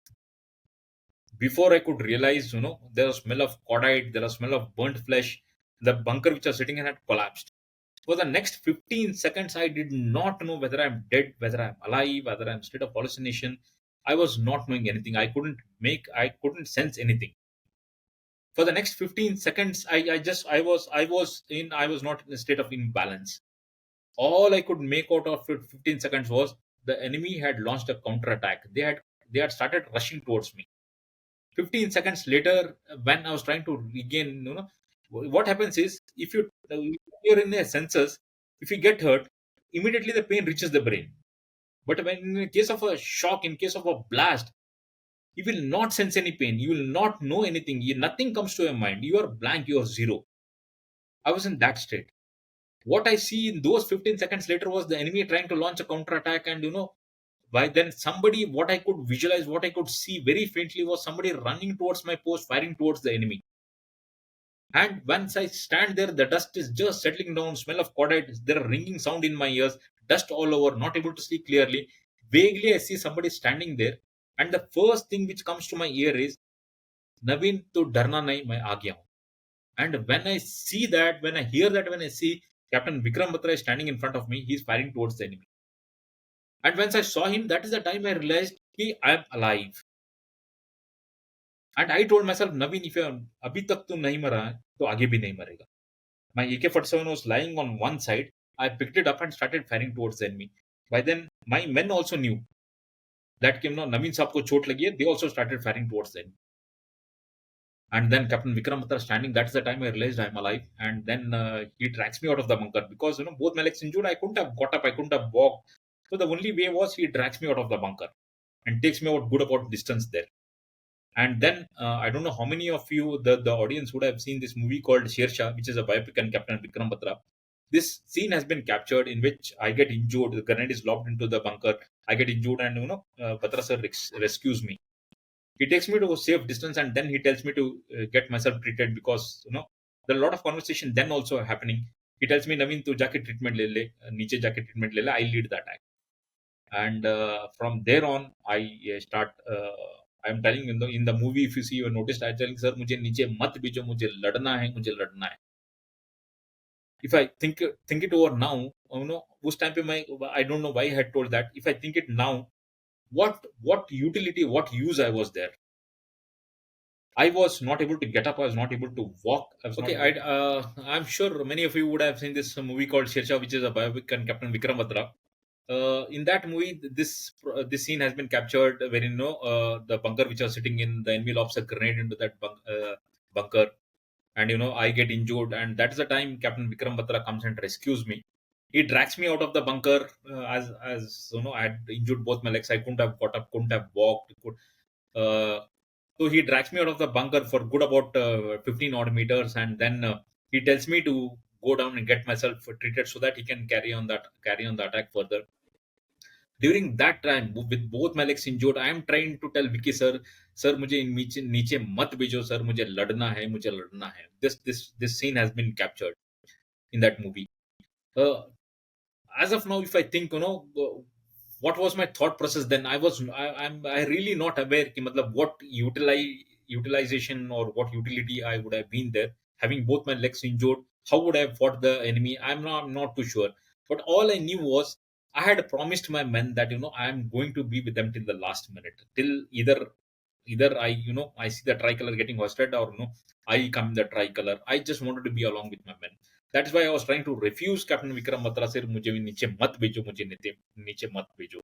Before I could realize, there was smell of cordite, there was smell of burnt flesh. The bunker which I was sitting in had collapsed. For the next 15 seconds, I did not know whether I'm dead, whether I'm alive, whether I'm state of hallucination. I was not knowing anything. I couldn't sense anything. For the next 15 seconds, I was not in a state of imbalance. All I could make out of it 15 seconds was the enemy had launched a counterattack. They had started rushing towards me. 15 seconds later, when I was trying to regain, what happens is if you're in a senses, if you get hurt, immediately the pain reaches the brain. But when in case of a shock, in case of a blast, you will not sense any pain. You will not know anything. Nothing comes to your mind. You are blank. You are zero. I was in that state. What I see in those 15 seconds later was the enemy trying to launch a counterattack, and by then somebody, what I could visualize, what I could see very faintly was somebody running towards my post, firing towards the enemy. And once I stand there, the dust is just settling down, smell of cordite, there are ringing sound in my ears, dust all over, not able to see clearly. Vaguely, I see somebody standing there. And the first thing which comes to my ear is, Naveen, to darna nahi, main aa gaya hoon. And when I see that, when I hear that, when I see Captain Vikram Batra is standing in front of me, he's firing towards the enemy. And once I saw him, that is the time I realized I am alive. And I told myself, Naveen, if अभी तक तू नहीं मरा है, तो आगे भी नहीं मरेगा. My AK-47 was lying on one side. I picked it up and started firing towards the enemy. By then, my men also knew that Naveen Saab ko chot lagi hai. They also started firing towards the enemy. And then Captain Vikram Batra standing. That's the time I realized I'm alive. And then he drags me out of the bunker because both my legs injured. I couldn't have got up. I couldn't have walked. So the only way was he drags me out of the bunker and takes me out good about distance there. And then I don't know how many of you, the audience, would have seen this movie called Sher, which is a biopic on Captain Vikram Batra. This scene has been captured in which I get injured. The grenade is locked into the bunker. I get injured, and Batra sir rescues me. He takes me to a safe distance, and then he tells me to get myself treated because there are a lot of conversation then also happening. He tells me, Naveen, to jacket treatment le le, niche jacket treatment le le. I lead that act, and from there on, I start. I'm telling you, in the movie, if you see, you noticed, I telling sir, मुझे नीचे मत भेजो, मुझे लड़ना है, मुझे लड़ना है. If I think it over now, उस time पे I don't know why I had told that. If I think it now, what utility, what use I was there. I was not able to get up. I was not able to walk. I was okay. I'm sure many of you would have seen this movie called Sher, which is a biopic on Captain Vikram Batra. In that movie, this scene has been captured where the bunker which was sitting in, the enemy lobs a grenade into that bunker, and I get injured, and that's the time Captain Vikram Batra comes and rescues me. He drags me out of the bunker as I had injured both my legs. I couldn't have got up, couldn't have walked. So he drags me out of the bunker for good about 15 odd meters, and then he tells me to go down and get myself treated so that he can carry on the attack further. During that time, with both my legs injured, I am trying to tell Vicky sir, sir मुझे नीचे नीचे मत भेजो sir, मुझे लड़ना है, मुझे लड़ना है. This scene has been captured in that movie. uh, as of now, if I think, what was my thought process then, I really not aware ki, matlab, what utilization or what utility I would have been there, having both my legs injured. How would I have fought the enemy? I'm not too sure. But all I knew was I had promised my men that I am going to be with them till the last minute, till either I see the tricolor getting hoisted, or I come the tricolor. I just wanted to be along with my men. That is why I was trying to refuse Captain Vikram Batra sir, मुझे भी नीचे मत भेजो, मुझे नीचे मत भेजो.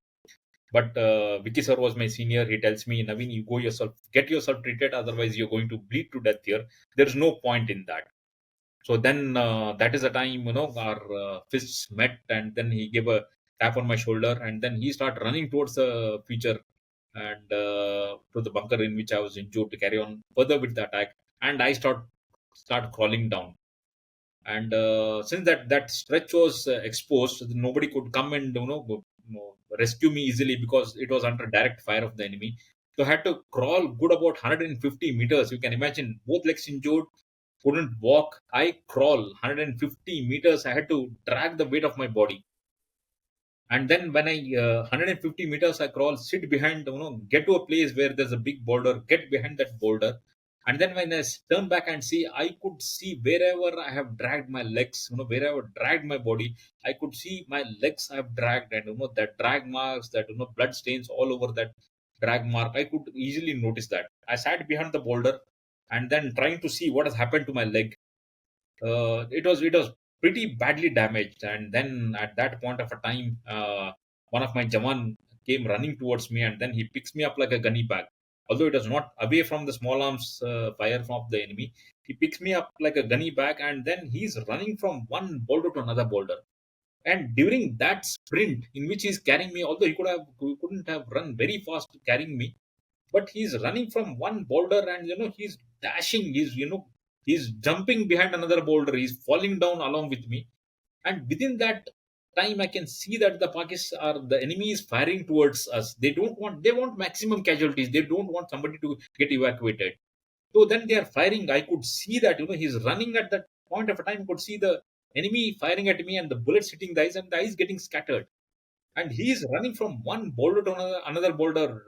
But Vicky sir was my senior. He tells me, Naveen, you go yourself, get yourself treated, otherwise you're going to bleed to death here. There's no point in that. So then that is the time, our fists met, and then he gave a tap on my shoulder, and then he started running towards the future, and to the bunker in which I was injured, to carry on further with the attack. And I start crawling down. And since that stretch was exposed, nobody could come and rescue me easily, because it was under direct fire of the enemy. So I had to crawl good about 150 meters. You can imagine, both legs injured, couldn't walk. I crawl 150 meters. I had to drag the weight of my body. And then when I 150 meters I crawl, sit behind, get to a place where there's a big boulder, get behind that boulder. And then when I turn back and see, I could see wherever I have dragged my legs, wherever I dragged my body, I could see my legs I have dragged, and that drag marks, that blood stains all over that drag mark. I could easily notice that. I sat behind the boulder and then trying to see what has happened to my leg. It was pretty badly damaged. And then at that point of a time, one of my jawan came running towards me, and then he picks me up like a gunny bag. Although it was not away from the small arms fire from the enemy, he picks me up like a gunny bag, and then he's running from one boulder to another boulder. And during that sprint in which he's carrying me, although he couldn't have run very fast carrying me, but he's running from one boulder, and he's dashing, he's jumping behind another boulder, he's falling down along with me. And within that time, I can see that the enemy is firing towards us. They want maximum casualties, they don't want somebody to get evacuated. So then they are firing. I could see that he's running. At that point of a time, I could see the enemy firing at me, and the bullets hitting the eyes, and the eyes getting scattered. And he is running from one boulder to another boulder,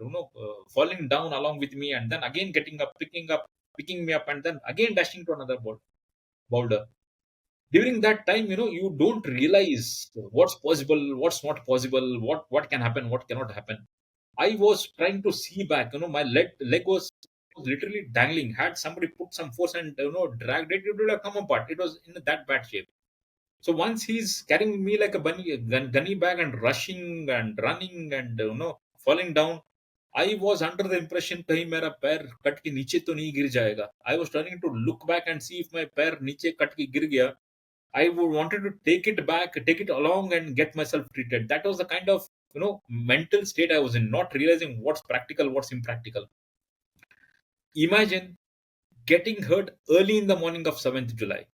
falling down along with me, and then again getting up, picking me up, and then again dashing to another boulder. During that time, you don't realize what's possible, what's not possible, what can happen, what cannot happen. I was trying to see back. My leg was literally dangling. Had somebody put some force and dragged it, it would have come apart. It was in that bad shape. So once he's carrying me like a gunny bag and rushing and running and falling down, I was under the impression कहीं मेरा पैर cut के नीचे तो नहीं गिर जाएगा. I was trying to look back and see if my पैर नीचे कट के गिर गया. I would wanted to take it back, take it along, and get myself treated. That was the kind of mental state I was in, not realizing what's practical, what's impractical. Imagine getting hurt early in the morning of 7th July.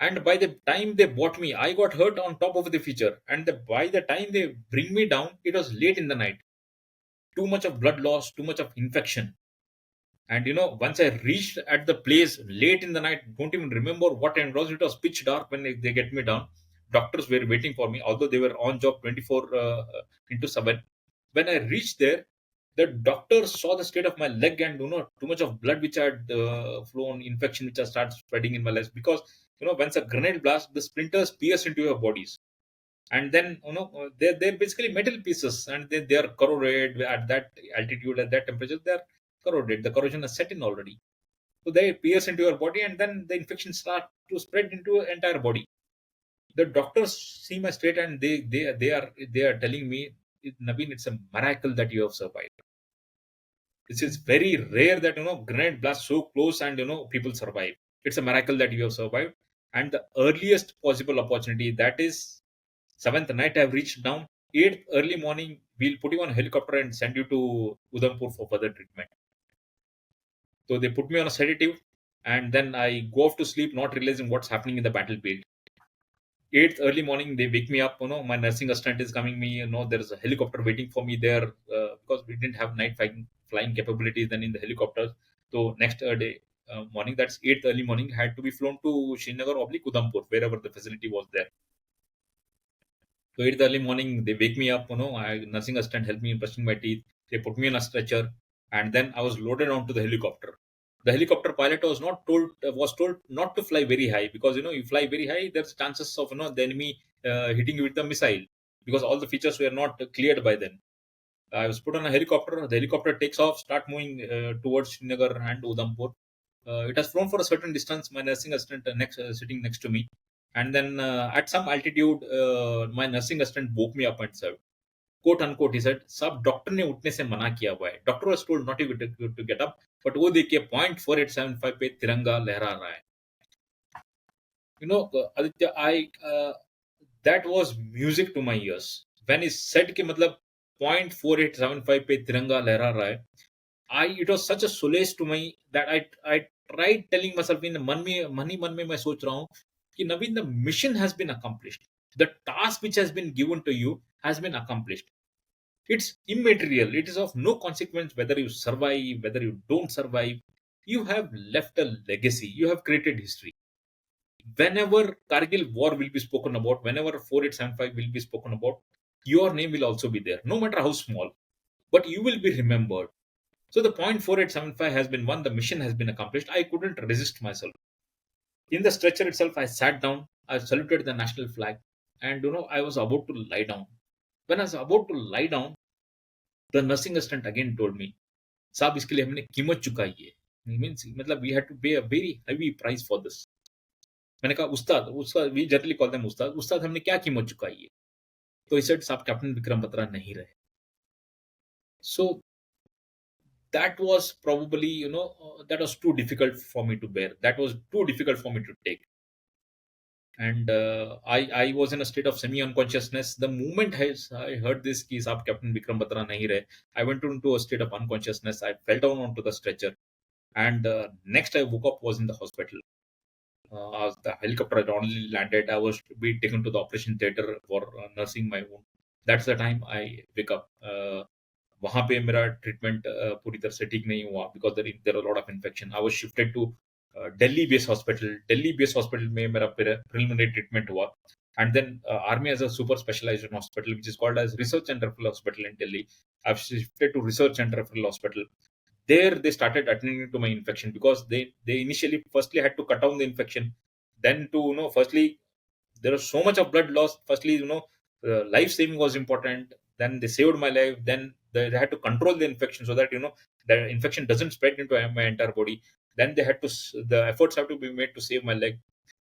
And by the time they bought me, I got hurt on top of the feature. And by the time they bring me down, it was late in the night. Too much of blood loss, too much of infection. And once I reached at the place late in the night, don't even remember what time it was. It was pitch dark when they get me down. Doctors were waiting for me, although they were on job 24 into 7. When I reached there, the doctors saw the state of my leg, and too much of blood which had flown, infection which had started spreading in my legs. Because once a grenade blast, the splinters pierce into your bodies, and then they're basically metal pieces, and they are corroded at that altitude, at that temperature. They're corroded. The corrosion has set in already, so they pierce into your body, and then the infection start to spread into your entire body. The doctors see my state, and they are telling me, Naveen, it's a miracle that you have survived. This is very rare that grenade blast so close and people survive. It's a miracle that you have survived. And the earliest possible opportunity, that is 7th night, I've reached down. 8th early morning, we'll put you on a helicopter and send you to Udhampur for further treatment. So they put me on a sedative, and then I go off to sleep, not realizing what's happening in the battlefield. 8th early morning, they wake me up. My nursing assistant is coming me. There is a helicopter waiting for me there because we didn't have night flying capabilities then in the helicopters. So next day morning, that's 8th early morning, had to be flown to Srinagar oblique Udhampur, wherever the facility was there. So 8th early morning, they wake me up. Nursing assistant helped me in brushing my teeth. They put me on a stretcher, and then I was loaded onto the helicopter. The helicopter pilot was told not to fly very high, because you fly very high, there's chances of the enemy hitting you with a missile, because all the features were not cleared by then. I was put on a helicopter. The helicopter takes off, start moving towards Srinagar and Udhampur. It has flown for a certain distance. My nursing assistant sitting next to me, and then at some altitude, my nursing assistant woke me up and said, "quote unquote," he said, "सब doctor ने उठने से मना किया हुआ है." Doctor was told not to get up, but वो देखिए 0.4875 पे तिरंगा लहरा रहा है. Aditya, I that was music to my ears when he said कि मतलब 0.4875 पे तिरंगा लहरा रहा है. It was such a solace to me that I tried telling myself in मन में मैं सोच रहा हूँ कि नवीन, the mission has been accomplished. The task which has been given to you has been accomplished. It's immaterial. It is of no consequence whether you survive, whether you don't survive. You have left a legacy. You have created history. Whenever Kargil War will be spoken about, whenever 4875 will be spoken about, your name will also be there, no matter how small. But you will be remembered. So the 0.4875 has been won, the mission has been accomplished. I couldn't resist myself. In the stretcher itself, I sat down, I saluted the national flag, and I was about to lie down. When I was about to lie down, the nursing assistant again told me, साहब इसके लिए हमने कीमत चुकाई है. Means मतलब we had to pay a very heavy price for this. मैंने कहा उस्ताद, उस्ताद, we generally call them उस्ताद, उस्ताद हमने क्या कीमत चुकाई है? तो he said, साहब कैप्टन विक्रम बत्रा नहीं रहे. So that was probably, that was too difficult for me to bear. That was too difficult for me to take. And I was in a state of semi unconsciousness. The moment I heard this ki saab Captain Vikram Batra nahi rahe, I went into a state of unconsciousness. I fell down onto the stretcher, and next I woke up was in the hospital. As the helicopter had only landed, I was to be taken to the operation theater for nursing my wound. That's the time I wake up. वहाँ पे मेरा treatment पूरी तरह से ठीक नहीं हुआ, because there lot of infection. I was shifted to Delhi base hospital. Delhi base hospital में मेरा प्रिलिमिनरी ट्रीटमेंट हुआ, and then army has a super specialized hospital which is called as research and referral hospital in Delhi. I've shifted to research and referral hospital. There they started attending to my infection, because they initially firstly had to cut down the infection, then to firstly there was so much of blood loss. Firstly, life saving was important. Then they saved my life. Then they had to control the infection so that the infection doesn't spread into my entire body. Then they had to the efforts have to be made to save my leg.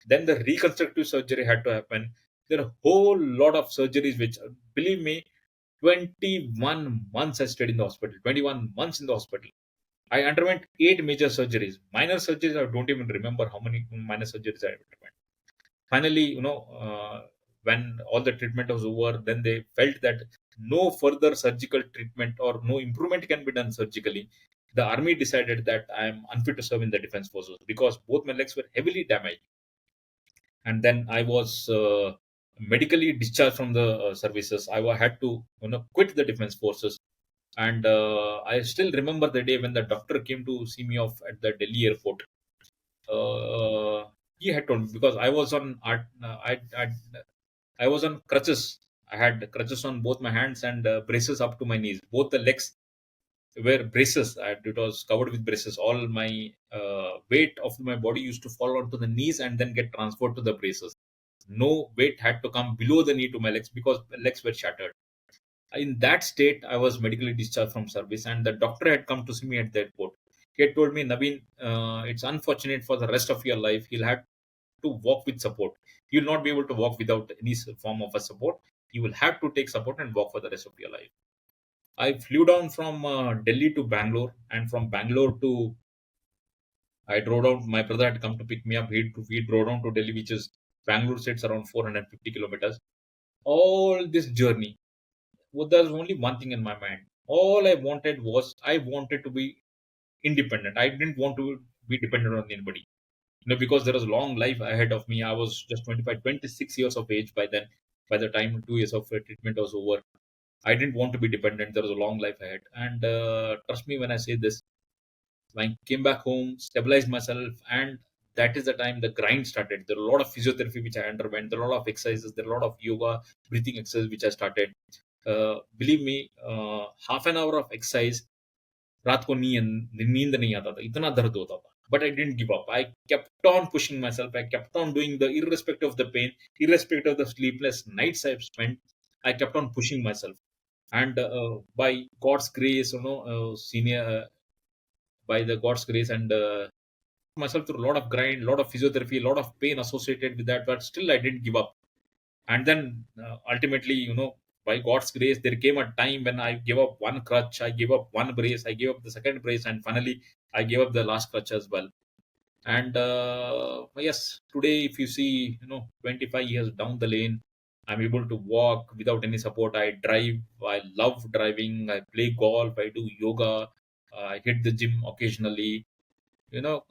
Then the reconstructive surgery had to happen. There are a whole lot of surgeries which, believe me, 21 months I stayed in the hospital. 21 months in the hospital. I underwent 8 major surgeries. Minor surgeries, I don't even remember how many minor surgeries I underwent. Finally, when all the treatment was over, then they felt that no further surgical treatment or no improvement can be done surgically. The army decided that I am unfit to serve in the defense forces, because both my legs were heavily damaged. And then I was medically discharged from the services. Had to quit the defense forces. And I still remember the day when the doctor came to see me off at the Delhi airport. He had told me, because I was on I was on crutches. I had crutches on both my hands and braces up to my knees. Both the legs were braces. It was covered with braces. All my weight of my body used to fall onto the knees and then get transferred to the braces. No weight had to come below the knee to my legs, because my legs were shattered. In that state, I was medically discharged from service, and the doctor had come to see me at the airport. He had told me, Naveen, it's unfortunate for the rest of your life. You'll have to walk with support. You'll not be able to walk without any form of a support. You will have to take support and walk for the rest of your life. I flew down from Delhi to Bangalore, and from Bangalore to I drove down. My brother had come to pick me up. We drove down to Delhi, which is Bangalore sits around 450 kilometers. All this journey, well, there's only one thing in my mind. All I wanted was I wanted to be independent. I didn't want to be dependent on anybody. because there was a long life ahead of me. I was just 25, 26 years of age by then. By the time 2 years of treatment was over, I didn't want to be dependent. There was a long life ahead. And trust me when I say this, I came back home, stabilized myself, and that is the time the grind started. There are a lot of physiotherapy which I underwent. There are a lot of exercises. There are a lot of yoga, breathing exercises which I started. Believe me, half an hour of exercise, रात को नींद नहीं आता था, इतना दर्द होता था. But I didn't give up. I kept on pushing myself. I kept on doing the irrespective of the pain, irrespective of the sleepless nights I've spent. I kept on pushing myself, and by God's grace, by the God's grace, and myself through a lot of grind, a lot of physiotherapy, a lot of pain associated with that, but still I didn't give up. And then ultimately, by God's grace, there came a time when I gave up one crutch, I gave up one brace, I gave up the second brace, and finally I gave up the last crutch as well. And yes, today, if you see, 25 years down the lane, I'm able to walk without any support. I drive. I love driving. I play golf. I do yoga. I hit the gym occasionally. You know,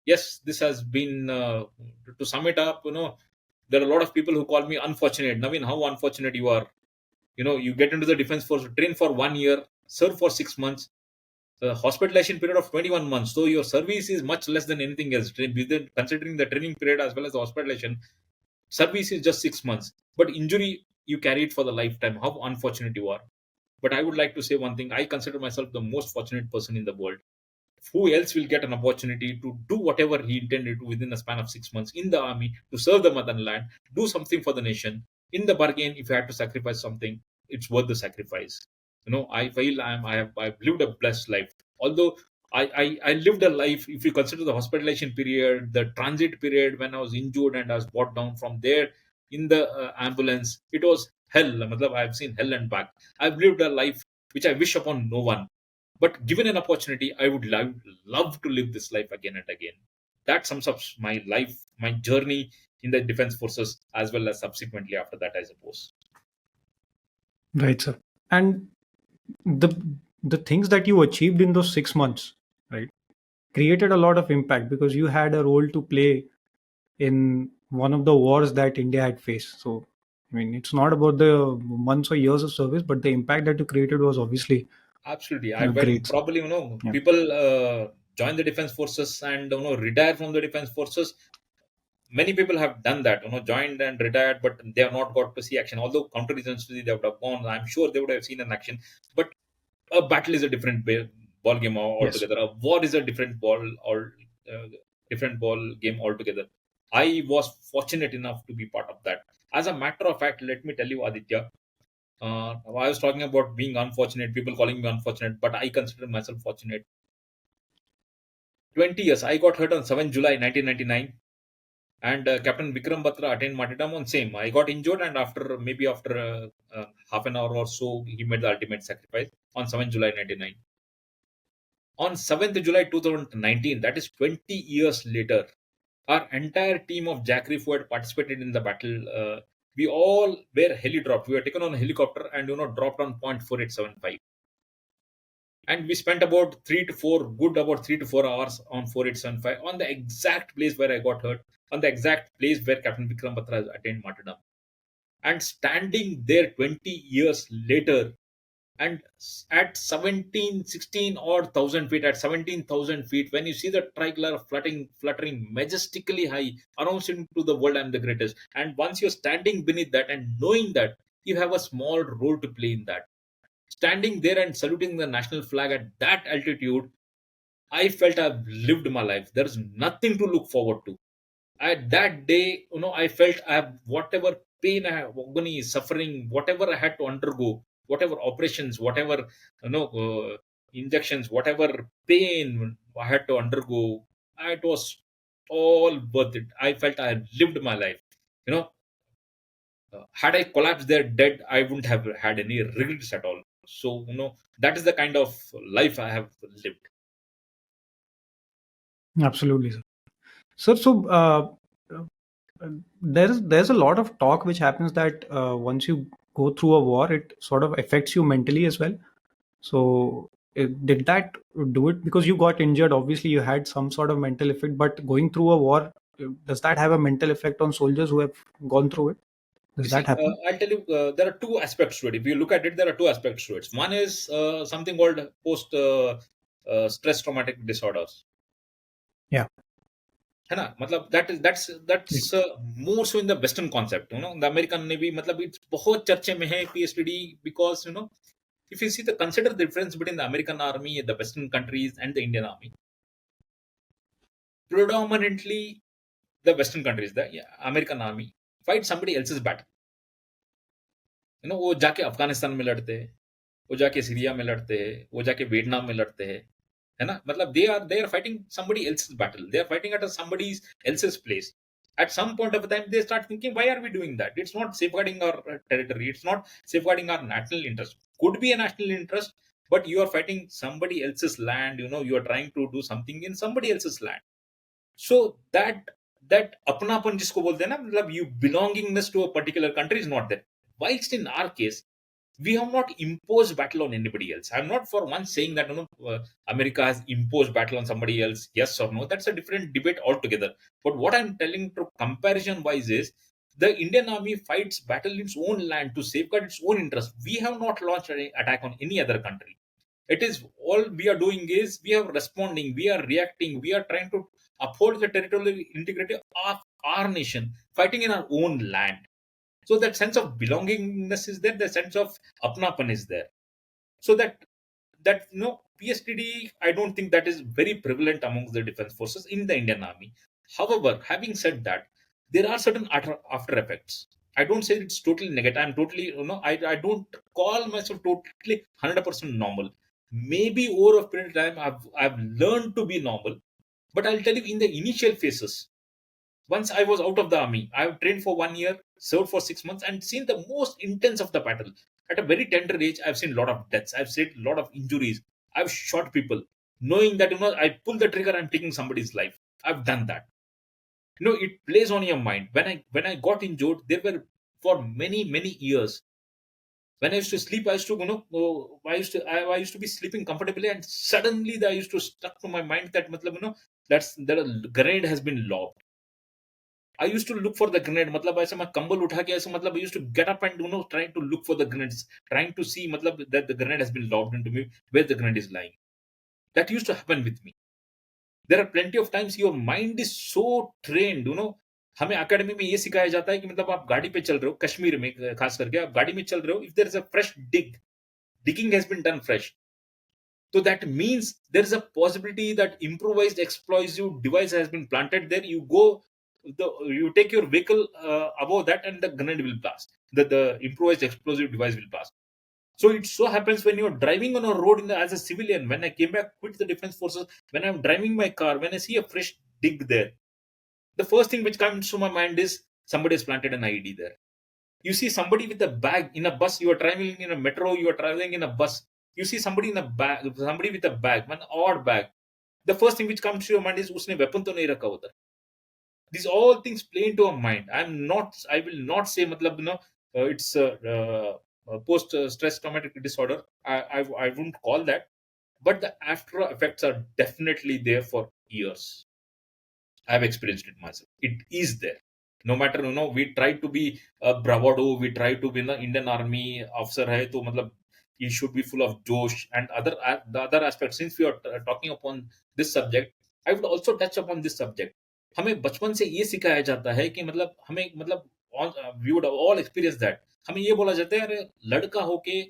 yes, this has been, to sum it up, there are a lot of people who call me unfortunate. Naveen, how unfortunate you are. You get into the defense force, train for 1 year, serve for 6 months, the hospitalization period of 21 months. So your service is much less than anything else. Considering the training period as well as the hospitalization, service is just 6 months. But injury, you carry it for the lifetime. How unfortunate you are. But I would like to say one thing. I consider myself the most fortunate person in the world. Who else will get an opportunity to do whatever he intended to within a span of 6 months in the army to serve the motherland, do something for the nation? In the bargain, if you had to sacrifice something, it's worth the sacrifice. I feel I've lived a blessed life. Although I lived a life, if you consider the hospitalization period, the transit period when I was injured and I was brought down from there in the ambulance, it was hell. I've seen hell and back. I've lived a life which I wish upon no one. But given an opportunity, I would love to live this life again and again. That sums up my life, my journey in the defense forces, as well as subsequently after that, I suppose. Right, sir. And the the things that you achieved in those 6 months, right, created a lot of impact because you had a role to play in one of the wars that India had faced. So, I mean, it's not about the months or years of service, but the impact that you created was obviously Absolutely. I when great. Sir. probably, Yeah. people join the defense forces and, retire from the defense forces. Many people have done that, joined and retired, but they have not got to see action. Although counterinsurgency they would have gone, I'm sure they would have seen an action. But a battle is a different ball game Yes. altogether. A war is a uh, different ball game altogether. I was fortunate enough to be part of that. As a matter of fact, let me tell you, Aditya. I was talking about being unfortunate, people calling me unfortunate, but I consider myself fortunate. 20 years. I got hurt on 7th July 1999, and Captain Vikram Batra attained martyrdom on same. I got injured, and after half an hour or so, he made the ultimate sacrifice on 7th July 99. On 7th July 2019, that is 20 years later, our entire team of JAK RIF who had participated in the battle, we all were heli dropped. We were taken on a helicopter and dropped on point 4875. And we spent about 3 to 4 hours on 4875 on the exact place where I got hurt, on the exact place where Captain Vikram Batra has attained martyrdom. And standing there 20 years later, and at 17, 16 or 1,000 feet, at 17,000 feet, when you see the tricolor fluttering majestically high, announcing to the world, I'm the greatest. And once you're standing beneath that and knowing that you have a small role to play in that, standing there and saluting the national flag at that altitude, I felt I've lived my life. There's nothing to look forward to. At that day, I felt I have whatever pain I have, agony, suffering, whatever I had to undergo, whatever operations, whatever injections, whatever pain I had to undergo, it was all worth it. I felt I had lived my life. You know, had I collapsed there dead, I wouldn't have had any regrets at all. So, that is the kind of life I have lived. Absolutely, sir. Sir, so there's a lot of talk which happens that once you go through a war, it sort of affects you mentally as well. So Did that do it? Because you got injured, obviously you had some sort of mental effect, but going through a war, does that have a mental effect on soldiers who have gone through it? You Does that see, happen? I'll tell you, there are two aspects to it. If you look at it, there are two aspects to it. One is something called post stress traumatic disorders. Yeah. है ना मतलब that's more so in the western concept, the American Navy मतलब it's बहुत चर्चे में है PTSD because if you see the consider the difference between the American army, the western countries and the Indian army. Predominantly the western countries, the American army fight somebody else's battle. वो जाके अफगानिस्तान में लड़ते हैं, वो जाके Syria में लड़ते हैं, वो जाके वियतनाम में लड़ते हैं, है ना? मतलब they are fighting somebody else's battle. They are fighting at somebody else's place. At some point of time, they start thinking, why are we doing that? It's not safeguarding our territory. It's not safeguarding our national interest. Could be a national interest, but you are fighting somebody else's land. You are trying to do something in somebody else's land. So that अपनापन जिसको बोलते हैं ना, मतलब you belongingness to a particular country is not there. Whilst in our case, we have not imposed battle on anybody else. I'm not for once saying that America has imposed battle on somebody else, yes or no. That's a different debate altogether. But what I'm telling to comparison wise is the Indian army fights battle in its own land to safeguard its own interest. We have not launched an attack on any other country. It is all we are doing is we are responding, we are reacting, we are trying to uphold the territorial integrity of our nation, fighting in our own land. So that sense of belongingness is there, the sense of apnapan is there. So that PSTD, I don't think that is very prevalent amongst the defense forces in the Indian army. However, having said that, there are certain after effects. I don't say it's totally negative. I'm totally, I don't call myself totally 100% normal. Maybe over a period of time, I've learned to be normal. But I'll tell you, in the initial phases, once I was out of the army, I've trained for 1 year, served for 6 months, and seen the most intense of the battle. At a very tender age, I've seen a lot of deaths. I've seen a lot of injuries. I've shot people, knowing that I pull the trigger, I'm taking somebody's life. I've done that. It plays on your mind. When I got injured, there were for many years. When I used to sleep, I used to I used to be sleeping comfortably, and suddenly I used to stuck to my mind that that a grenade has been lobbed. I used to look for the grenade. मतलब ऐसे मैं कंबल उठा के ऐसे I used to get up and trying to look for the grenades, trying to see that the grenade has been lobbed into me, where the grenade is lying. That used to happen with me. There are plenty of times your mind is so trained. हमें academy में ये सिखाया जाता है कि मतलब आप गाड़ी पे चल रहे हो, कश्मीर में खास करके आप गाड़ी में चल रहे हो, if there is a fresh digging has been done fresh. So that means there is a possibility that improvised explosive device has been planted there. You take your vehicle above that, and the grenade will blast. The improvised explosive device will blast. So it so happens when you're driving on a road as a civilian. When I came back, quit the defense forces, when I'm driving my car, when I see a fresh dig there, the first thing which comes to my mind is somebody has planted an IED there. You see somebody with a bag in a bus. You are traveling in a metro. You are traveling in a bus. You see somebody in a bag, somebody with a bag, one odd bag. The first thing which comes to your mind is उसने weapon तो नहीं रखा उधर. These all things play into our mind. I will not say मतलब it's post stress traumatic disorder. I wouldn't call that, but the after effects are definitely there for years. I've experienced it myself. It is there. No matter we try to be bravado, we try to be the Indian Army officer hai to matlab he should be full of josh and the other aspects. Since we are talking upon this subject, I would also touch upon this subject. हमें बचपन से ये सिखाया जाता है कि मतलब हमें we would have all experienced that. हमें ये बोला जाता है अरे लड़का होके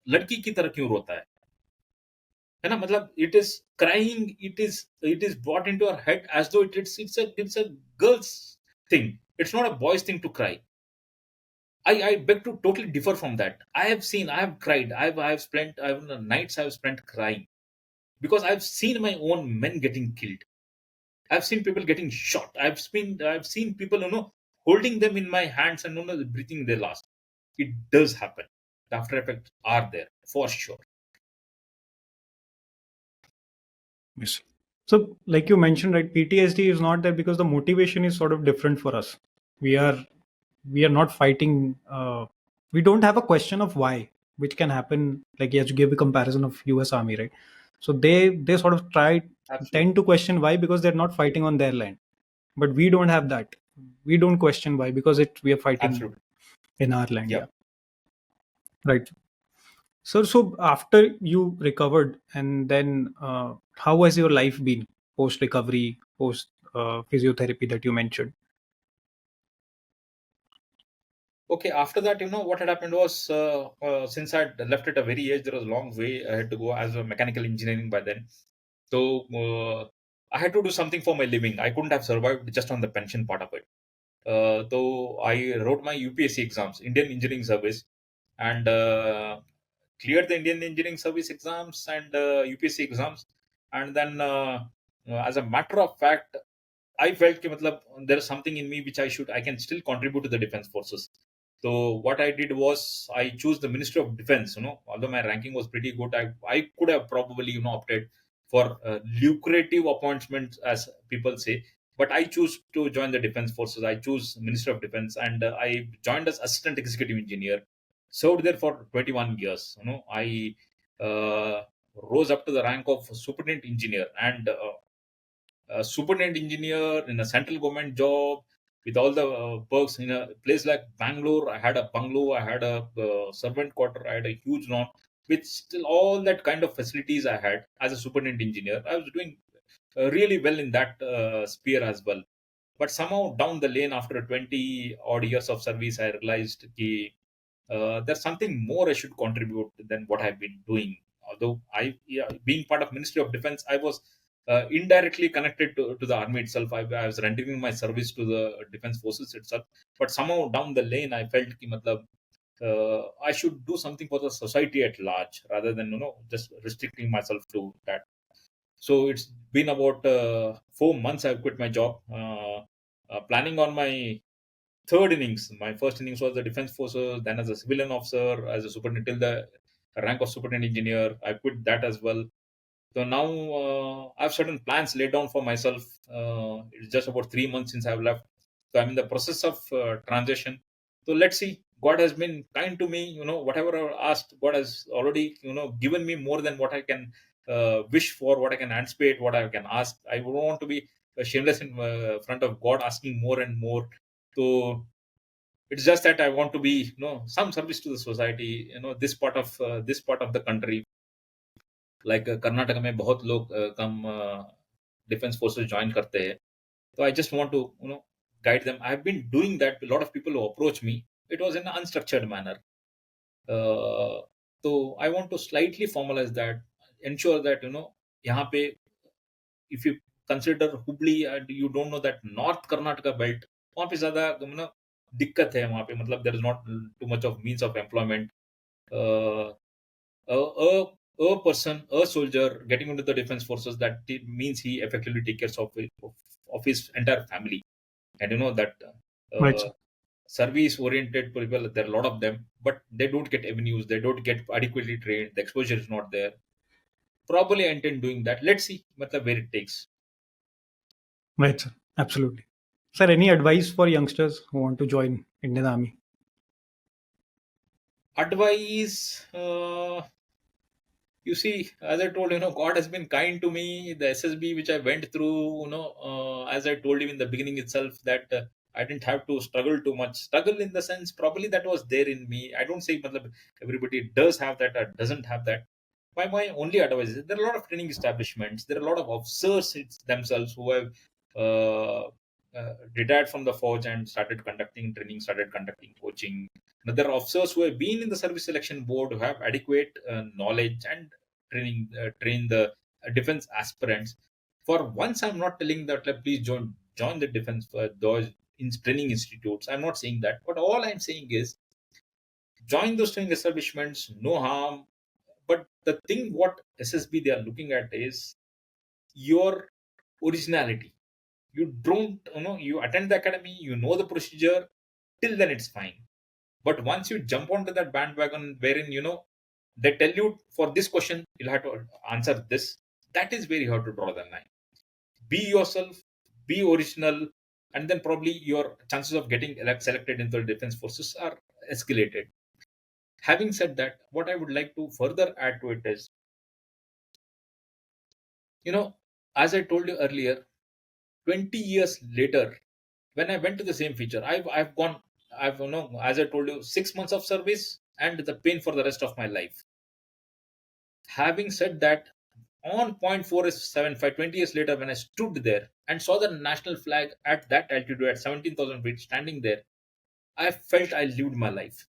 लड़की की तरह क्यों रोता है ना मतलब it is crying, it is brought into our head as though it's a girl's thing. It's not a boy's thing to cry. I beg to totally differ from that. I have cried. I've nights I've spent crying because I've seen my own men getting killed. I've seen people getting shot. I've seen people holding them in my hands and breathing their last. It does happen. The after effects are there for sure. Yes. So, like you mentioned, right, PTSD is not there because the motivation is sort of different for us. We are not fighting. We don't have a question of why. which can happen. Like, you give a comparison of US Army, right? So they sort of tend Absolutely. to question why, because they're not fighting on their land. But we don't have that. We don't question why, because we are fighting Absolutely. in our land. Yeah, Yep. right. So after you recovered, and then how has your life been post recovery, post physiotherapy that you mentioned? Okay, after that, what had happened was, since I'd left at a very age, there was a long way I had to go as a mechanical engineering by then. So I had to do something for my living. I couldn't have survived just on the pension part of it. So I wrote my UPSC exams, Indian Engineering Service, and cleared the Indian Engineering Service exams and UPSC exams. And then, as a matter of fact, I felt कि मतलब there is something in me which I can still contribute to the defense forces. So what I did was I chose the Ministry of Defense. Although my ranking was pretty good, I could have probably opted for lucrative appointments, as people say. But I chose to join the defense forces. I chose Ministry of Defense, and I joined as assistant executive engineer. Served there for 21 years. I rose up to the rank of superintendent engineer, and a superintendent engineer in a central government job with all the perks in a place like Bangalore. I had a bungalow, I had a servant quarter, I had a huge lawn with still all that kind of facilities I had as a superintendent engineer. I was doing really well in that sphere as well. But somehow down the lane, after 20 odd years of service, I realized that there's something more I should contribute than what I've been doing. Although being part of Ministry of Defense, I was indirectly connected to the army itself. I was rendering my service to the defense forces itself. But somehow down the lane, I felt कि मतलब, I should do something for the society at large rather than just restricting myself to that. So it's been about 4 months I've quit my job, planning on my third innings. My first innings was the defense forces, then as a civilian officer, as a superintendent, till the rank of superintendent engineer. I quit that as well. So now I have certain plans laid down for myself. It's just about 3 months since I've left. So I'm in the process of transition. So let's see. God has been kind to me. Whatever I asked, God has already, given me more than what I can wish for, what I can anticipate, what I can ask. I don't want to be shameless in front of God, asking more and more. So it's just that I want to be, some service to the society. This part of the country, like Karnataka में बहुत लोग कम defence forces join करते हैं. So I just want to guide them. I've been doing that. A lot of people who approach me, it was in an unstructured manner. uh, so I want to slightly formalize that, ensure that यहाँ पे, if you consider Hubli and you don't know that North Karnataka belt, वहाँ पे ज़्यादा दिक्कत है. वहाँ पे मतलब there is not too much of means of employment. uh, a, a a person, a soldier getting into the defense forces, that it means he effectively takes care of his entire family. And that Right, uh, sir. service oriented people, there are a lot of them, but they don't get avenues, they don't get adequately trained, the exposure is not there. Probably I intend doing that. Let's see matlab, where it takes. Right, sir. Absolutely. Sir, any advice for youngsters who want to join Indian Army? Advice, you see, as I told, God has been kind to me. The SSB which I went through, as I told you in the beginning itself, that I didn't have to struggle too much. Struggle in the sense, probably that was there in me. I don't say matlab, everybody does have that or doesn't have that. My only advice is there are a lot of training establishments. There are a lot of officers themselves who have retired from the forge and started conducting training, started conducting coaching. Now, there are officers who have been in the service selection board, who have adequate knowledge and train the defense aspirants. For once, I'm not telling that like, please join the defense those in training institutes. I'm not saying that, but all I'm saying is join those training establishments. No harm. But the thing what SSB they are looking at is your originality. You don't, you attend the academy, you know the procedure. Till then, it's fine. But once you jump onto that bandwagon wherein, they tell you for this question, you'll have to answer this, that is very hard to draw the line. Be yourself, be original, and then probably your chances of getting selected into the defense forces are escalated. Having said that, what I would like to further add to it is, you know, as I told you earlier, 20 years later, when I went to the same feature, I've gone, I've, as I told you, 6 months of service and the pain for the rest of my life. Having said that, on point 475, 20 years later, when I stood there and saw the national flag at that altitude at 17,000 feet standing there, I felt I lived my life.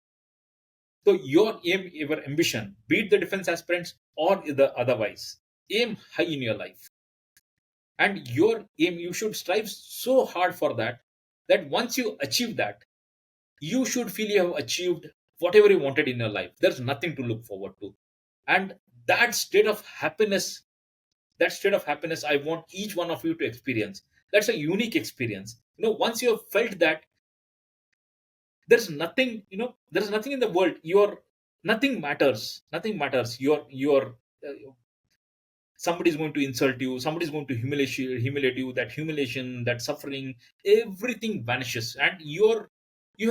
So your aim, your ambition, be it the defense aspirants or the otherwise, aim high in your life. And your aim, you should strive so hard for that, that once you achieve that, you should feel you have achieved whatever you wanted in your life. There's nothing to look forward to. And that state of happiness, that state of happiness, I want each one of you to experience. That's a unique experience. Once you have felt that, there's nothing, there's nothing in the world. Nothing matters. Nothing matters. Somebody's going to insult you, somebody's going to humiliate you. That humiliation, that suffering, everything vanishes, and you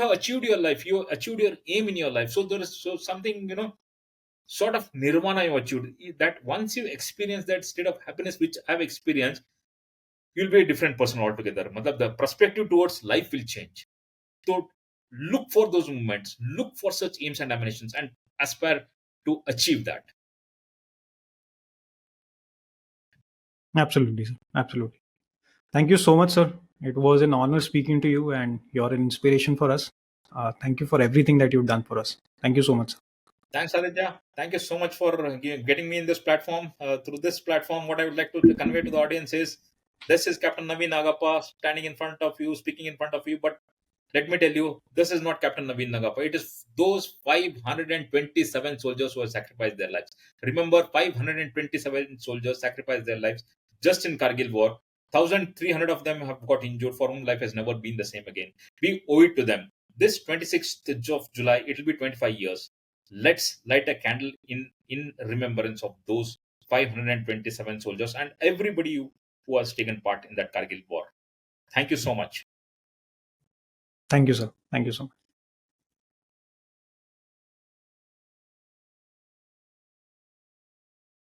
have achieved your life, you have achieved your aim in your life. So there is so something, sort of nirvana you achieved. That once you experience that state of happiness which I've experienced, you'll be a different person altogether. Matlab, the perspective towards life will change. So look for those moments, look for such aims and ambitions, and aspire to achieve that. Absolutely, sir. Absolutely. Thank you so much, sir. It was an honor speaking to you, and you're an inspiration for us. Thank you for everything that you've done for us. Thank you so much, sir. Thanks, Aditya. Thank you so much for getting me in this platform. Through this platform, what I would like to convey to the audience is, this is Captain Naveen Nagappa standing in front of you, speaking in front of you. But let me tell you, this is not Captain Naveen Nagappa. It is those 527 soldiers who have sacrificed their lives. Remember, 527 soldiers sacrificed their lives just in Kargil War. 1,300 of them have got injured, for whom life has never been the same again. We owe it to them. This 26th of July, it will be 25 years. Let's light a candle in remembrance of those 527 soldiers and everybody who has taken part in that Kargil war. Thank you so much. Thank you, sir. Thank you so much.